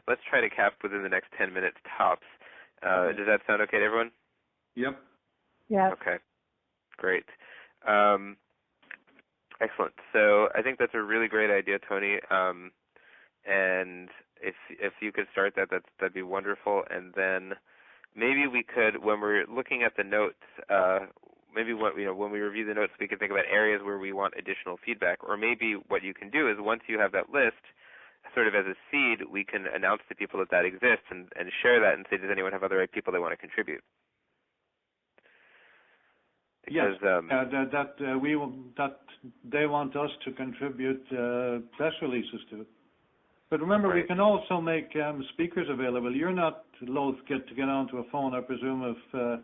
cap within the next 10 minutes tops. Does that sound okay to everyone? Yep. Yeah. Okay. Great. Excellent. So I think that's a really great idea, Tony. And if you could start that'd be wonderful. And then maybe we could, when we're looking at the notes, maybe when we review the notes, we can think about areas where we want additional feedback. Or maybe what you can do is once you have that list, sort of as a seed, we can announce to people that exists and share that and say, does anyone have other people they want to contribute? Because, yes, that they want us to contribute press releases to. But remember, we can also make speakers available. You're not loath to get onto a phone, I presume, if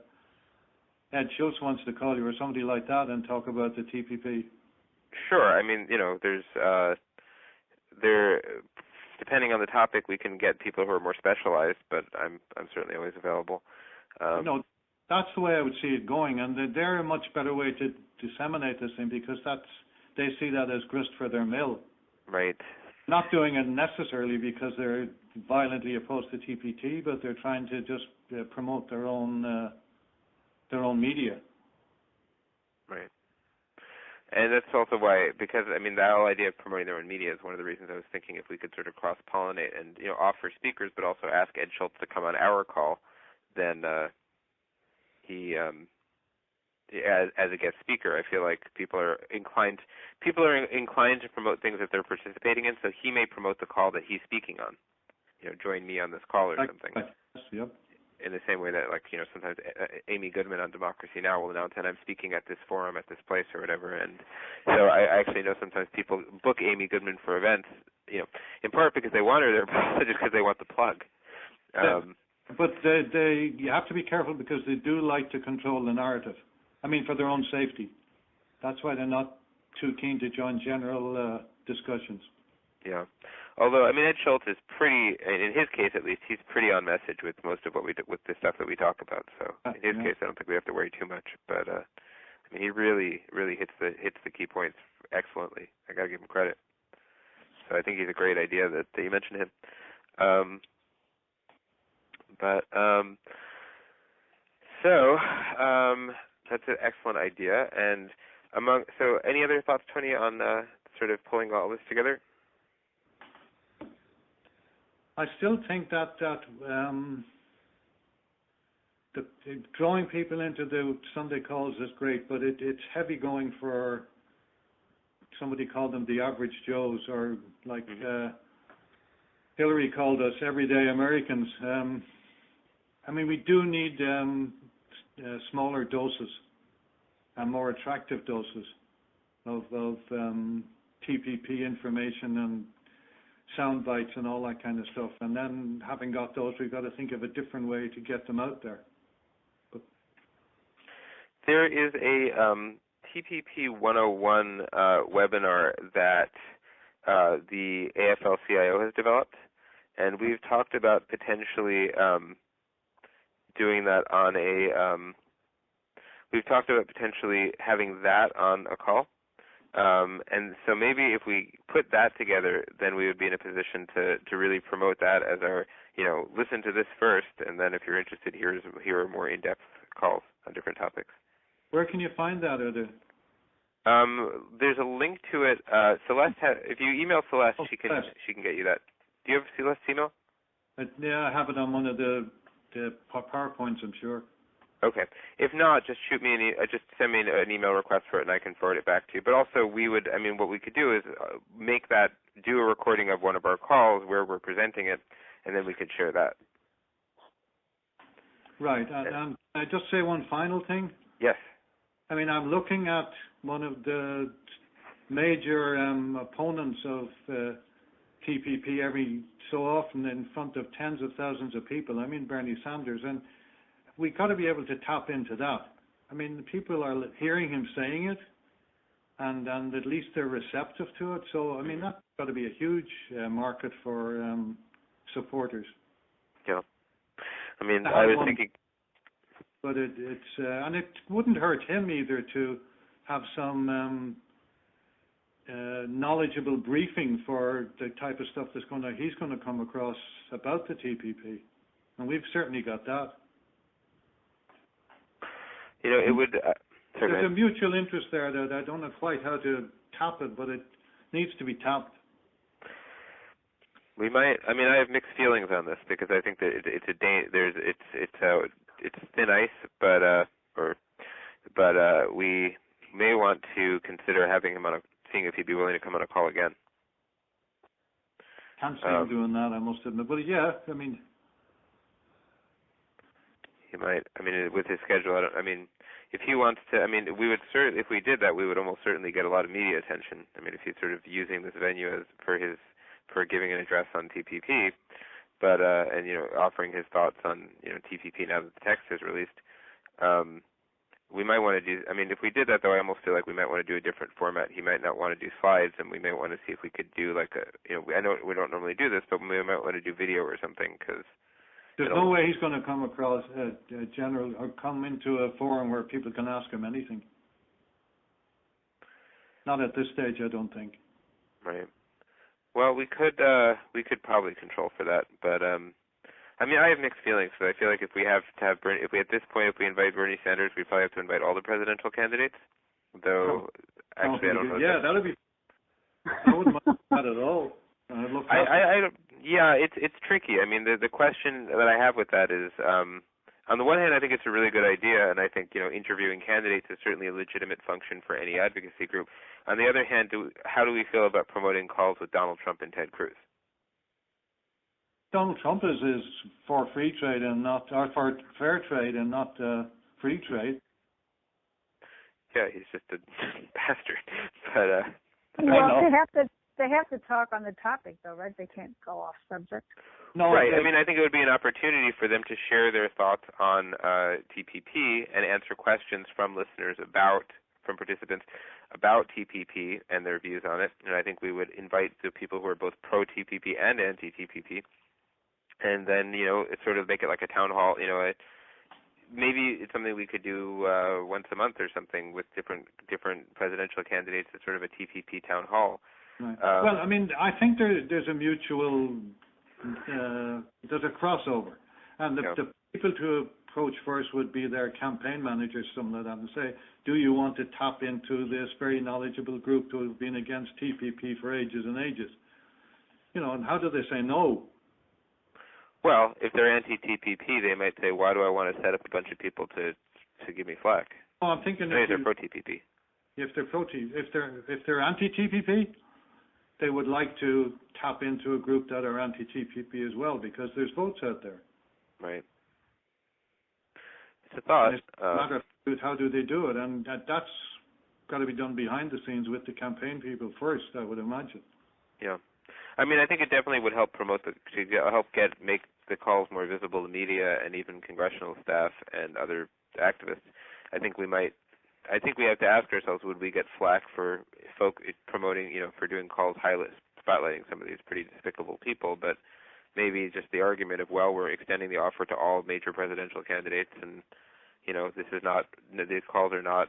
Ed Schultz wants to call you or somebody like that and talk about the TPP. Sure. There, depending on the topic, we can get people who are more specialized, but I'm certainly always available. That's the way I would see it going, and they're a much better way to disseminate this thing because they see that as grist for their mill. Right. Not doing it necessarily because they're violently opposed to TPP, but they're trying to just promote their own media. Right. And that's also why, because, I mean, the whole idea of promoting their own media is one of the reasons I was thinking if we could sort of cross-pollinate and, offer speakers, but also ask Ed Schultz to come on our call, then he, as a guest speaker, I feel like people are inclined to promote things that they're participating in, so he may promote the call that he's speaking on. Join me on this call or something. Yep. In the same way that, sometimes Amy Goodman on Democracy Now! Will announce, and I'm speaking at this forum at this place or whatever. And so I actually know sometimes people book Amy Goodman for events, in part because they want her there, but also just because they want the plug. But you have to be careful because they do like to control the narrative. I mean, for their own safety. That's why they're not too keen to join general discussions. Yeah. Although, I mean, Ed Schultz is pretty, in his case at least, he's pretty on message with most of what we do, with the stuff that we talk about. So in his case, I don't think we have to worry too much. But I mean, he really hits the key points excellently. I got to give him credit. So I think he's a great idea that you mentioned him. That's an excellent idea. And so any other thoughts, Tony, on sort of pulling all this together? I still think that drawing people into the Sunday calls is great, but it's heavy going for, somebody called them the average Joes, or like Hillary called us everyday Americans. I mean, we do need smaller doses and more attractive doses of TPP information and sound bites and all that kind of stuff. And then having got those, we've got to think of a different way to get them out there. But there is a TPP 101 webinar that the AFL-CIO has developed, and we've talked about potentially doing that on we've talked about potentially having that on a call. And so maybe if we put that together, then we would be in a position to really promote that as our, listen to this first, and then if you're interested, here are more in-depth calls on different topics. Where can you find that, Ada? There's a link to it. Celeste, if you email Celeste, she can get you that. Do you have Celeste's email? Yeah, I have it on one of the PowerPoints, I'm sure. Okay. If not, just just send me an email request for it, and I can forward it back to you. But also, what we could do is do a recording of one of our calls where we're presenting it, and then we could share that. Right. And I just say one final thing? Yes. I mean, I'm looking at one of the major opponents of TPP every so often in front of tens of thousands of people. I mean, Bernie Sanders. And we got to be able to tap into that. I mean, people are hearing him saying it, and at least they're receptive to it. So, I mean, that's got to be a huge market for supporters. Yeah. I mean, I was thinking... But it's and it wouldn't hurt him either to have some knowledgeable briefing for the type of stuff he's going to come across about the TPP. And we've certainly got that. It would... There's a mutual interest there that I don't know quite how to tap it, but it needs to be tapped. We might. I mean, I have mixed feelings on this because I think that it's thin ice, but we may want to consider having him seeing if he'd be willing to come on a call again. Can't see him doing that, I must admit. But yeah, I mean. He might. I mean, with his schedule, if he wants to, we would if we did that, we would almost certainly get a lot of media attention. I mean, if he's sort of using this venue as for giving an address on TPP, but and offering his thoughts on TPP now that the text is released, we might want to do. I mean, if we did that, though, I almost feel like we might want to do a different format. He might not want to do slides, and we may want to see if we could do like I know we don't normally do this, but we might want to do video or something because. There's no way he's going to come across a general or come into a forum where people can ask him anything. Not at this stage, I don't think. Right. Well, we could probably control for that, but I have mixed feelings. So I feel like if we have to have Bernie, if we invite Bernie Sanders, we probably have to invite all the presidential candidates. though actually I don't know. Yeah, that'd be. I wouldn't mind that at all. It's tricky. I mean, the question that I have with that is, on the one hand, I think it's a really good idea, and I think interviewing candidates is certainly a legitimate function for any advocacy group. On the other hand, how do we feel about promoting calls with Donald Trump and Ted Cruz? Donald Trump is for free trade and not, or for fair trade and not free trade. Yeah, he's just a bastard. But well, they have to talk on the topic, though, right? They can't go off subject. No, right. I mean, I think it would be an opportunity for them to share their thoughts on TPP and answer questions from listeners from participants about TPP and their views on it. And I think we would invite the people who are both pro-TPP and anti-TPP, and then sort of make it like a town hall. Maybe it's something we could do once a month or something with different presidential candidates at sort of a TPP town hall. Right. Well, I mean, I think there's a mutual, there's a crossover. And the people to approach first would be their campaign managers, something like that, and say, do you want to tap into this very knowledgeable group who have been against TPP for ages and ages? And how do they say no? Well, if they're anti-TPP, they might say, why do I want to set up a bunch of people to give me flack? Oh, I'm thinking if they're pro-TPP. If they're anti-TPP, they would like to tap into a group that are anti-TPP as well, because there's votes out there. Right. It's a thought. It's a matter of how do they do it, and that's got to be done behind the scenes with the campaign people first, I would imagine. Yeah. I mean, I think it definitely would help make the calls more visible to media and even congressional staff and other activists. I think we have to ask ourselves, would we get flack for promoting, for doing calls spotlighting some of these pretty despicable people, but maybe just the argument of, well, we're extending the offer to all major presidential candidates, and, these calls are not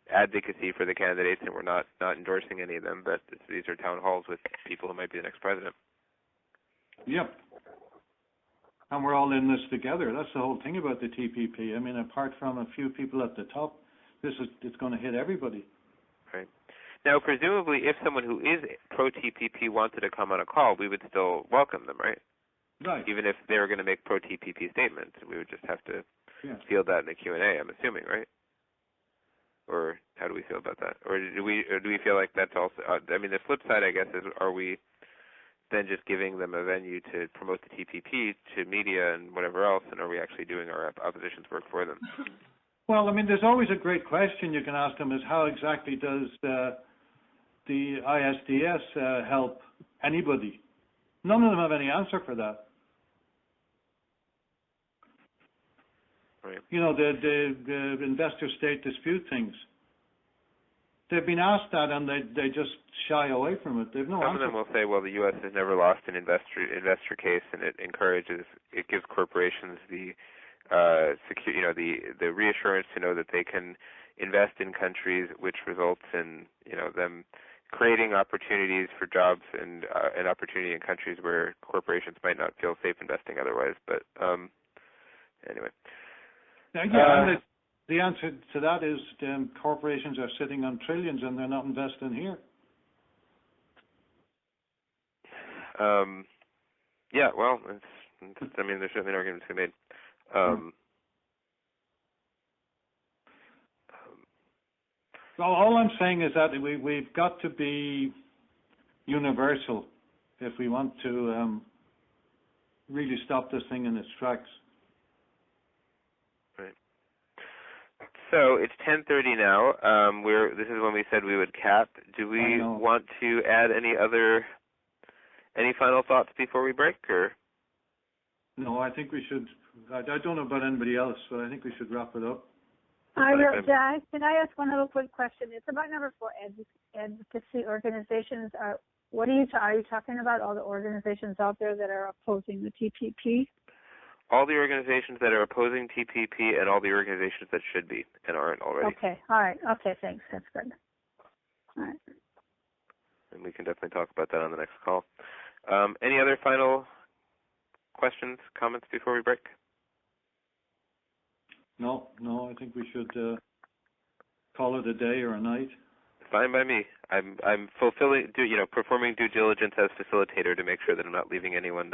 advocacy for the candidates, and we're not endorsing any of them, but these are town halls with people who might be the next president. Yep. And we're all in this together. That's the whole thing about the TPP. I mean, apart from a few people at the top, it's going to hit everybody. Right. Now, presumably, if someone who is pro-TPP wanted to come on a call, we would still welcome them, right? Right. Even if they were going to make pro-TPP statements, we would just have to field that in the Q&A, I'm assuming, right? Or how do we feel about that? Or do we feel like that's also? I mean, the flip side, I guess, is are we then just giving them a venue to promote the TPP to media and whatever else, and are we actually doing our opposition's work for them? Well, I mean, there's always a great question you can ask them: is how exactly does the ISDS help anybody? None of them have any answer for that. Right. The investor-state dispute things. They've been asked that, and they just shy away from it. They've no answer. Some of them will say, well, the U.S. has never lost an investor case, and it gives corporations the the reassurance to know that they can invest in countries, which results in them creating opportunities for jobs and an opportunity in countries where corporations might not feel safe investing otherwise. But anyway. And the answer to that is corporations are sitting on trillions and they're not investing here. Yeah, well, I mean, there's certainly an argument to be made. Well, all I'm saying is that we've got to be universal if we want to really stop this thing in its tracks. Right. So it's 10:30 now. This is when we said we would cap. Do we want to add any final thoughts before we break, or? No, I think we should. I don't know about anybody else, but I think we should wrap it up. Can I ask one little quick question? It's about number 4, advocacy organizations. Are you talking about? All the organizations out there that are opposing the TPP? All the organizations that are opposing TPP and all the organizations that should be and aren't already. Okay. All right. Okay. Thanks. That's good. All right. And we can definitely talk about that on the next call. Any other final questions, comments before we break? No, I think we should call it a day or a night? Fine by me. I'm performing due diligence as facilitator to make sure that I'm not leaving anyone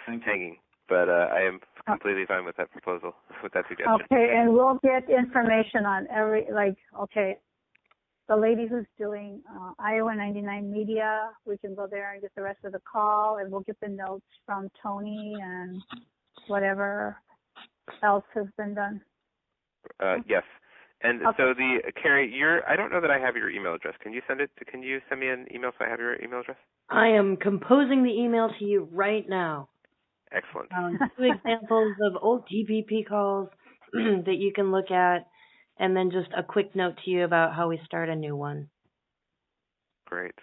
hanging. But I am completely fine with that proposal, with that suggestion. Okay, and we'll get information on the lady who's doing Iowa 99 Media, we can go there and get the rest of the call, and we'll get the notes from Tony and whatever else has been done. Yes. And so Carrie, I don't know that I have your email address. Can you send me an email so I have your email address? I am composing the email to you right now. Excellent. 2 examples of old TPP calls that you can look at, and then just a quick note to you about how we start a new one. Great.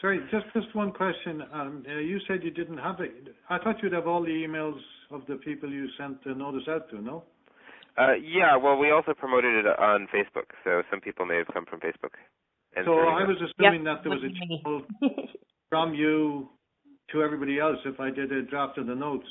Sorry, just one question. You said you didn't have it. I thought you'd have all the emails of the people you sent the notice out to, no? Yeah, well, we also promoted it on Facebook, so some people may have come from Facebook. And so I was assuming that there was a channel from you to everybody else if I did a draft of the notes.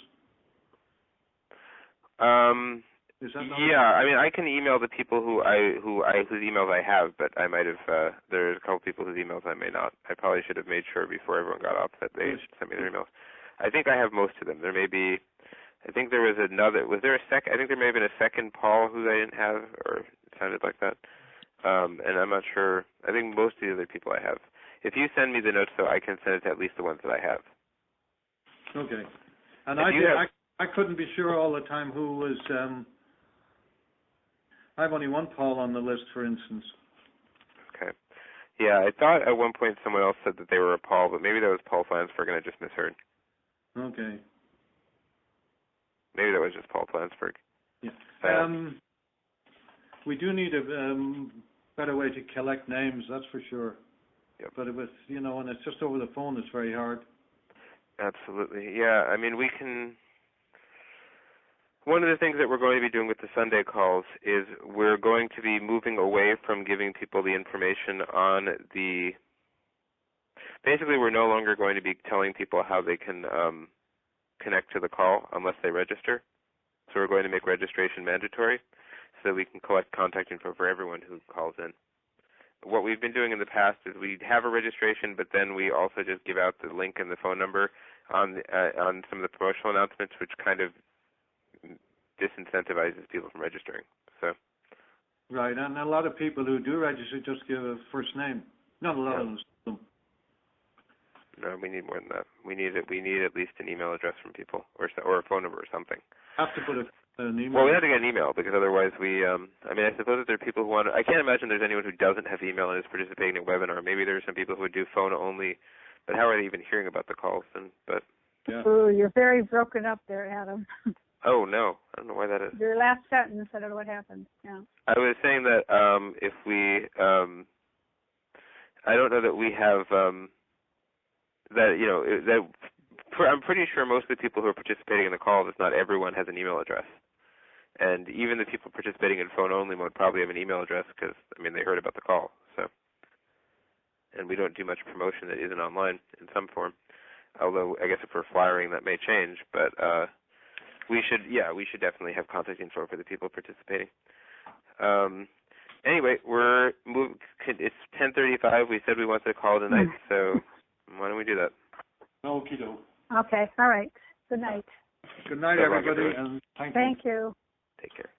Is that not I mean, I can email the people whose emails I have, but I might have. There's a couple people whose emails I may not. I probably should have made sure before everyone got off that they sent me their emails. I think I have most of them. There may be. I think there was another. Was there a second? I think there may have been a second Paul who I didn't have, or it sounded like that. And I'm not sure. I think most of the other people I have. If you send me the notes, though, I can send it to at least the ones that I have. Okay. And I couldn't be sure all the time who was. I have only one Paul on the list, for instance. Okay. Yeah, I thought at one point someone else said that they were a Paul, but maybe that was Paul Flansburgh and I just misheard. Okay. Maybe that was just Paul Flansburgh. Yeah. We do need a better way to collect names, that's for sure. Yep. But when it's just over the phone, it's very hard. Absolutely. Yeah, I mean, we can... One of the things that we're going to be doing with the Sunday calls is we're going to be moving away from giving people the information on the... Basically, we're no longer going to be telling people how they can connect to the call unless they register. So we're going to make registration mandatory so that we can collect contact info for everyone who calls in. What we've been doing in the past is we have a registration, but then we also just give out the link and the phone number on some of the promotional announcements, which kind of disincentivizes people from registering. So. Right, and a lot of people who do register just give a first name. Not a lot of them. No, we need more than that. We need at least an email address from people, or a phone number or something. Have to put an email. Well, we have to get an email because otherwise I suppose that there are people who want to. I can't imagine there's anyone who doesn't have email and is participating in a webinar. Maybe there are some people who would do phone only, but how are they even hearing about the calls? Yeah. Ooh, you're very broken up there, Adam. Oh no, I don't know why that is. Your last sentence, I don't know what happened. Yeah. I was saying that if we, I don't know that we have I'm pretty sure most of the people who are participating in the calls, if not everyone, has an email address. And even the people participating in phone only mode probably have an email address because, they heard about the call. So, and we don't do much promotion that isn't online in some form. Although I guess if we're flyering, that may change. But we should definitely have contact info for the people participating. Anyway, it's 10:35. We said we wanted to call tonight, so why don't we do that? Okie doke. Okay, all right. Good night. Good night, everybody, and thank you. Thank you. Take care.